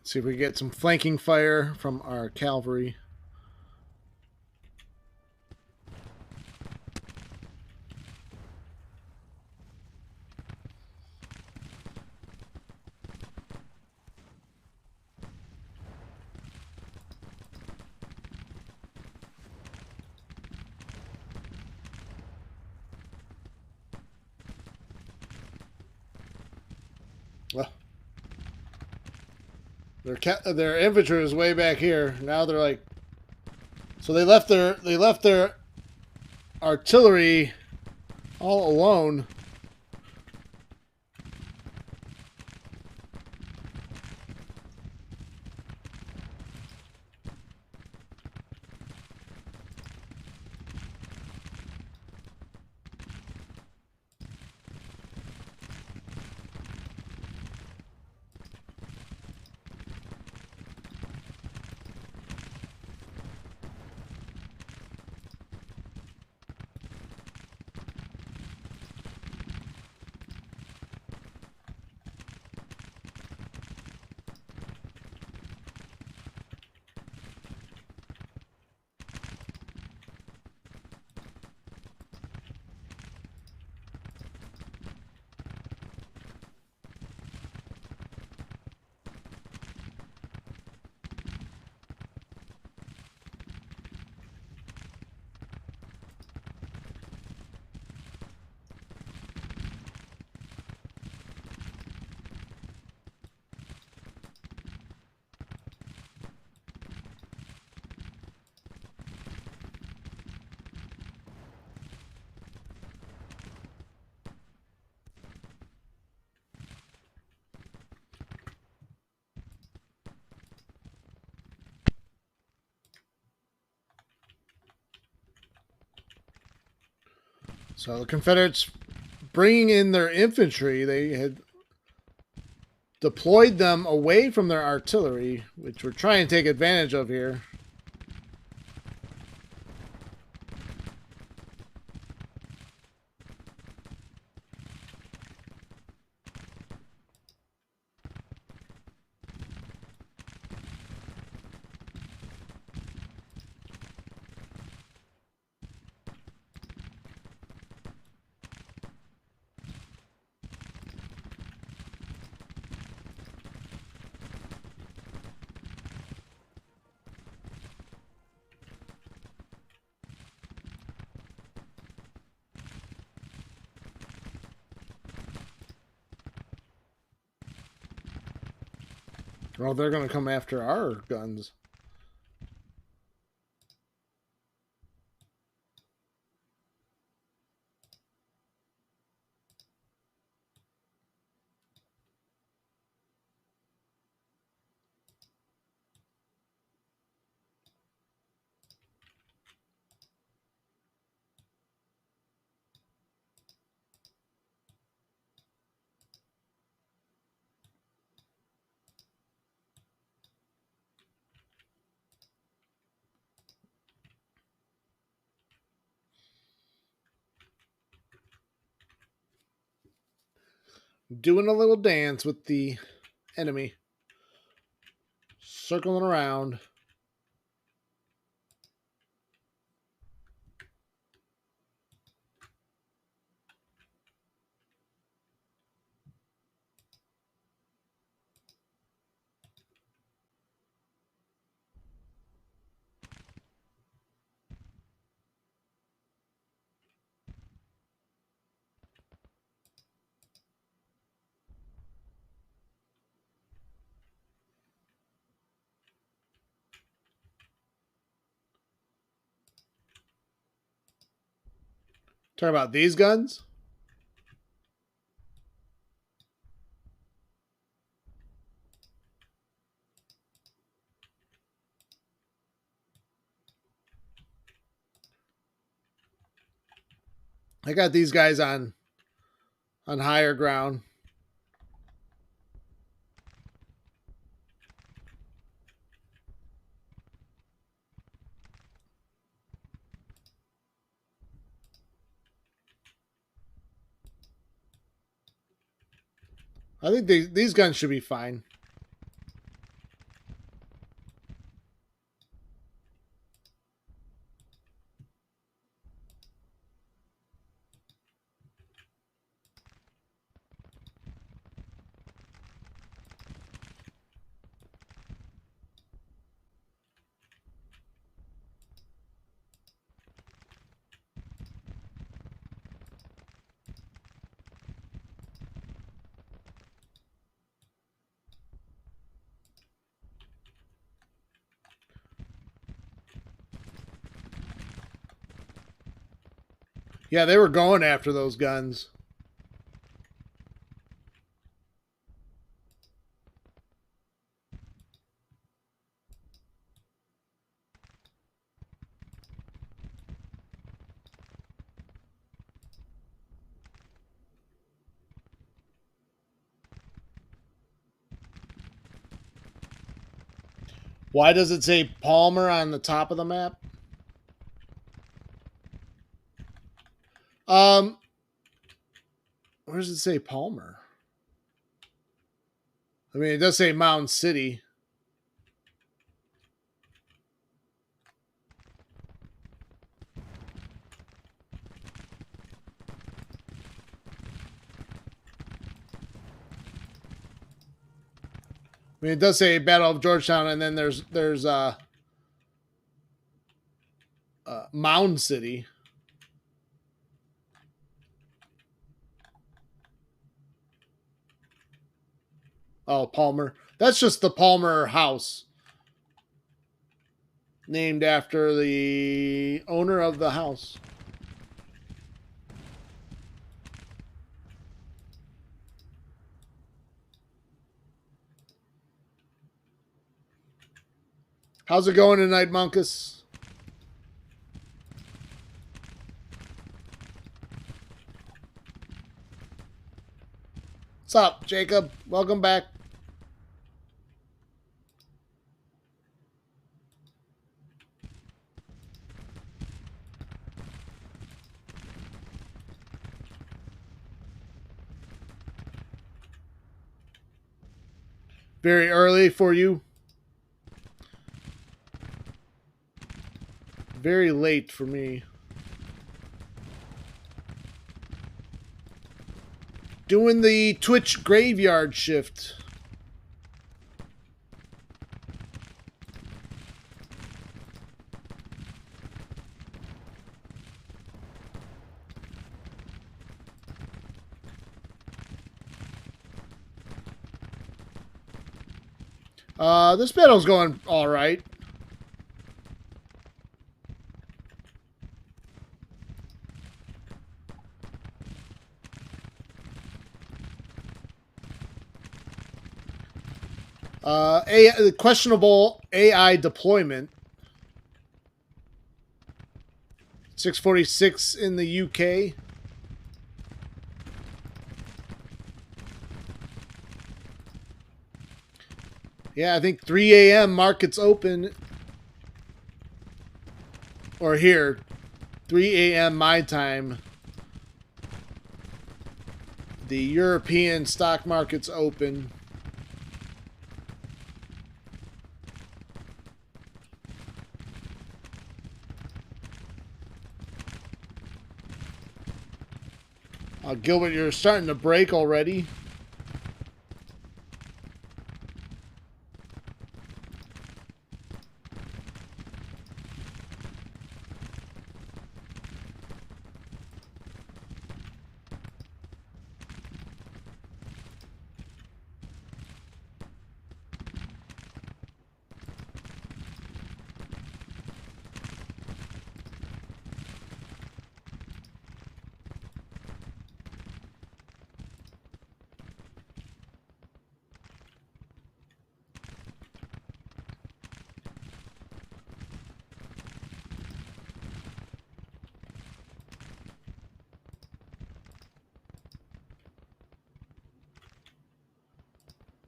See if we get some flanking fire from our cavalry. Well, their infantry is way back here. Now they're like, so they left their artillery all alone. So the Confederates bringing in their infantry, they had deployed them away from their artillery, which we're trying to take advantage of here. Well, they're going to come after our guns. Doing a little dance with the enemy. Circling around. Talk about these guns. I got these guys on higher ground. I think these guns should be fine. Yeah, they were going after those guns. Why does it say Palmer on the top of the map? Where does it say Palmer? I mean, it does say Mountain City. I mean, it does say Battle of Georgetown, and then there's Mound City. Oh, Palmer. That's just the Palmer House, named after the owner of the house. How's it going tonight, Monkus? What's up, Jacob? Welcome back. Very early for you. Very late for me. Doing the Twitch graveyard shift. This battle's going all right. Questionable AI deployment. 6:46 in the UK. Yeah, I think 3 a.m. markets open. Or here, 3 a.m. my time. The European stock market's open. Gilbert, you're starting to break already.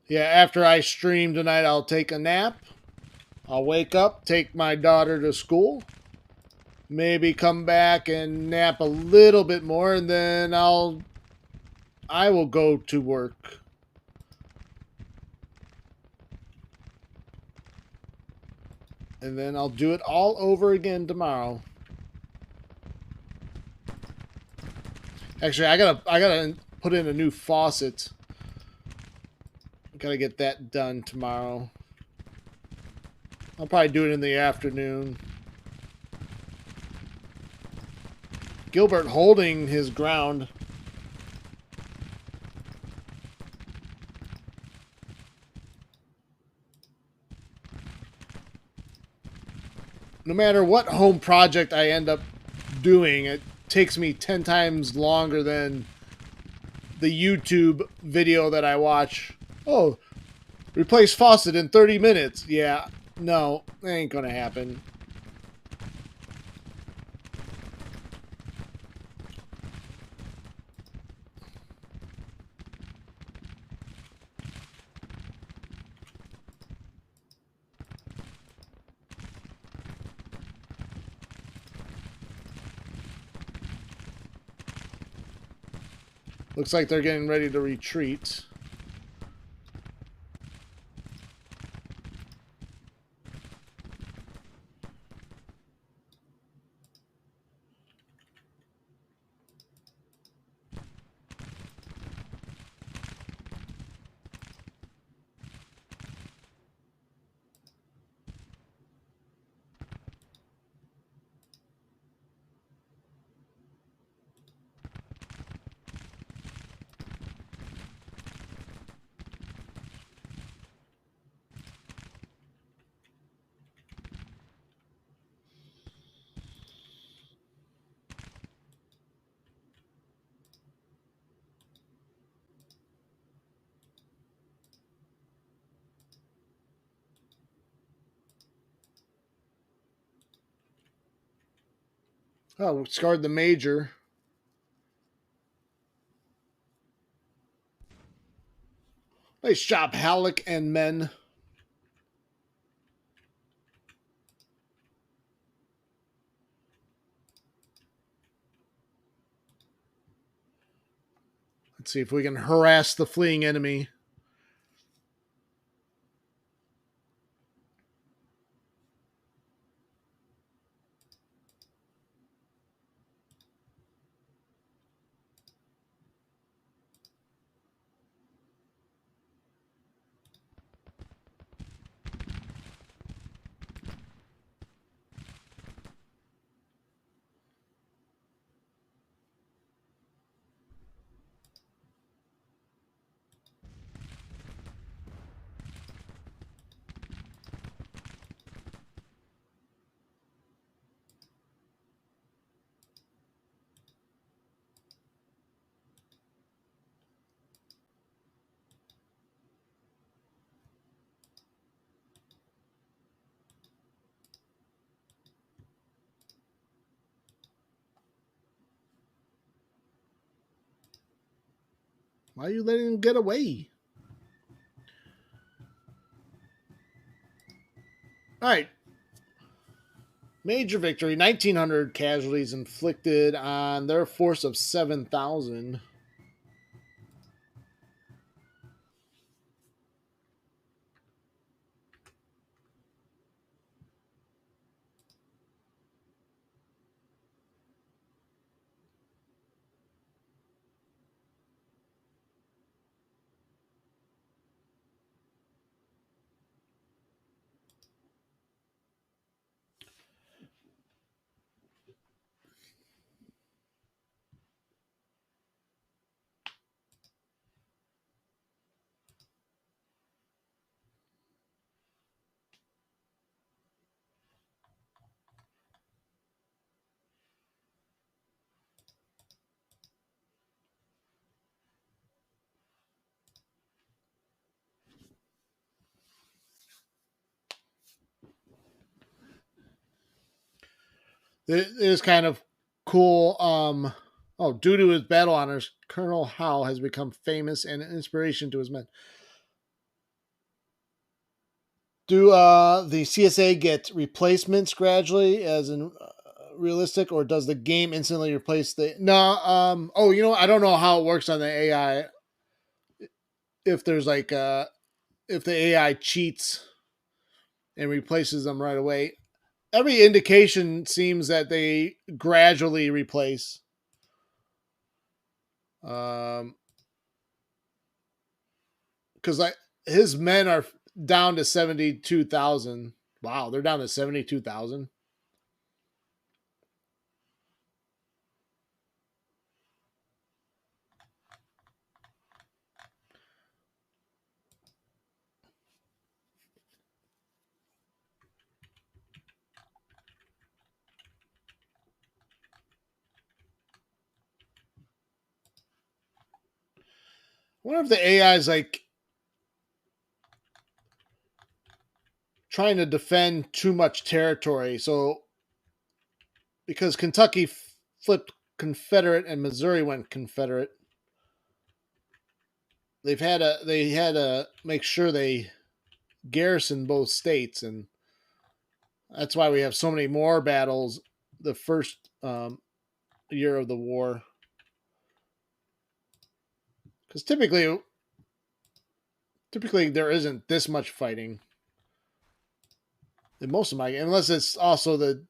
Yeah, after I stream tonight, I'll take a nap. I'll wake up, take my daughter to school. Maybe come back and nap a little bit more, and then I will go to work. And then I'll do it all over again tomorrow. Actually, I gotta put in a new faucet. Gotta get that done tomorrow. I'll probably do it in the afternoon. Gilbert holding his ground. No matter what home project I end up doing, it takes me 10 times longer than the YouTube video that I watch. Oh, replace faucet in 30 minutes. Yeah, no, that ain't gonna happen. Looks like they're getting ready to retreat. Oh, scored the major. Nice job, Halleck and men. Let's see if we can harass the fleeing enemy. Why are you letting him get away? All right. Major victory. 1,900 casualties inflicted on their force of 7,000. It is kind of cool. Due to his battle honors, Colonel Howe has become famous and an inspiration to his men. Do the CSA get replacements gradually as in realistic, or does the game instantly replace the? No. I don't know how it works on the AI. If there's like if the AI cheats and replaces them right away. Every indication seems that they gradually replace. Because his men are down to 72,000. Wow, they're down to 72,000. I wonder if the AI is like trying to defend too much territory. So because Kentucky flipped Confederate and Missouri went Confederate, they had to make sure they garrison both states, and that's why we have so many more battles the first year of the war. Because typically there isn't this much fighting in most of my, unless it's also the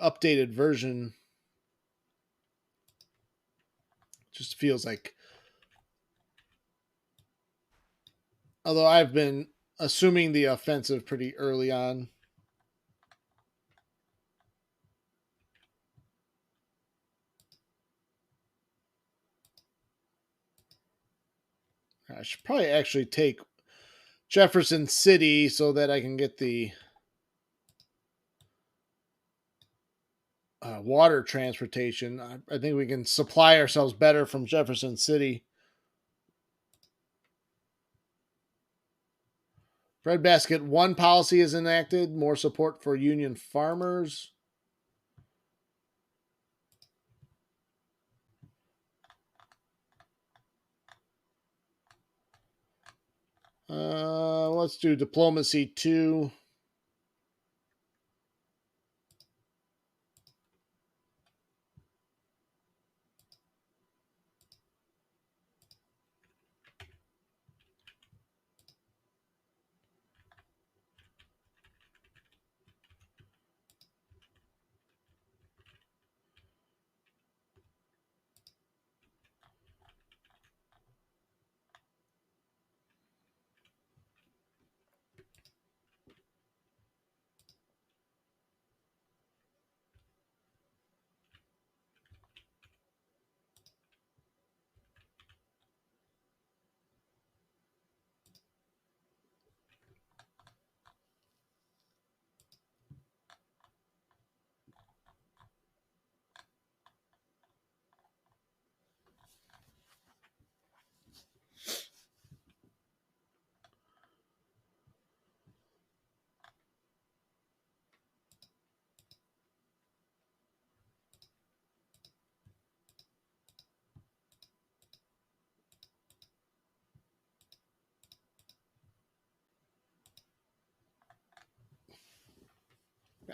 updated version. Just feels like, although I've been assuming the offensive pretty early on. I should probably actually take Jefferson City so that I can get the water transportation. I think we can supply ourselves better from Jefferson City. Breadbasket 1 policy is enacted. More support for union farmers. Let's do diplomacy 2.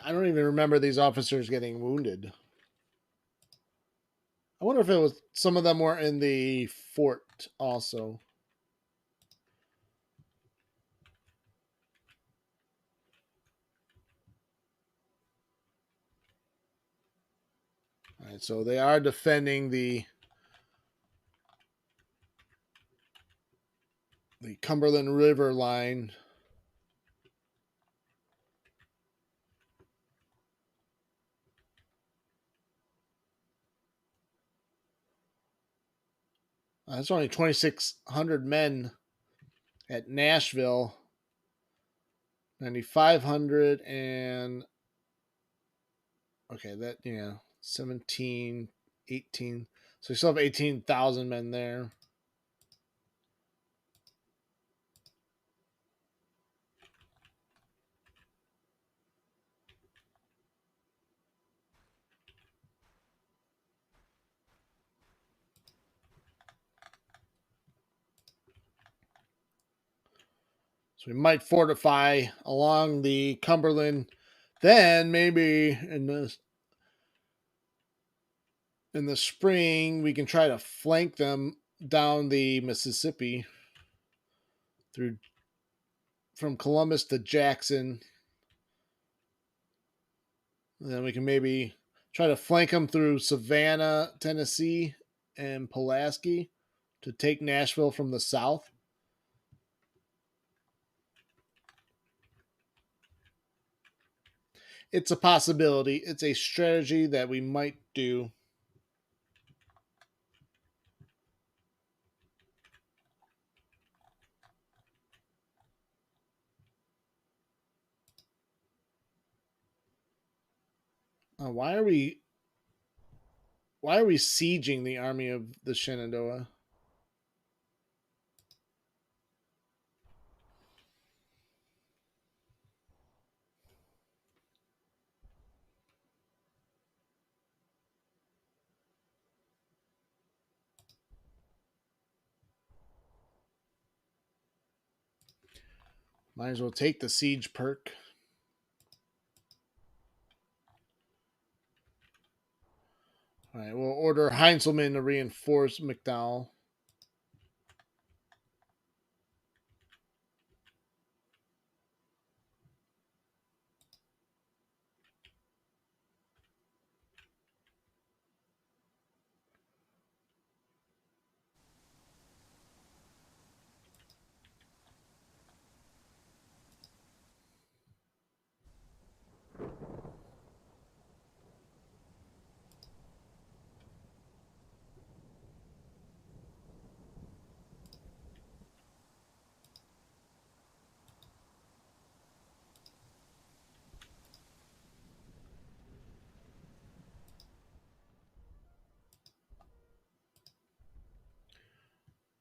I don't even remember these officers getting wounded. I wonder if it was some of them were in the fort also. All right, so they are defending the Cumberland River line. That's only 2,600 men at Nashville. 9,500 and okay, that 17, 18. So we still have 18,000 men there. So we might fortify along the Cumberland. Then maybe in the spring we can try to flank them down the Mississippi through from Columbus to Jackson. And then we can maybe try to flank them through Savannah, Tennessee, and Pulaski to take Nashville from the south. It's a possibility. It's a strategy that we might do. Why are we sieging the army of the Shenandoah? Might as well take the siege perk. All right, we'll order Heinzelman to reinforce McDowell.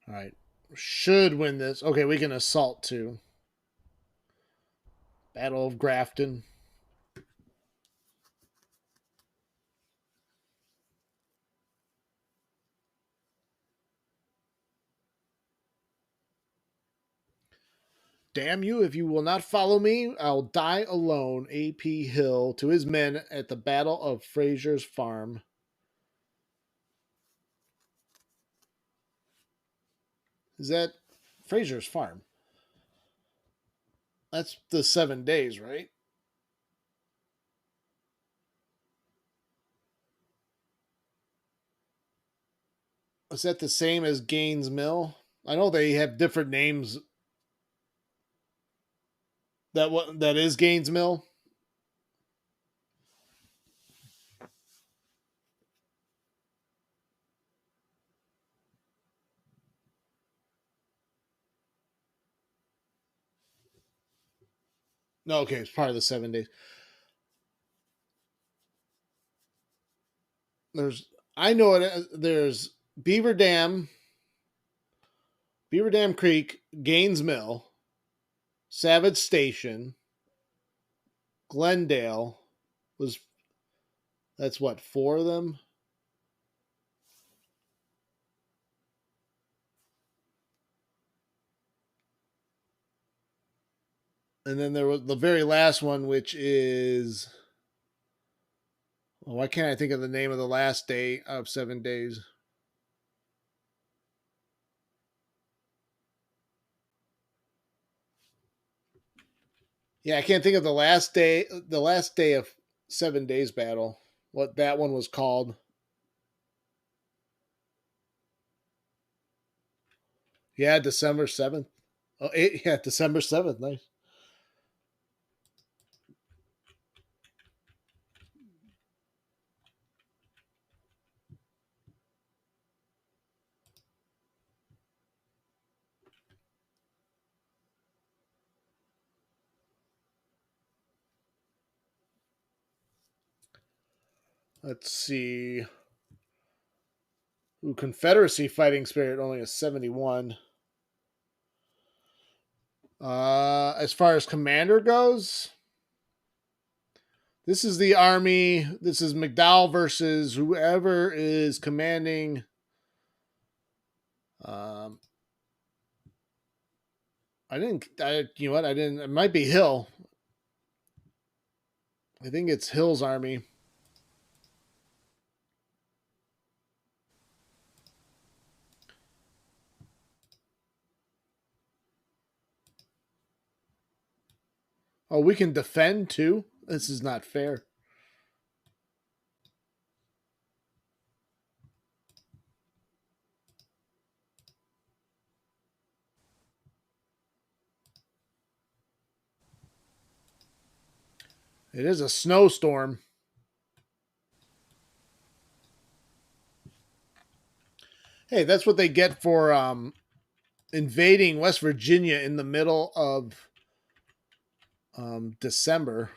All right, should win this. Okay, we can assault too. Battle of Grafton. Damn you, if you will not follow me, I'll die alone. A.P. Hill to his men at the Battle of Fraser's Farm. Is that Fraser's Farm? That's the 7 days, right? Is that the same as Gaines Mill? I know they have different names. That is Gaines Mill. No, okay, it's part of the 7 days. There's I know it. There's Beaver Dam Creek, Gaines Mill, Savage Station, Glendale was that's what, 4 of them? And then there was the very last one, which is why can't I think of the name of the last day of 7 days? Yeah, I can't think of the last day of 7 days battle. What that one was called. Yeah, December 7th. Oh, yeah, December 7th. Nice. Let's see. Ooh, Confederacy Fighting Spirit only a 71. As far as commander goes, this is the army. This is McDowell versus whoever is commanding. Um, I didn't. You know what? I didn't. It might be Hill. I think it's Hill's army. Oh, we can defend too. This is not fair. It is a snowstorm. Hey, that's what they get for invading West Virginia in the middle of December.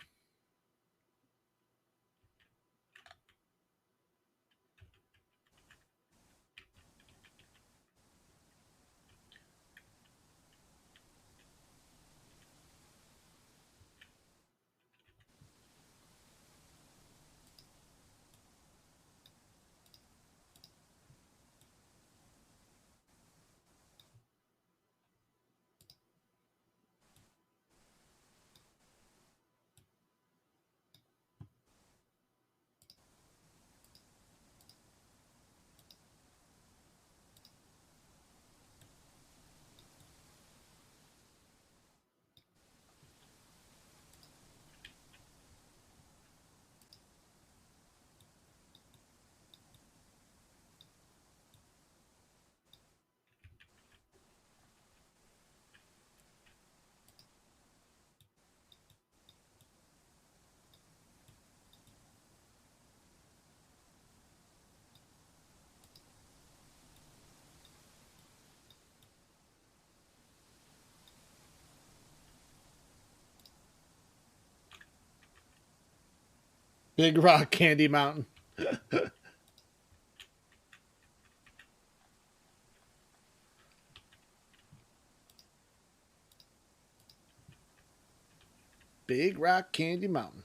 Big Rock Candy Mountain. Big Rock Candy Mountain.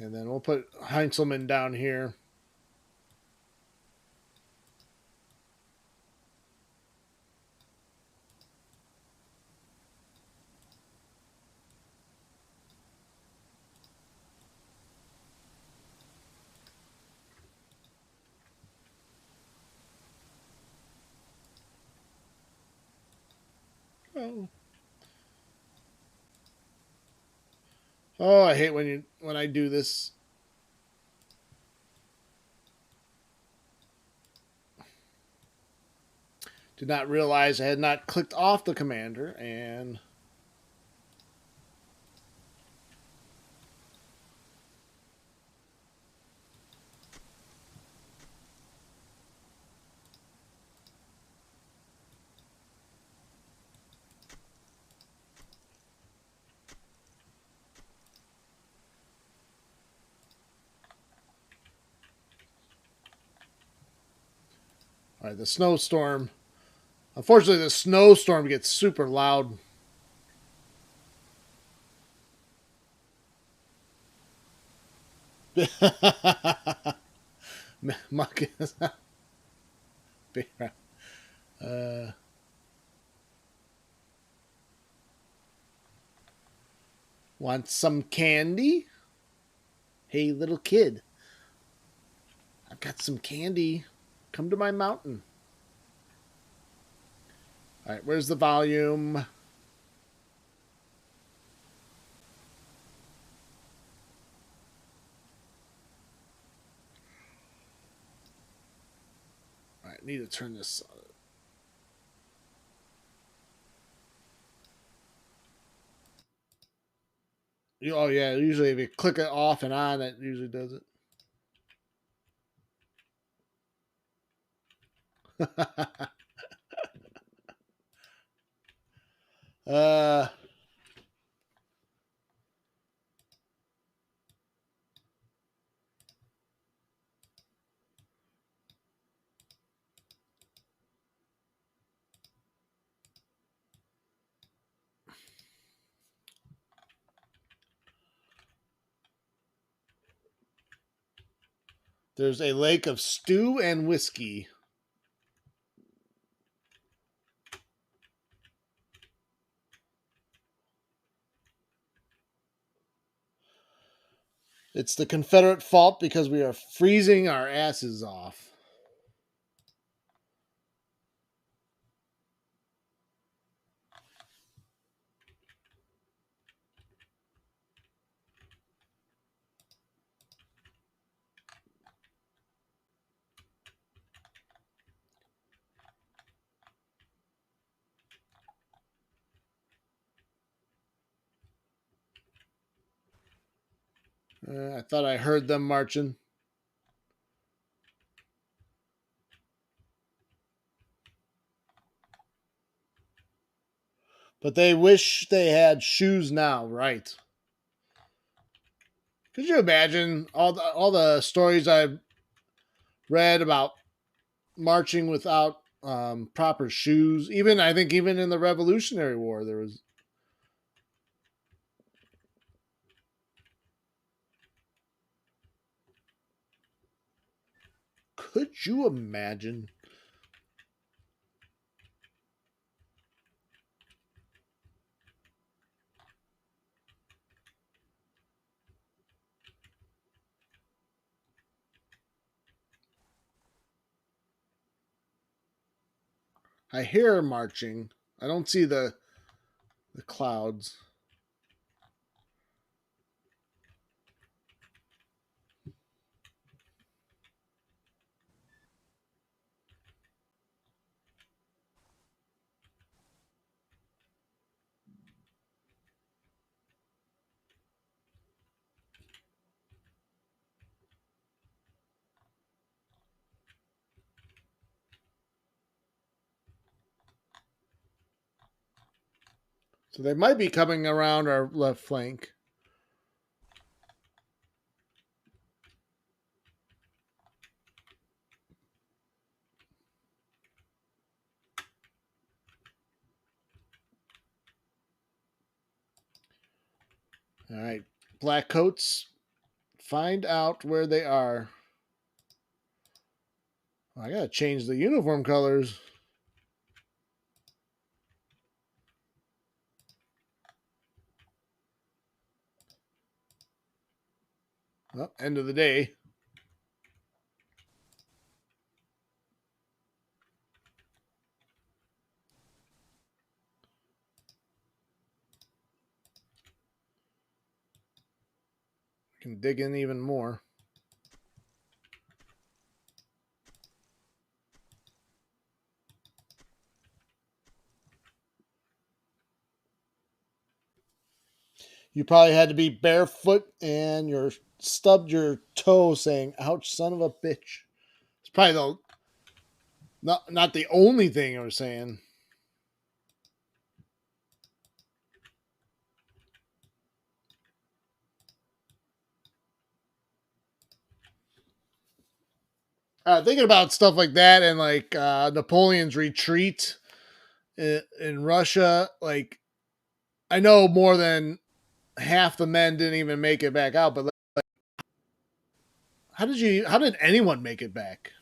And then we'll put Heinzelman down here. Oh. Oh, I hate when I do this. Did not realize I had not clicked off the commander, and all right, the snowstorm. Unfortunately, the snowstorm gets super loud. Want some candy? Hey, little kid. I've got some candy. Come to my mountain. All right, where's the volume? All right, need to turn this. Oh yeah, usually if you click it off and on, it usually does it. uh, there's a lake of stew and whiskey. It's the Confederate fault because we are freezing our asses off. I thought I heard them marching. But they wish they had shoes now, right? Could you imagine all the stories I've read about marching without proper shoes? Even I think even in the Revolutionary War there was. Could you imagine? I hear marching. I don't see the clouds. So they might be coming around our left flank. All right, black coats find out where they are. I gotta change the uniform colors. Well, end of the day. Can dig in even more. You probably had to be barefoot and you're stubbed your toe saying, ouch, son of a bitch. It's probably the not the only thing I was saying. Thinking about stuff like that and like Napoleon's retreat in Russia, like I know more than half the men didn't even make it back out, but like, how did anyone make it back?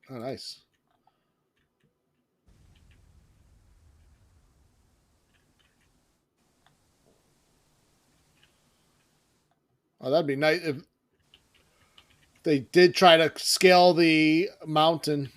Oh, nice. Oh, that'd be nice if they did try to scale the mountain.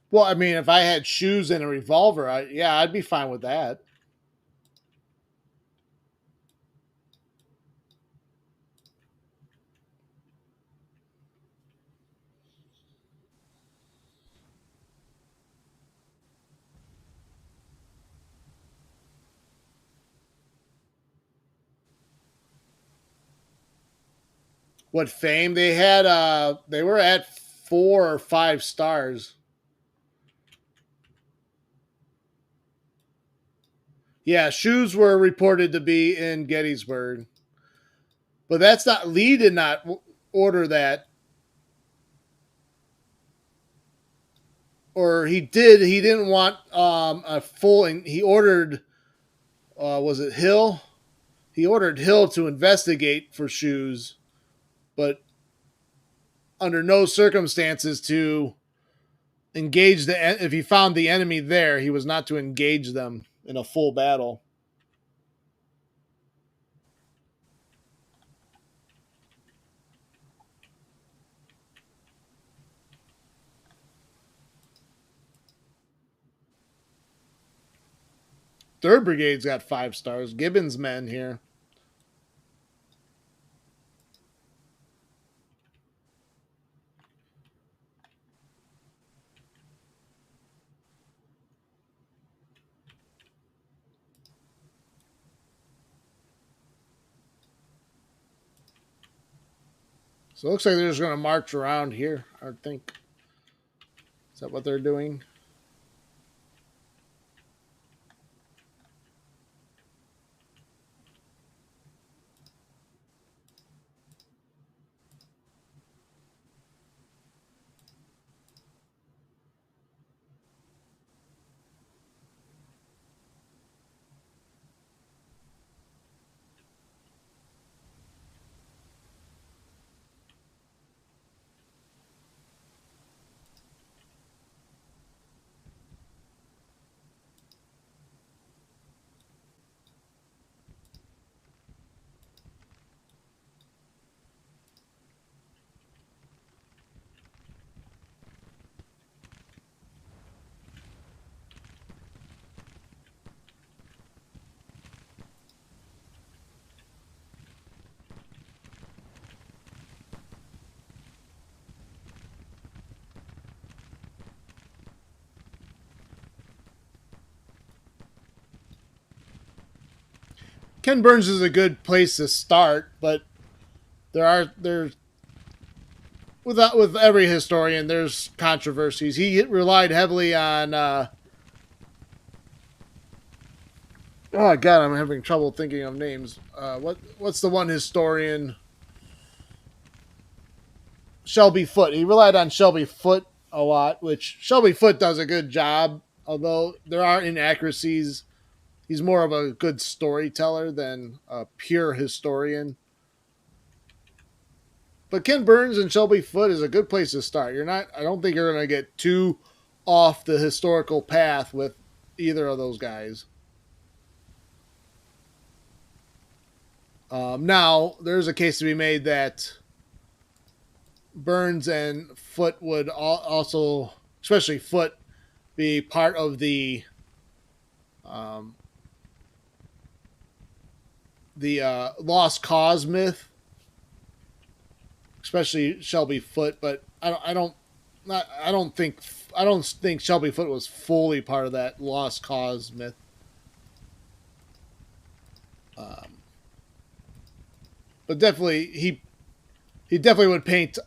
Well, I mean, if I had shoes and a revolver, I'd be fine with that. What fame they had? They were at 4 or 5 stars. Yeah, shoes were reported to be in Gettysburg, but that's not. Lee did not order that, or he did. He didn't want a full. He ordered. Was it Hill? He ordered Hill to investigate for shoes, but under no circumstances to engage the. If he found the enemy there, he was not to engage them in a full battle. Third Brigade's got 5 stars. Gibbon's men here. So it looks like they're just going to march around here, I think. Is that what they're doing? Ken Burns is a good place to start, but there's with every historian there's controversies. He relied heavily on oh god, I'm having trouble thinking of names. What's the one historian? Shelby Foote. He relied on Shelby Foote a lot, which Shelby Foote does a good job, although there are inaccuracies. He's more of a good storyteller than a pure historian. But Ken Burns and Shelby Foote is a good place to start. I don't think you're going to get too off the historical path with either of those guys. Now, there's a case to be made that Burns and Foote would also, especially Foote, be part of um, the lost cause myth, especially Shelby Foote. But I don't think Shelby Foote was fully part of that lost cause myth. But definitely he definitely would paint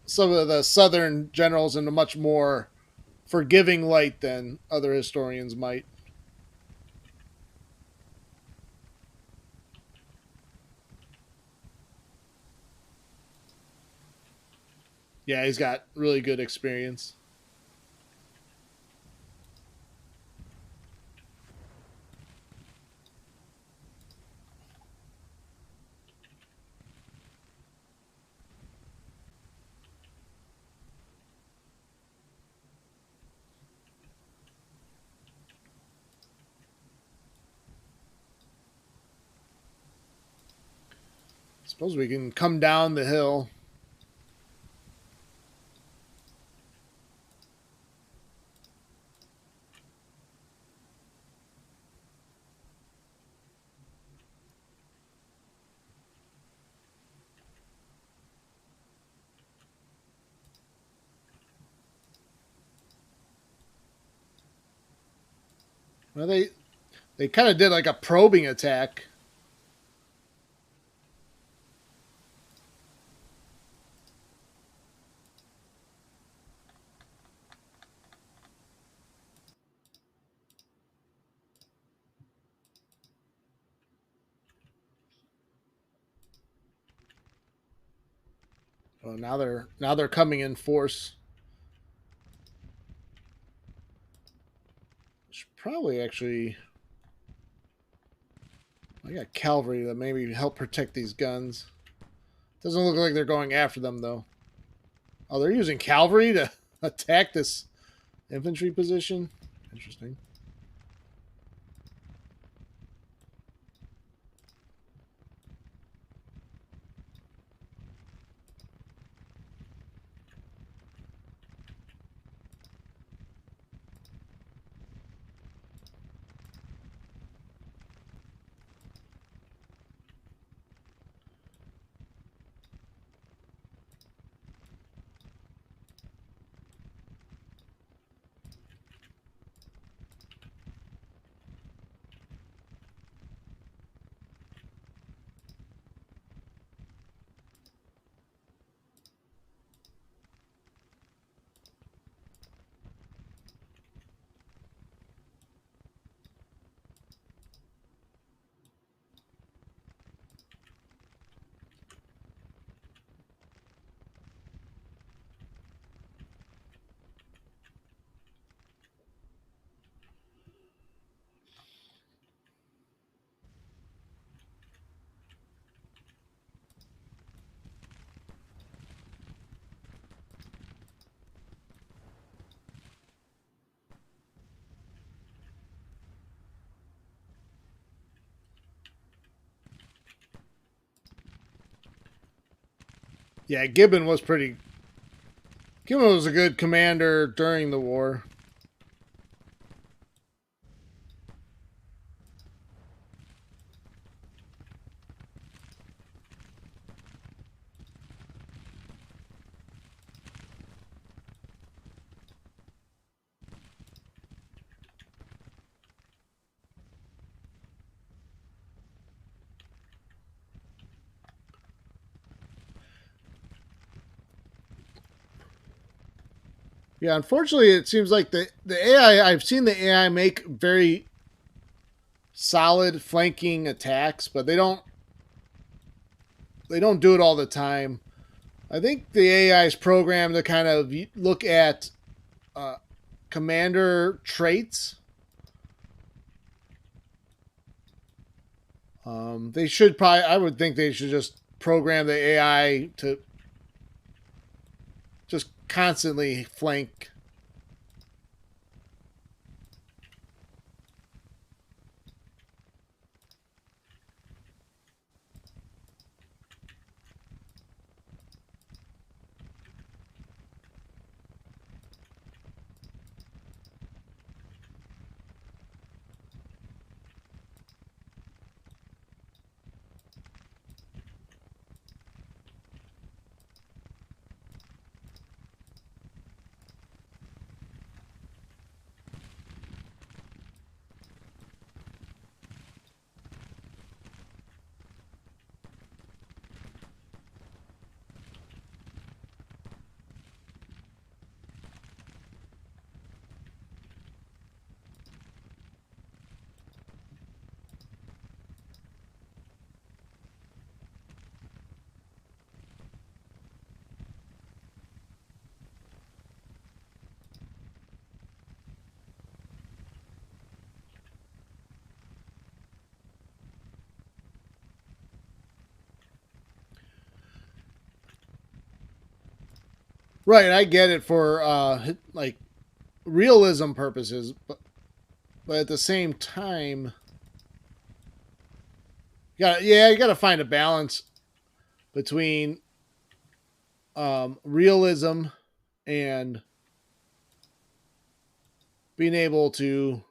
some of the Southern generals in a much more forgiving light than other historians might. Yeah, he's got really good experience. Suppose we can come down the hill. Well, they kind of did like a probing attack. Oh, now they're coming in force. Should probably actually. I got cavalry that maybe help protect these guns. Doesn't look like they're going after them though. Oh, they're using cavalry to attack this infantry position. Interesting. Yeah, Gibbon was pretty. Gibbon was a good commander during the war. Yeah, unfortunately, it seems like the AI. I've seen the AI make very solid flanking attacks, but they don't do it all the time. I think the AI is programmed to kind of look at uh, commander traits. They should probably. I would think they should just program the AI to just constantly flank. Right, I get it for like realism purposes, but at the same time, you got to find a balance between realism and being able to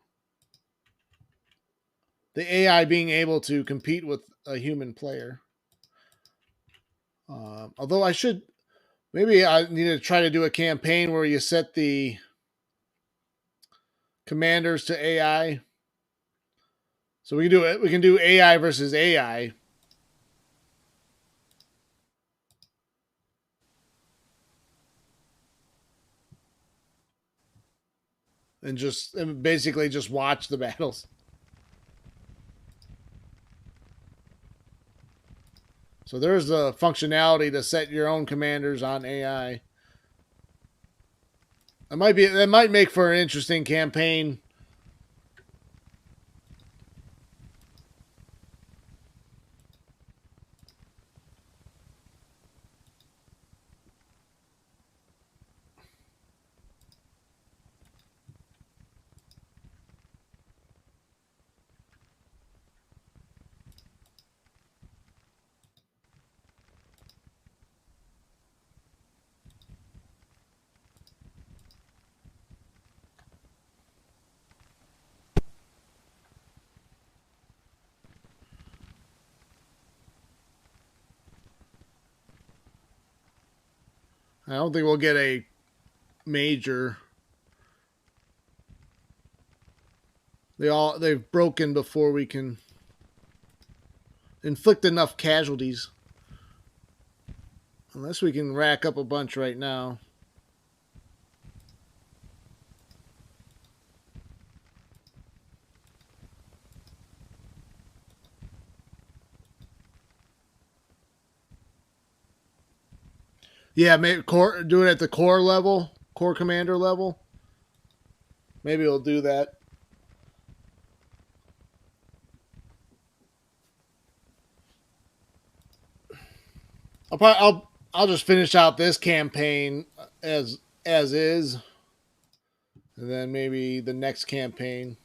the AI being able to compete with a human player. Although I should maybe I need to try to do a campaign where you set the commanders to AI. So we can do it. We can do AI versus AI, and basically just watch the battles. So there's the functionality to set your own commanders on AI. That might make for an interesting campaign. I don't think we'll get a major. They've broken before we can inflict enough casualties. Unless we can rack up a bunch right now. Yeah, maybe do it at the core level, core commander level. Maybe we'll do that. I'll just finish out this campaign as is, and then maybe the next campaign.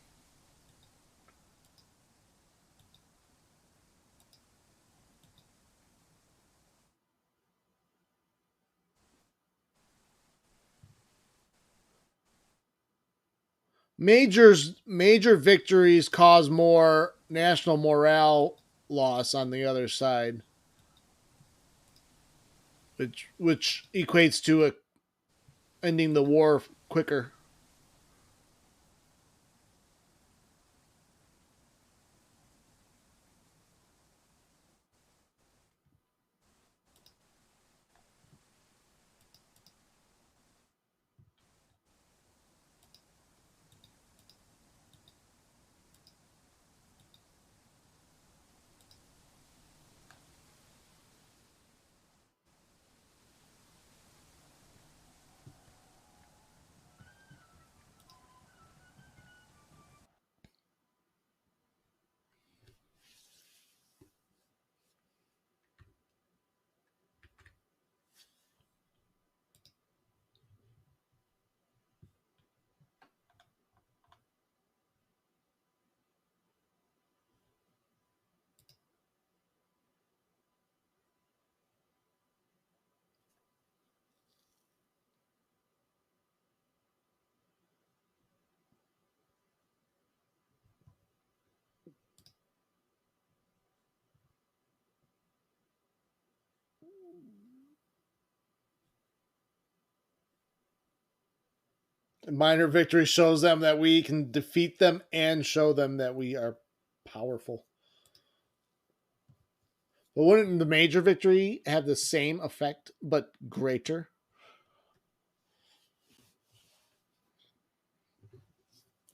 Major victories cause more national morale loss on the other side, which equates to ending the war quicker. Minor victory shows them that we can defeat them and show them that we are powerful. But wouldn't the major victory have the same effect but greater?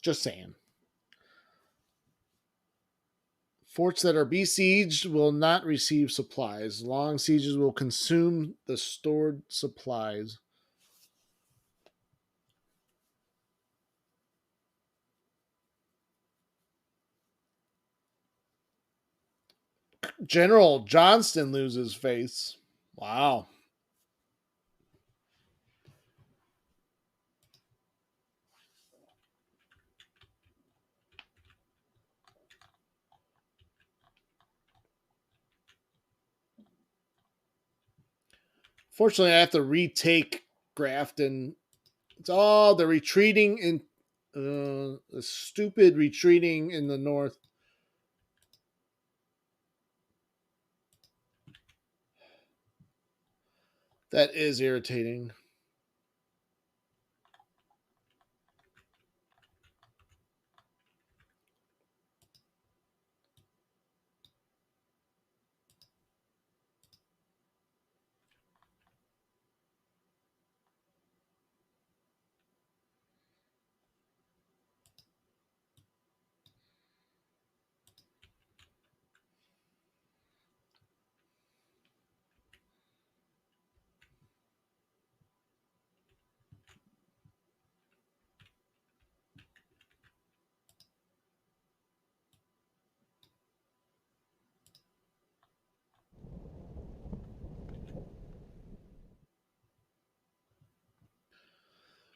Just saying. Forts that are besieged will not receive supplies. Long sieges will consume the stored supplies. General Johnston loses face. Wow. Fortunately, I have to retake Grafton. It's all the retreating in the stupid retreating in the north. That is irritating.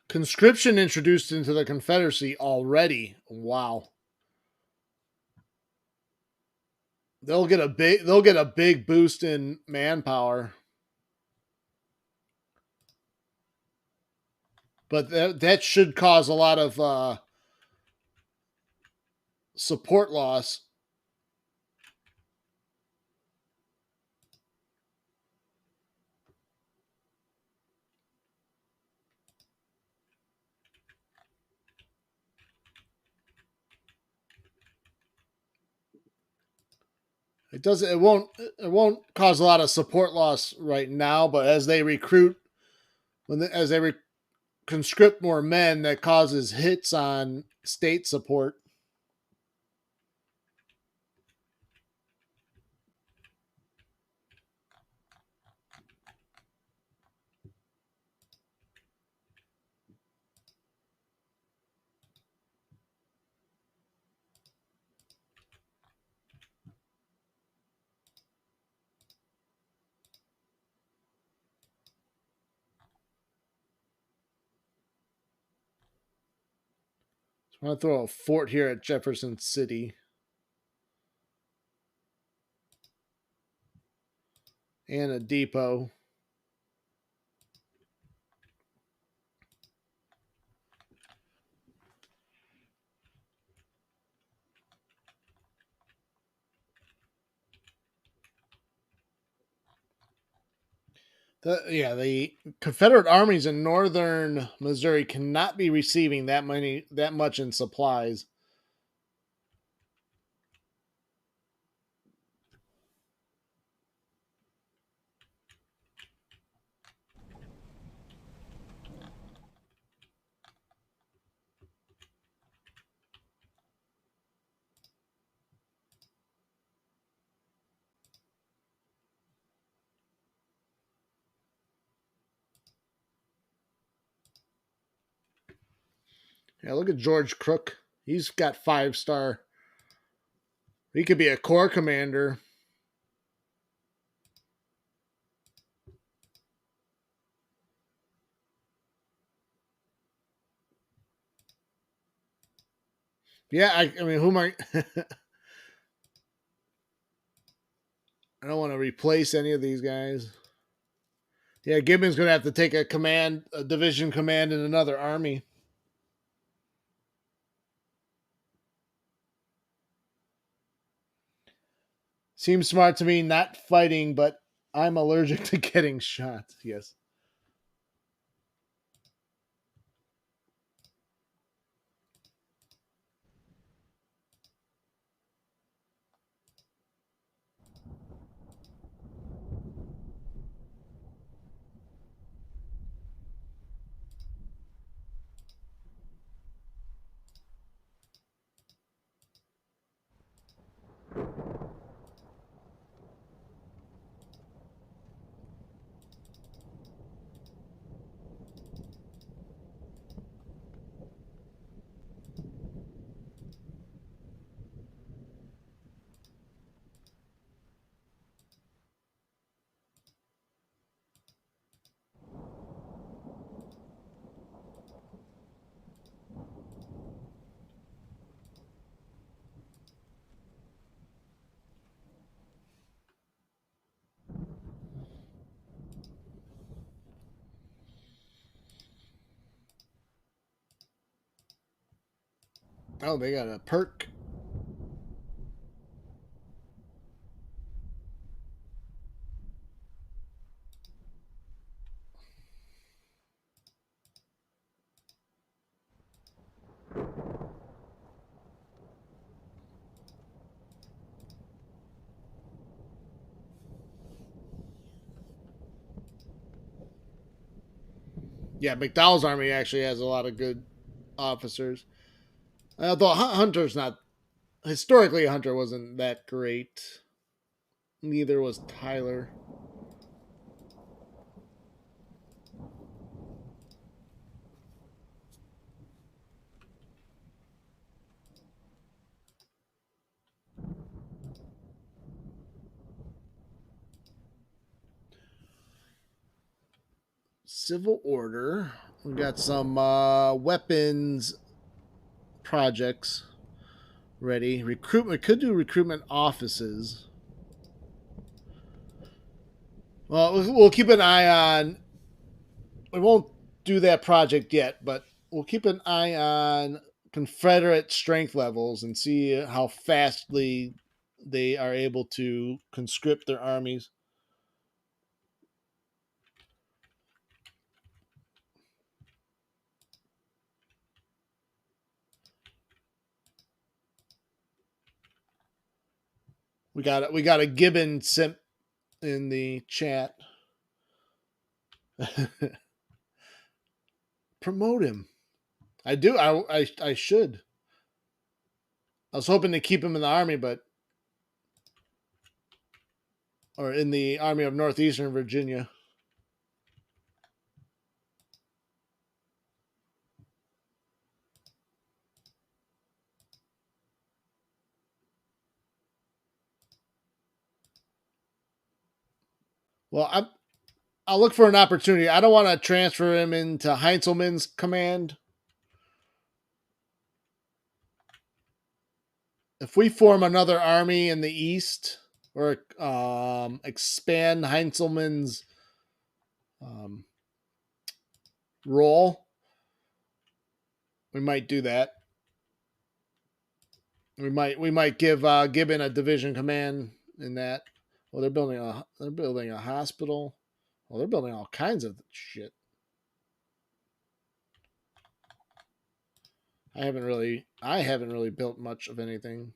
Conscription introduced into the Confederacy already. Wow. They'll get a big boost in manpower. But that should cause a lot of support loss. It won't cause a lot of support loss right now, but as they recruit as they conscript more men, that causes hits on state support. So I'm gonna throw a fort here at Jefferson City and a depot. The Confederate armies in northern Missouri cannot be receiving that much in supplies. Yeah, look at George Crook. He's got 5-star. He could be a corps commander. Yeah, I mean, who am I? I don't want to replace any of these guys. Yeah, Gibbon's going to have to take a division command in another army. Seems smart to me, not fighting, but I'm allergic to getting shot. Yes. Oh, they got a perk. Yeah, McDowell's army actually has a lot of good officers. Although Hunter's not historically, Hunter wasn't that great. Neither was Tyler. Civil Order. We got some weapons projects ready. Recruitment could do recruitment offices. Well, we'll keep an eye on. We won't do that project yet, but we'll keep an eye on Confederate strength levels and see how fastly they are able to conscript their armies. We got a Gibbon simp in the chat. Promote him. I do. I should. I was hoping to keep him in the army, but or in the Army of Northeastern Virginia. Well, I'll look for an opportunity. I don't want to transfer him into Heinzelman's command. If we form another army in the east or expand Heinzelman's um, role, we might do that. We might give Gibbon a division command in that. Well, they're building a hospital. Well, they're building all kinds of shit. I haven't really built much of anything.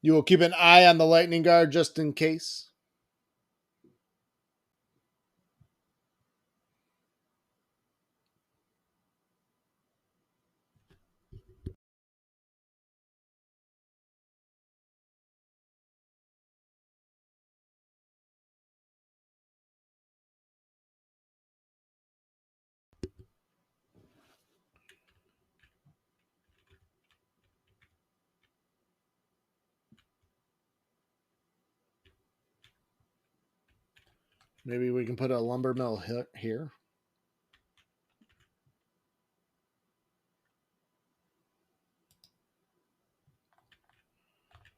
You will keep an eye on the lightning guard just in case. Maybe we can put a lumber mill here.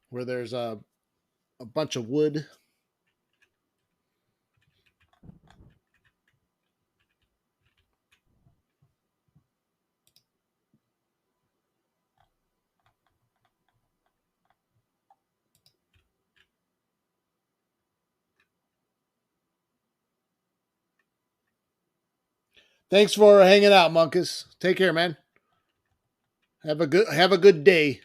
Where there's a bunch of wood. Thanks for hanging out, Monkus. Take care, man. Have a good day.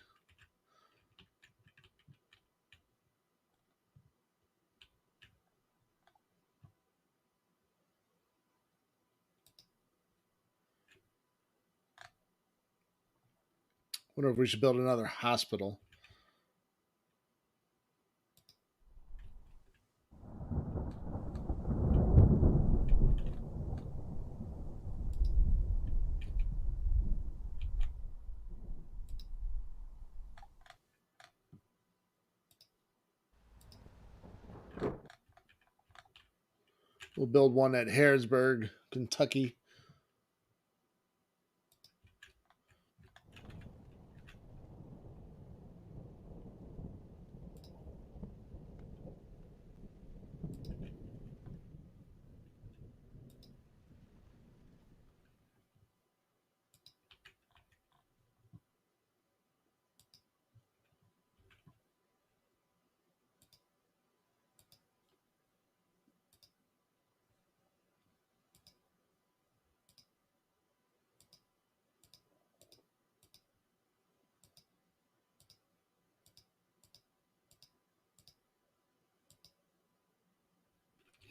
Wonder if we should build another hospital. We'll build one at Harrisburg, Kentucky.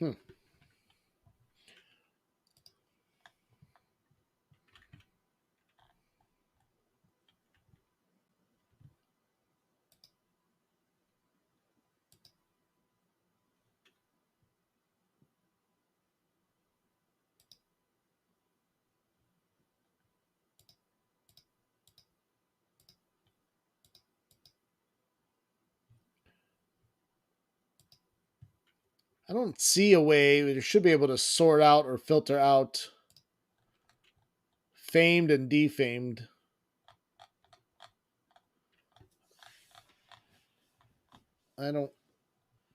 Hmm. I don't see a way. We should be able to sort out or filter out famed and defamed. I don't.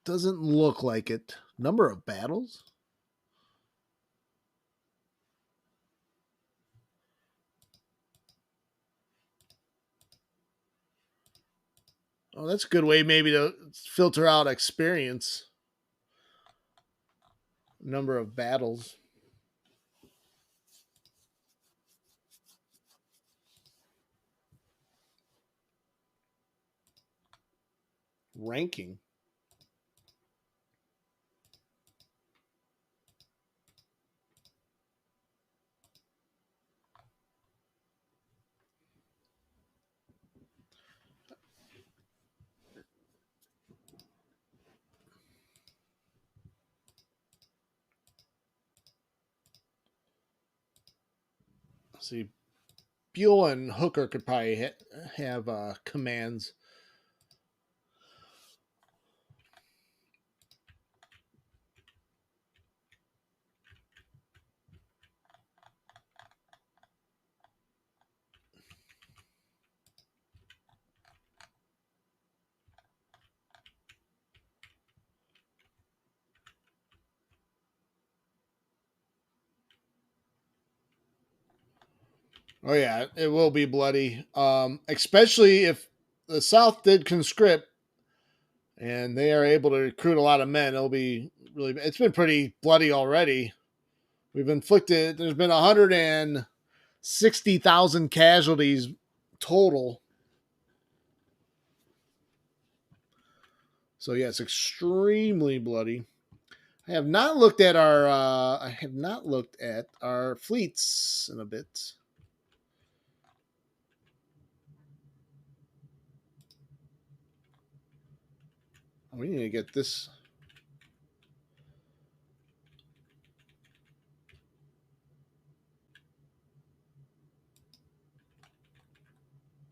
Doesn't look like it. Number of battles? Oh, that's a good way maybe to filter out experience. Number of battles. Ranking. Let's see, Buell and Hooker could probably have commands. Oh yeah, it will be bloody. Especially if the South did conscript and they are able to recruit a lot of men. It'll be really. It's been pretty bloody already. We've inflicted. There's been 160,000 casualties total. So yeah, it's extremely bloody. I have not looked at our. I have not looked at our fleets in a bit. We need to get this.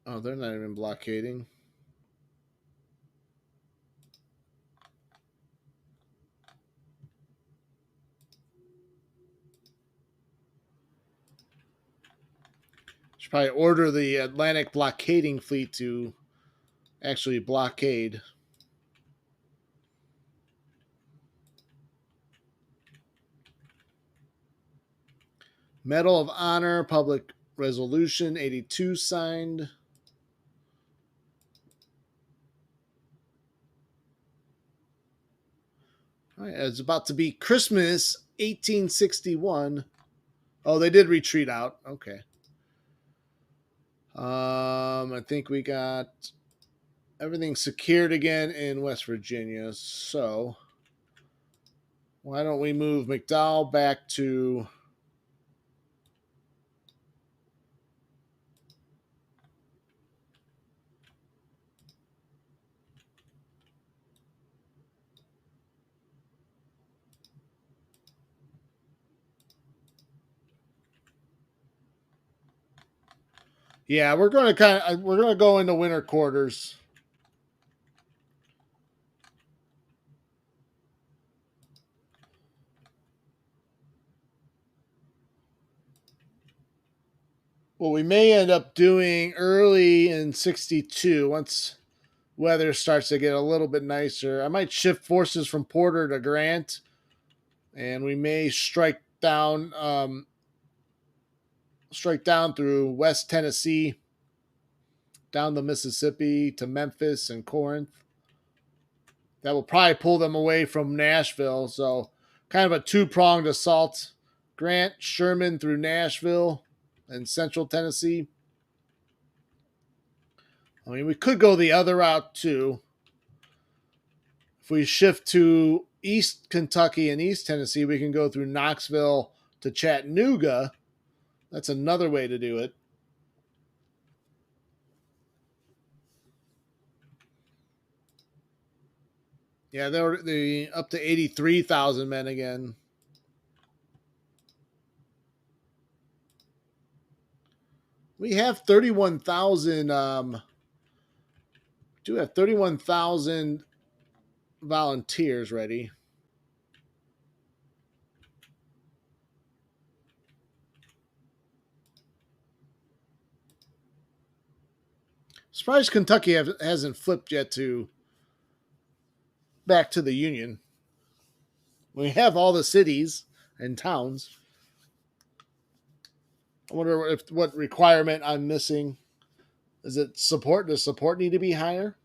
Oh, they're not even blockading. Should probably order the Atlantic blockading fleet to actually blockade. Medal of Honor, Public Resolution 82 signed. All right, it's about to be Christmas 1861. Oh, they did retreat out. Okay. I think we got everything secured again in West Virginia. So why don't we move McDowell back to yeah, we're going to go into winter quarters. What we may end up doing early in 62, once weather starts to get a little bit nicer, I might shift forces from Porter to Grant, and we may strike down through West Tennessee, down the Mississippi to Memphis and Corinth. That will probably pull them away from Nashville. So, kind of a two-pronged assault. Grant, Sherman through Nashville and Central Tennessee. I mean, we could go the other route too. If we shift to East Kentucky and East Tennessee, we can go through Knoxville to Chattanooga. That's another way to do it. Yeah, they're up to 83,000 men again. We have 31,000. Do have 31,000 volunteers ready. Surprised Kentucky hasn't flipped yet to back to the Union. We have all the cities and towns. I wonder if what requirement I'm missing. Is it support? Does support need to be higher?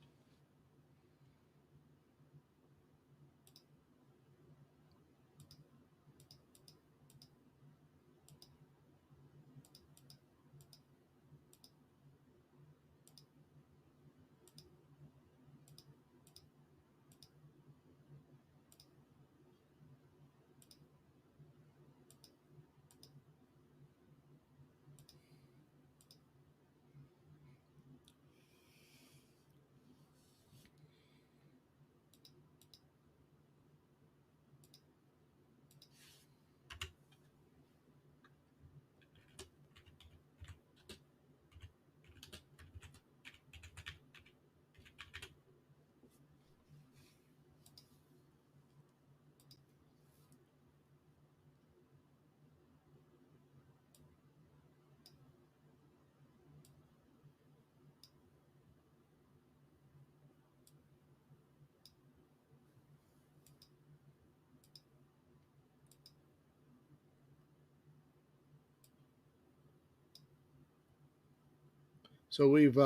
So we've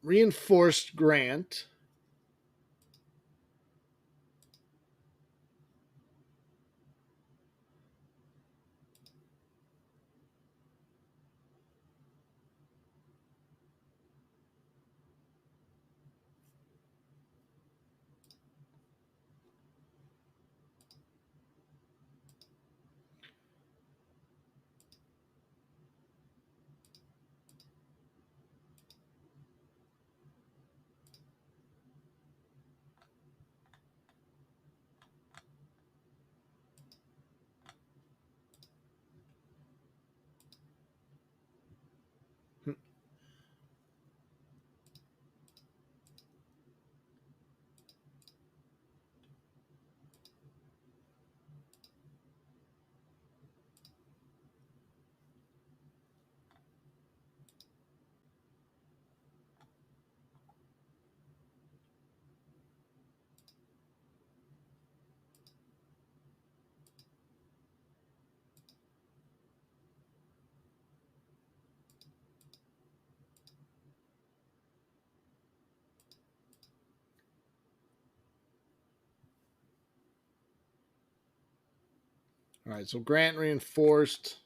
reinforced Grant. All right, so Grant reinforced.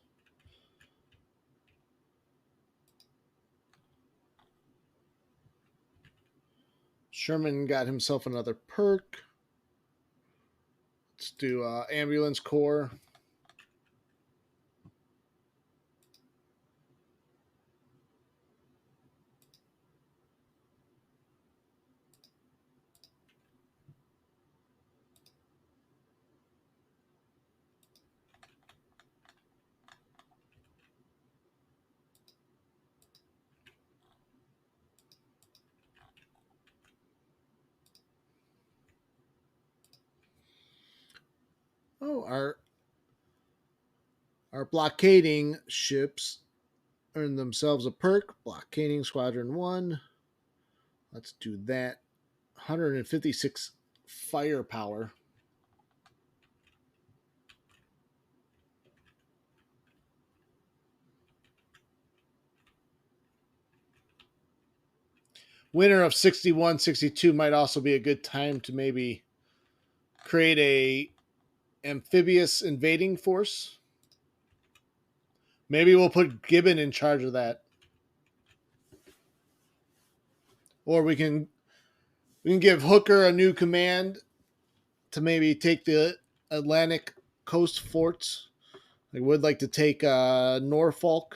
Sherman got himself another perk. Let's do ambulance corps. Oh, our blockading ships earn themselves a perk. Blockading Squadron 1. Let's do that. 156 firepower. Winner of 61, 62 might also be a good time to maybe create a amphibious invading force. Maybe we'll put Gibbon in charge of that. Or we can give Hooker a new command to maybe take the Atlantic coast forts. I would like to take Norfolk.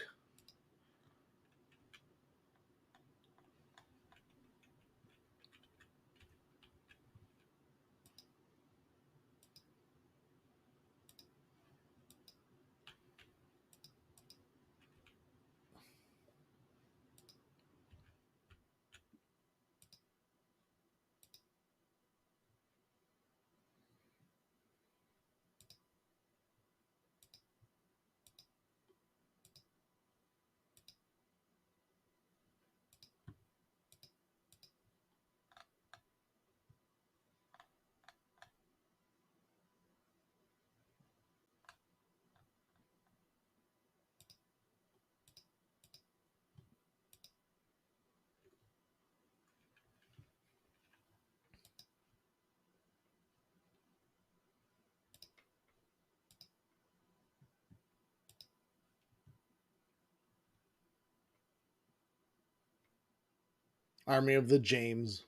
Army of the James.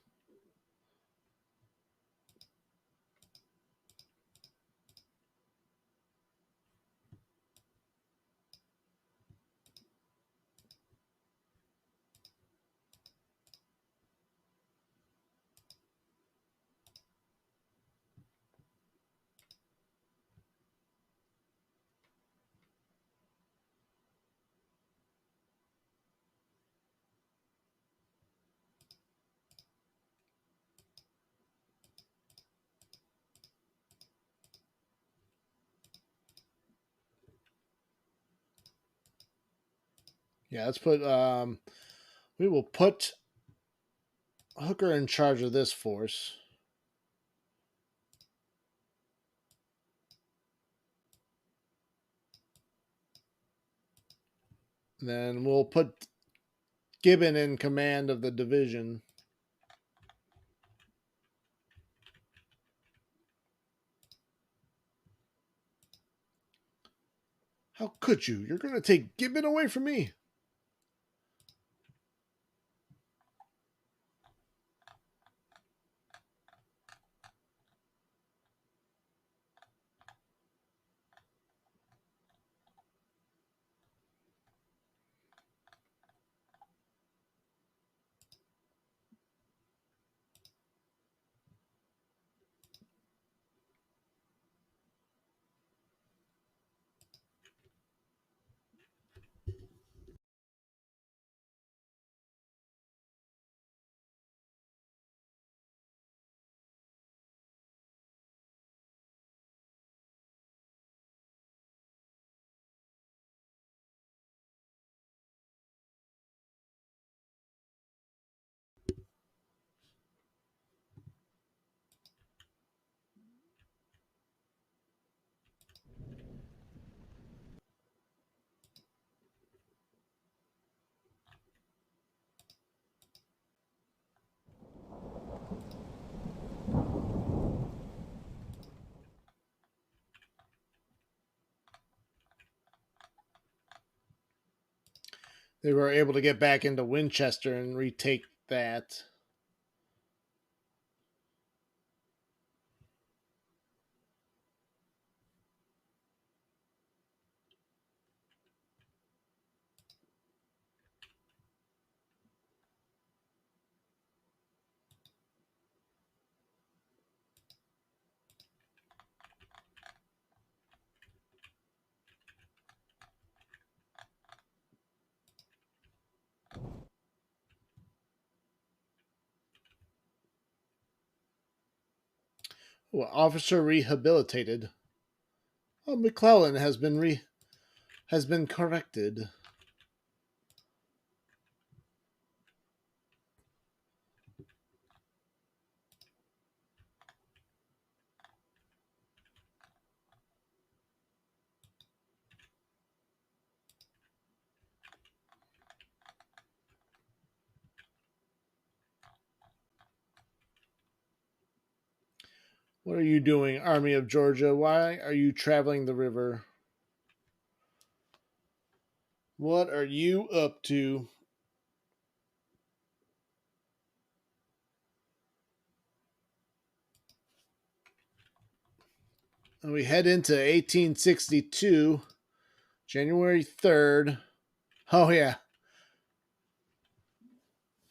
Yeah, let's put we will put Hooker in charge of this force. Then we'll put Gibbon in command of the division. How could you? You're going to take Gibbon away from me. They were able to get back into Winchester and retake that. Well, officer rehabilitated. Oh, McClellan has been corrected. What are you doing, Army of Georgia? Why are you traveling the river? What are you up to? And we head into 1862, January 3rd. Oh, yeah.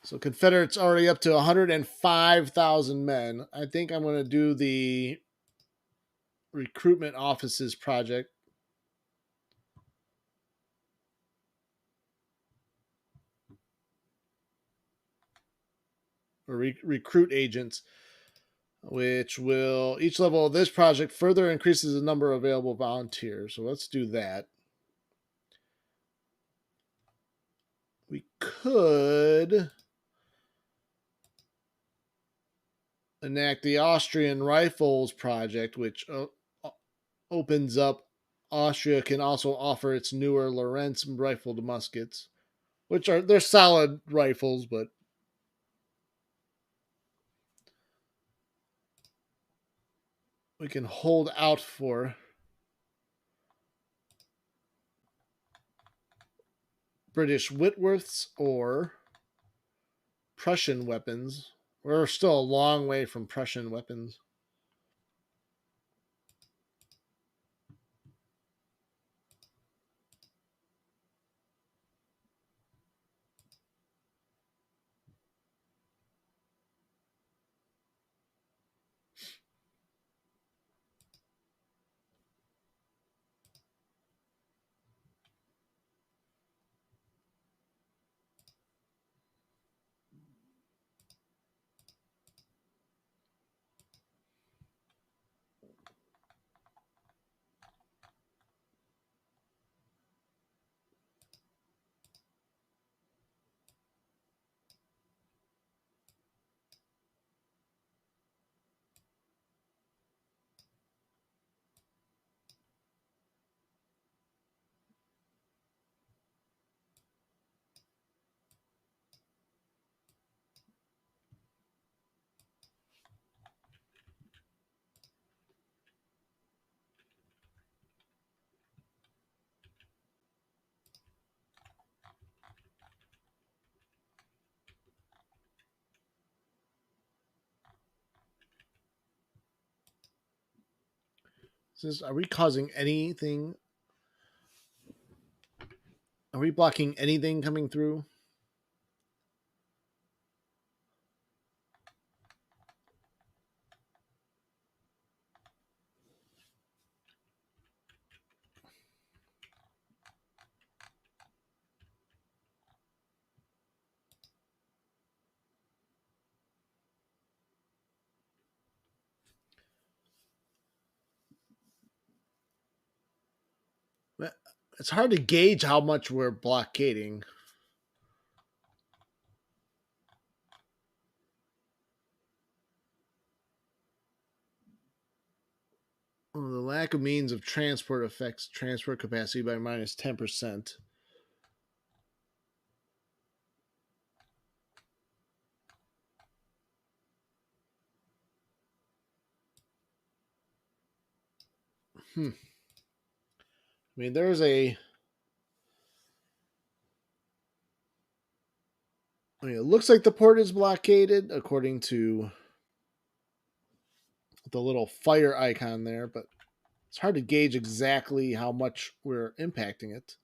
So Confederates already up to 105,000 men. I think I'm going to do the recruitment offices project. Or recruit agents, which will, each level of this project further increases the number of available volunteers. So let's do that. We could enact the Austrian Rifles project, which opens up. Austria can also offer its newer Lorentz rifled muskets, which are, they're solid rifles, but we can hold out for British Whitworths or Prussian weapons. We're still a long way from Prussian weapons. Are we causing anything? Are we blocking anything coming through? It's hard to gauge how much we're blockading. Well, the lack of means of transport affects transport capacity by minus 10%. I mean, there's a. I mean, it looks like the port is blockaded according to the little fire icon there, but it's hard to gauge exactly how much we're impacting it.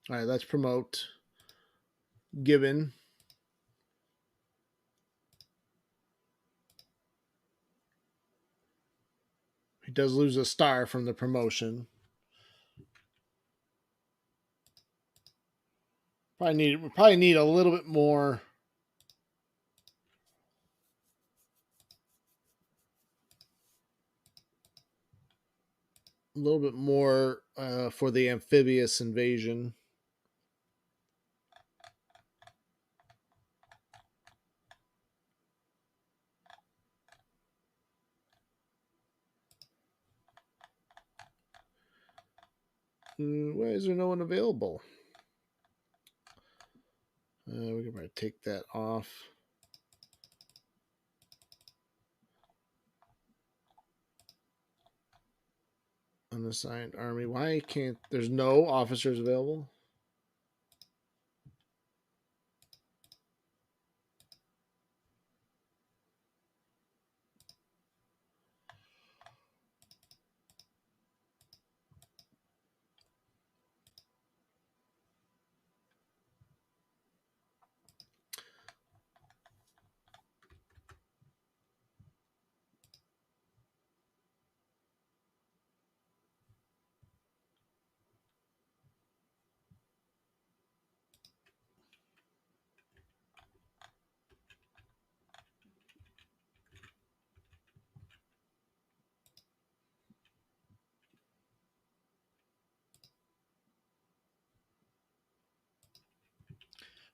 All right, let's promote Gibbon. He does lose a star from the promotion. Probably need a little bit more. A little bit more for the amphibious invasion. Why is there no one available? We can probably take that off. Unassigned army. Why can't there's no officers available?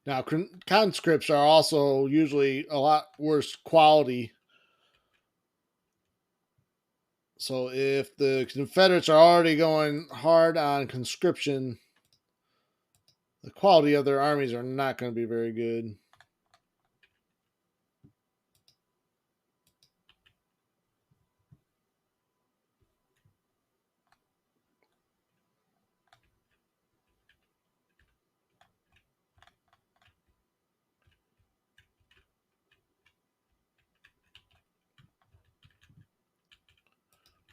Now, conscripts are also usually a lot worse quality. So if the Confederates are already going hard on conscription, the quality of their armies are not going to be very good.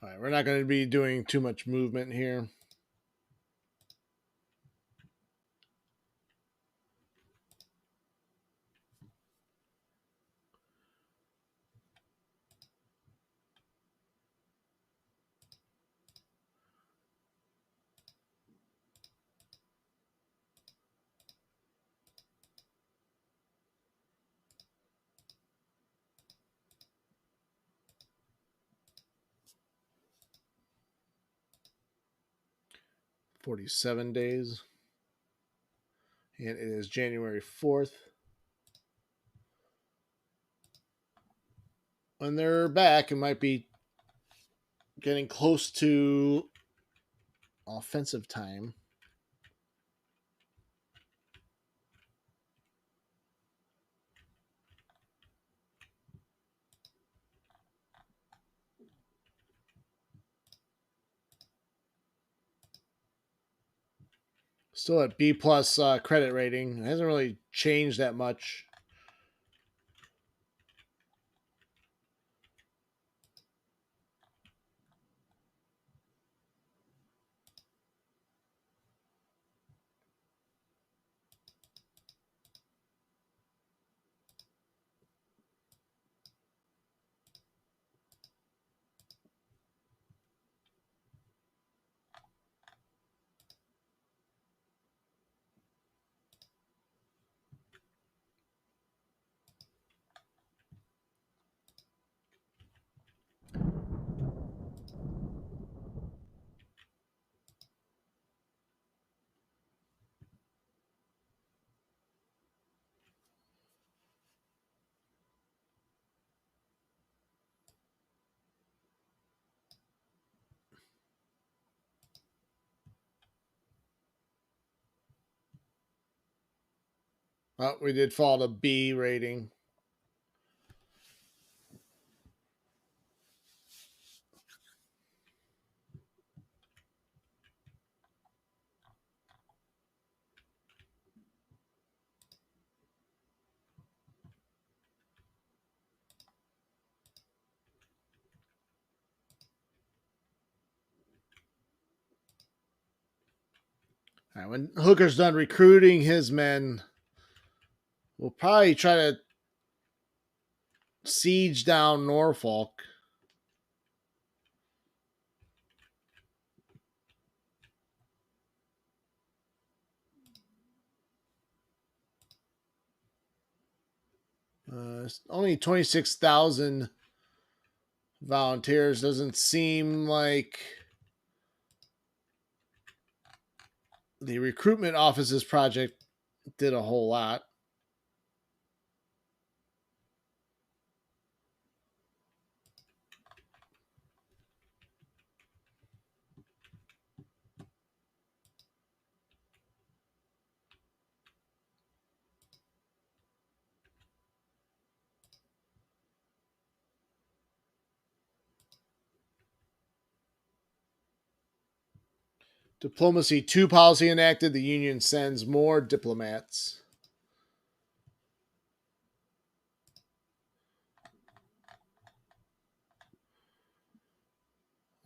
All right, we're not going to be doing too much movement here. $47 days. And it is January 4th. When they're back, it might be getting close to offensive time. Still at B plus credit rating. It hasn't really changed that much. Oh, we did fall to B rating. All right, when Hooker's done recruiting his men, we'll probably try to siege down Norfolk. Only 26,000 volunteers. Doesn't seem like the recruitment offices project did a whole lot. Diplomacy 2 policy enacted. The Union sends more diplomats.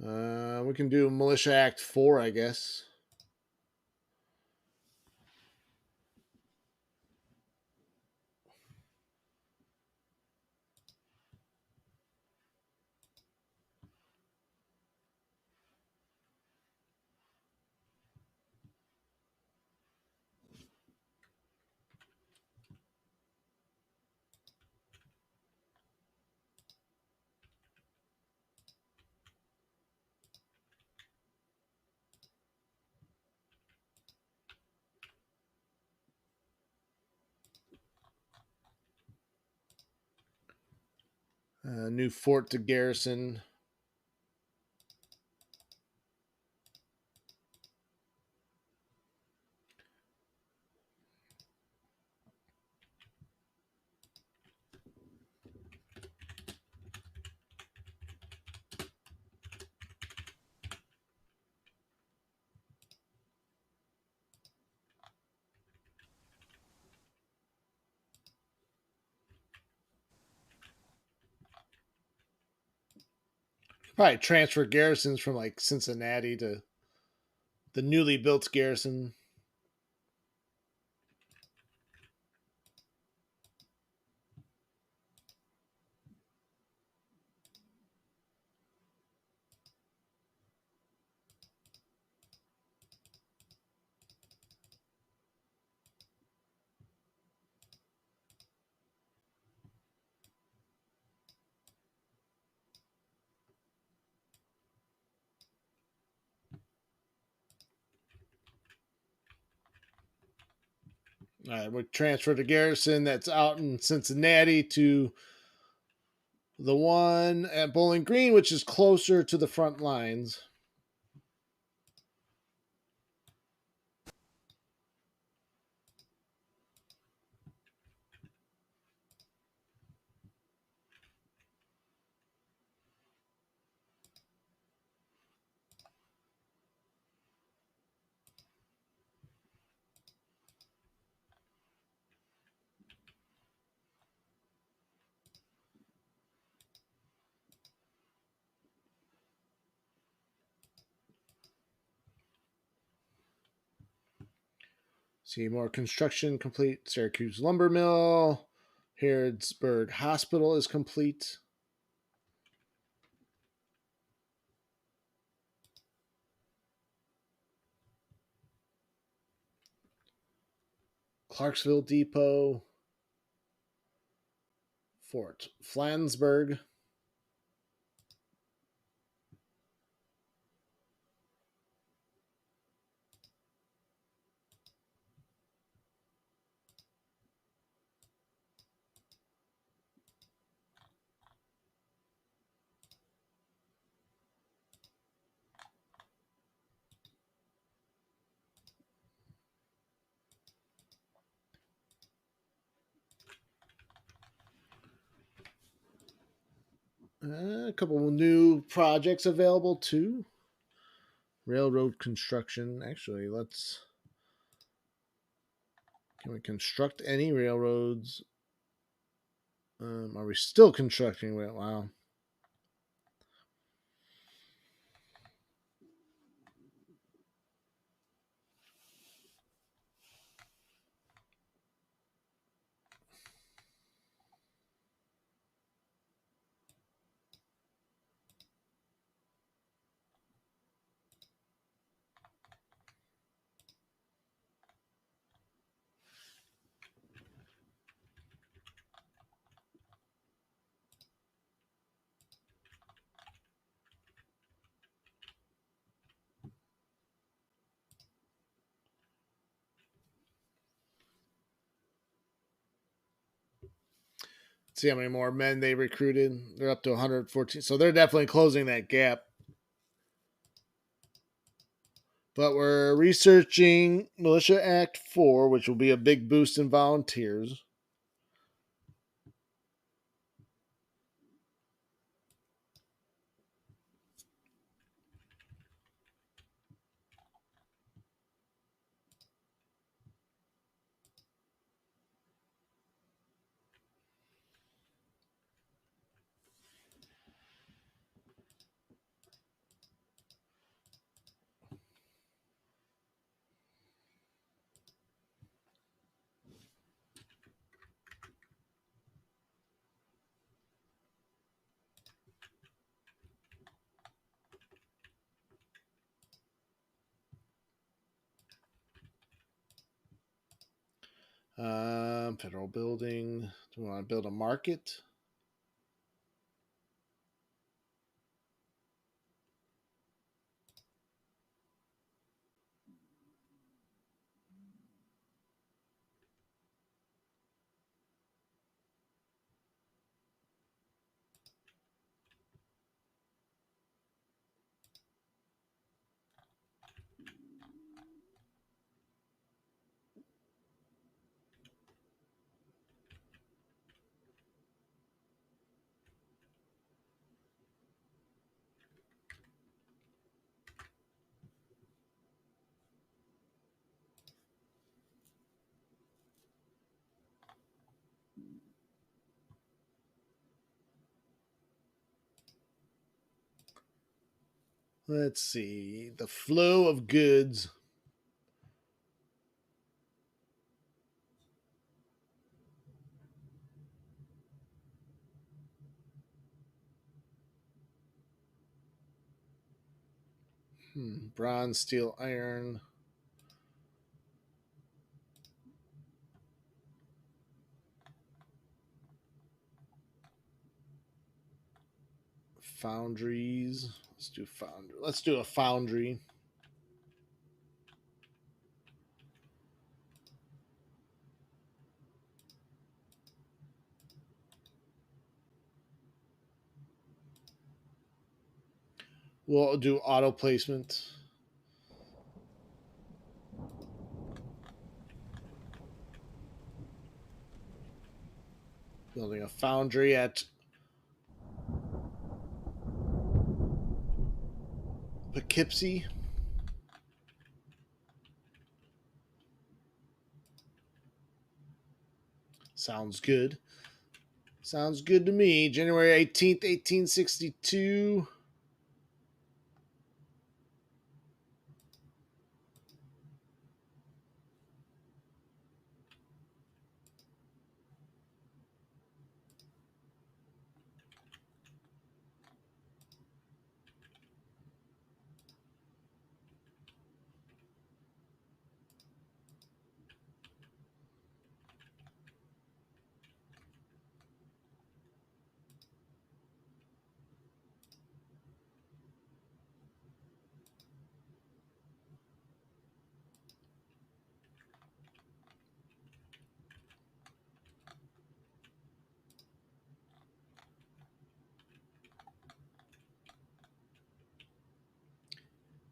We can do Militia Act 4, I guess. New fort to garrison. Probably transfer garrisons from like Cincinnati to the newly built garrison. All right, we transfer the garrison that's out in Cincinnati to the one at Bowling Green, which is closer to the front lines. See more construction complete. Syracuse Lumber Mill. Harrodsburg Hospital is complete. Clarksville Depot. Fort Flansburgh. A couple new projects available too. Railroad construction. Actually, let's. Can we construct any railroads? Are we still constructing? Wow. See how many more men they recruited. They're up to 114. So they're definitely closing that gap. But we're researching Militia Act 4, which will be a big boost in volunteers. Federal building. Do we want to build a market? Let's see. The flow of goods. Bronze, steel, iron. Foundries. Let's do foundry. Let's do a foundry. We'll do auto placement. Building a foundry at Poughkeepsie. Sounds good. Sounds good to me. January 18th, 1862.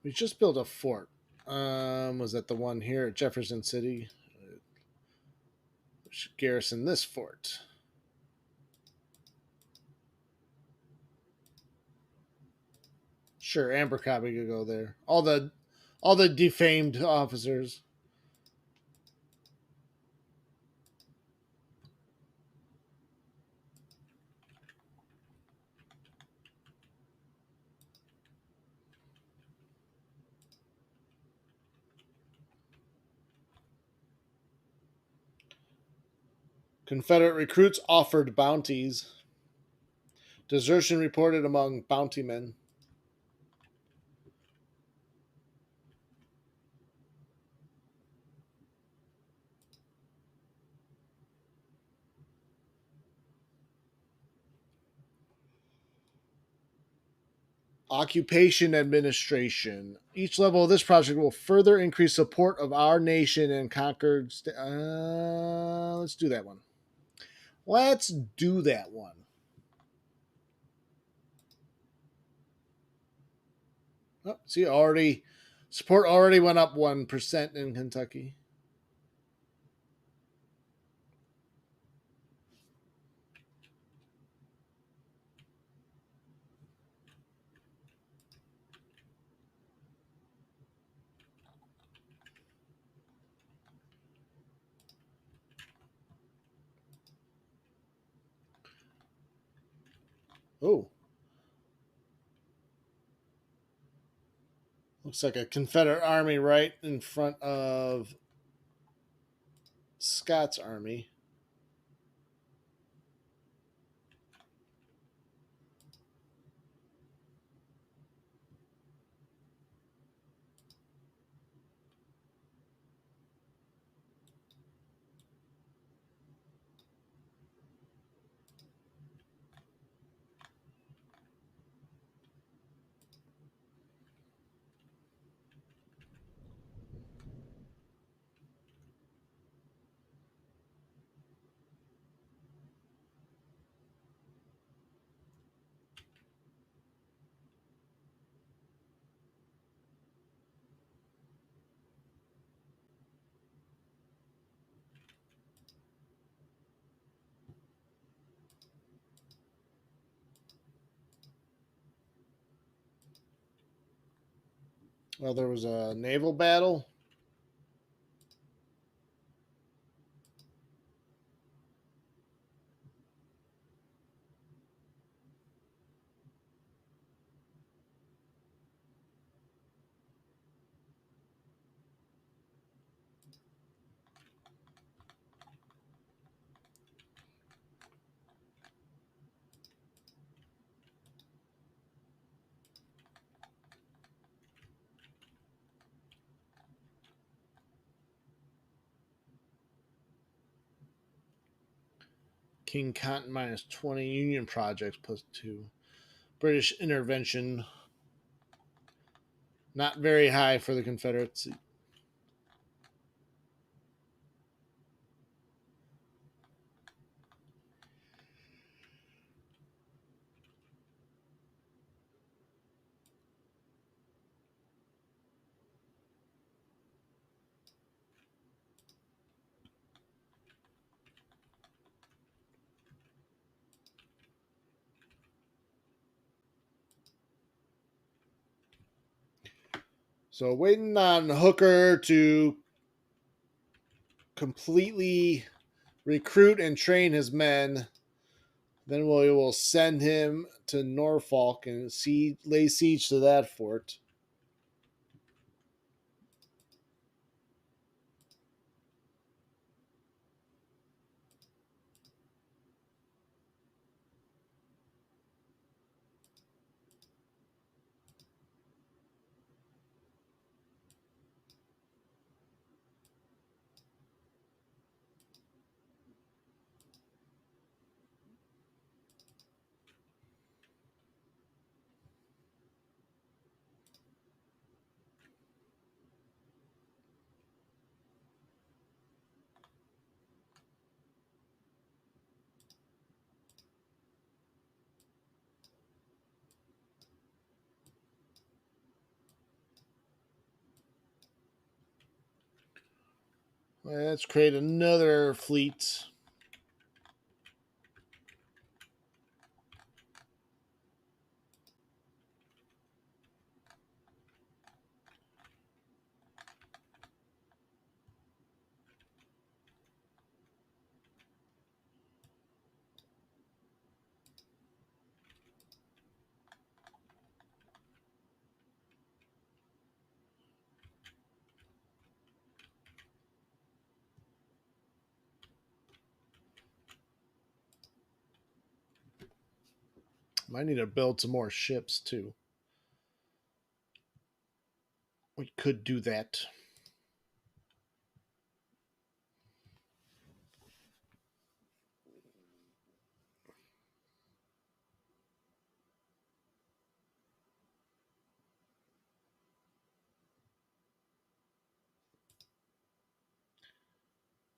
We just built a fort. Was that the one here at Jefferson City? We should garrison this fort. Sure, Abercrombie could go there. All the defamed officers. Confederate recruits offered bounties. Desertion reported among bountymen. Occupation administration. Each level of this project will further increase support of our nation and conquered. Let's do that one. Let's do that one. Oh, see, already support already went up 1% in Kentucky. Oh, looks like a Confederate army right in front of Scott's army. Well, there was a naval battle. King Cotton minus 20, Union projects plus 2. British intervention, not very high for the Confederates. So waiting on Hooker to completely recruit and train his men. Then we will send him to Norfolk and lay siege to that fort. Let's create another fleet. Might need to build some more ships too. We could do that.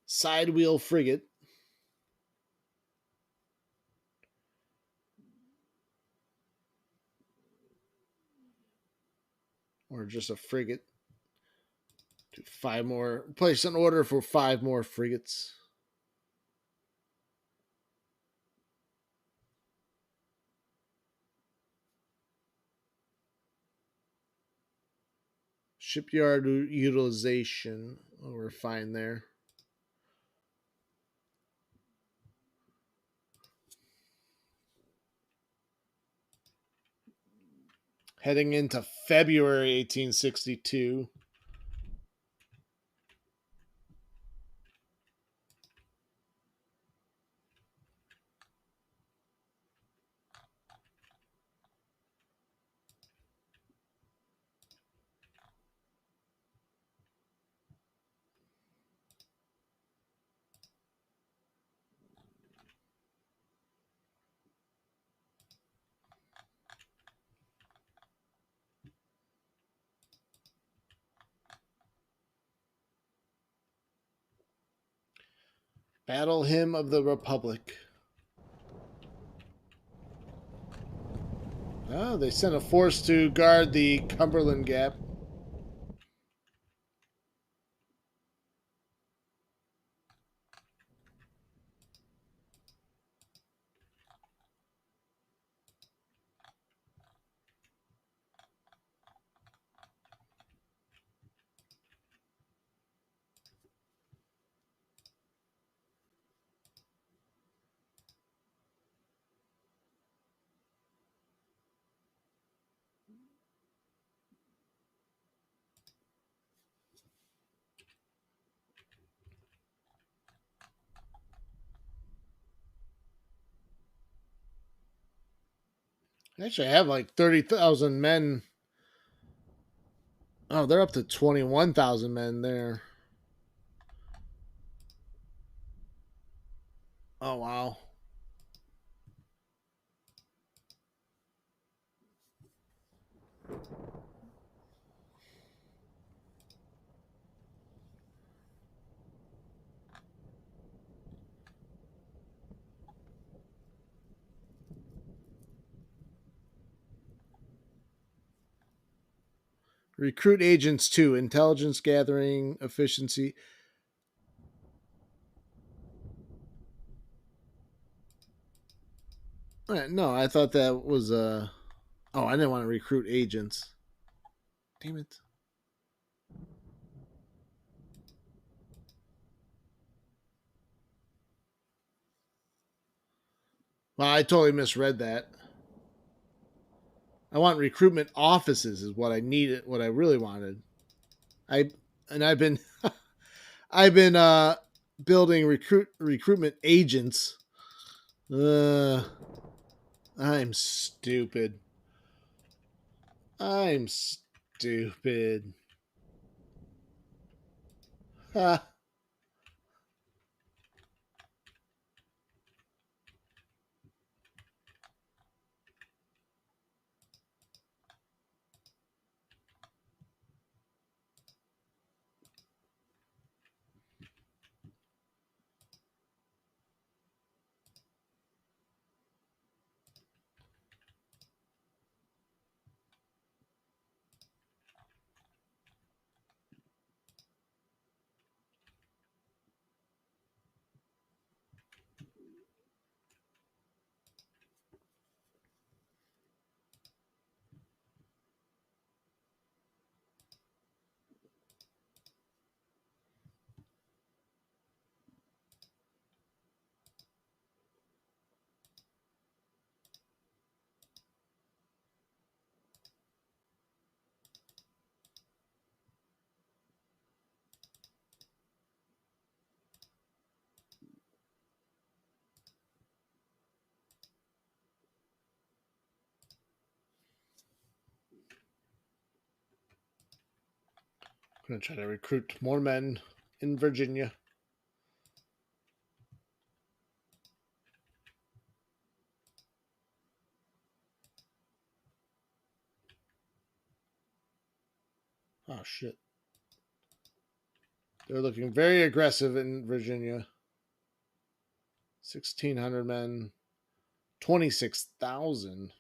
Side wheel frigate. or just a frigate. Do 5 more. Place an order for 5 more frigates. Shipyard utilization. Oh, we're fine there. Heading into February 1862. Battle Hymn of the Republic. Oh, they sent a force to guard the Cumberland Gap. Actually, I have like 30,000 men. Oh, they're up to 21,000 men there. Oh, wow. Recruit agents too. Intelligence gathering, efficiency. No, I thought that was Oh, I didn't want to recruit agents. Damn it. Well, I totally misread that. I want recruitment offices is what I needed, what I really wanted. I and I've been I've been building recruitment agents. Uh I'm stupid. I'm stupid. Ha. I'm gonna try to recruit more men in Virginia. Oh shit. They're looking very aggressive in Virginia. 1,600 men. 26,000.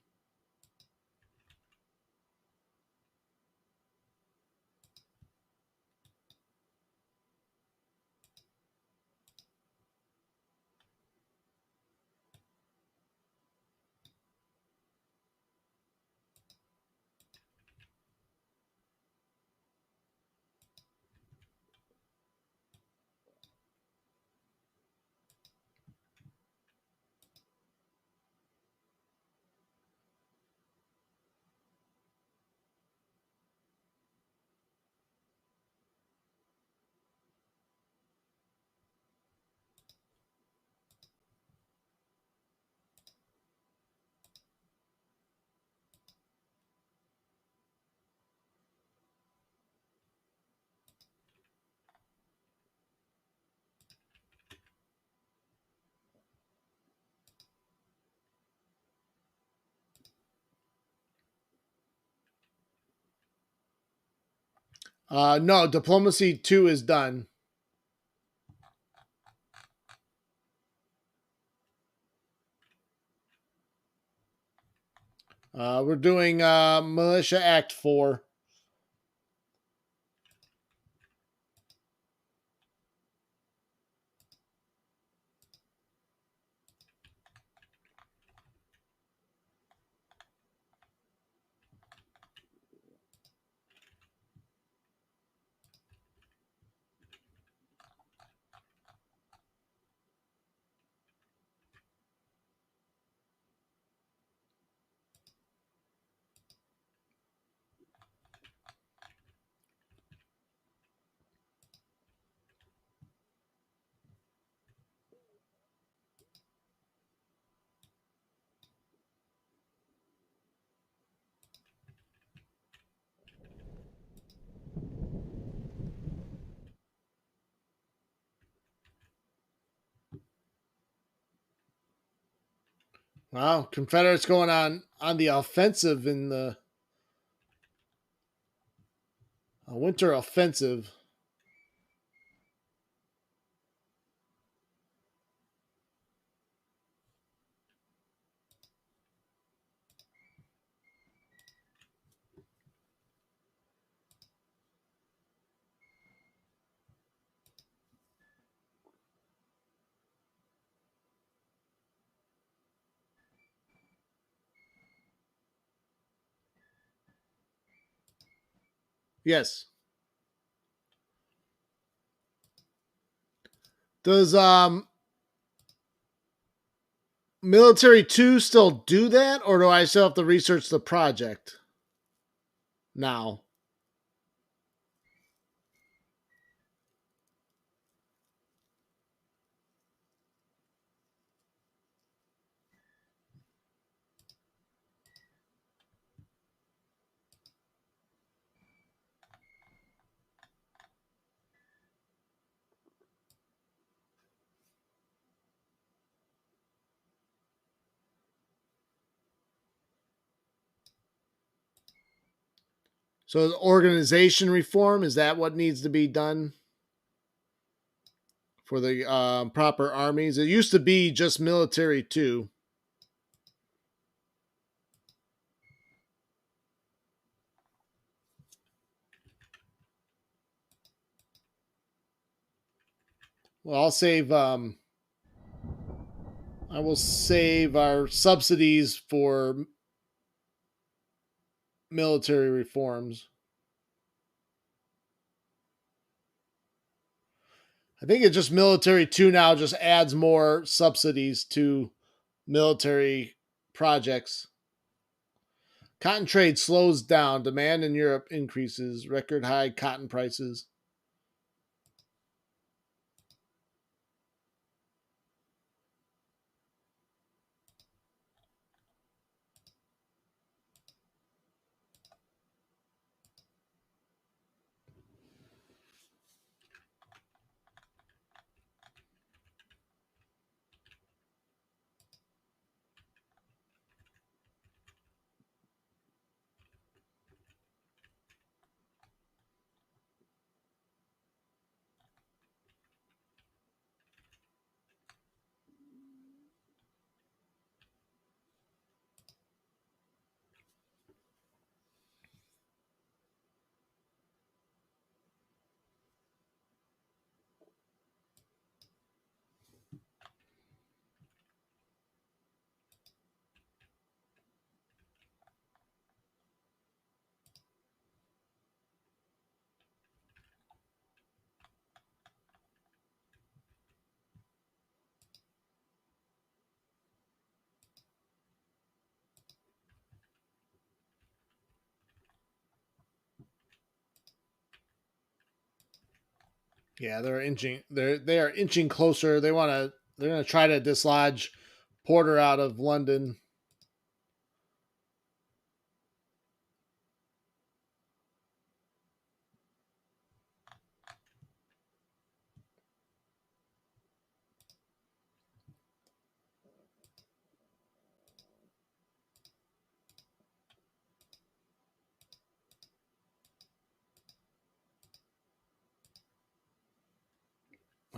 No, diplomacy 2 is done. We're doing Militia Act 4. Wow, Confederates going on the offensive in the winter offensive. Yes. Does Military 2 still do that, or do I still have to research the project now? So organization reform, is that what needs to be done for the proper armies? It used to be just Military 2. Well, I will save our subsidies for military reforms. I think it's just Military 2 now just adds more subsidies to military projects. Cotton trade slows down. Demand in Europe increases. Record high cotton prices. Yeah, they are inching closer. They're gonna try to dislodge Porter out of London.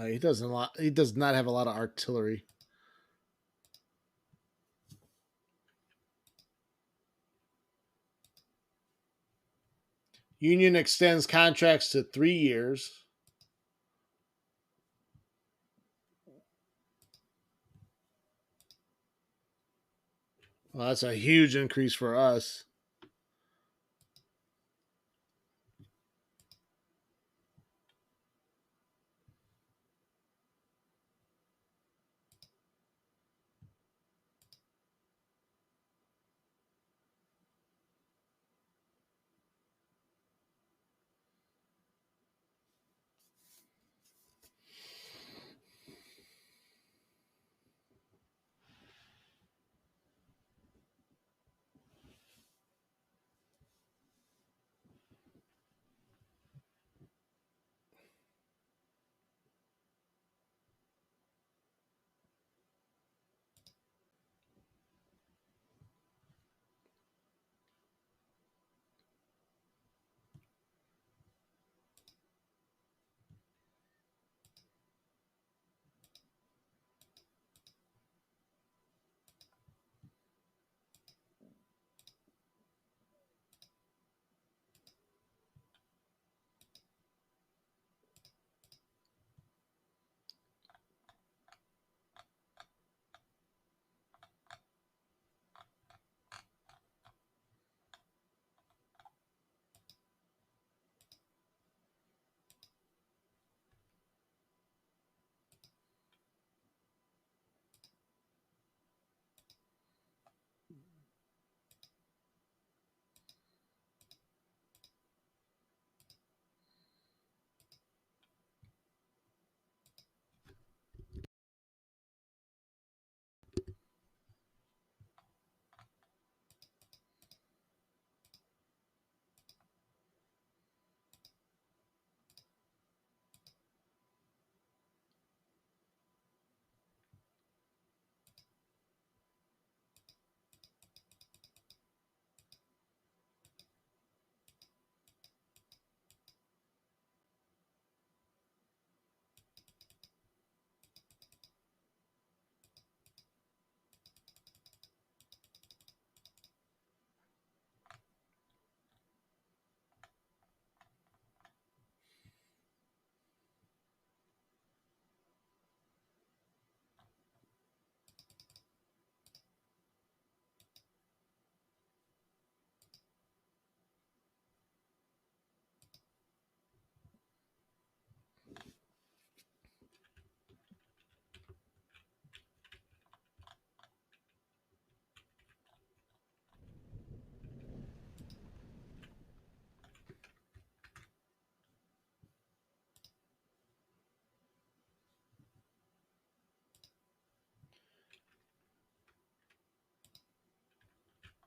He doesn't a lot. He does not have a lot of artillery. Union extends contracts to 3 years. Well, that's a huge increase for us.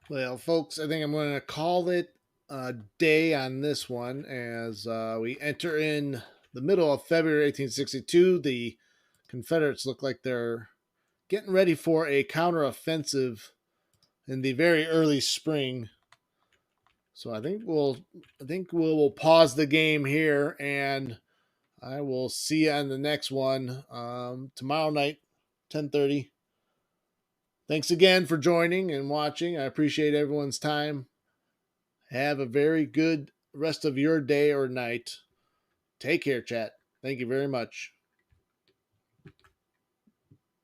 Well, folks, I think I'm going to call it a day on this one as we enter in the middle of February 1862. The Confederates look like they're getting ready for a counteroffensive in the very early spring. So I think we'll pause the game here, and I will see you on the next one tomorrow night, 10:30. Thanks again for joining and watching. I appreciate everyone's time. Have a very good rest of your day or night. Take care, chat. Thank you very much.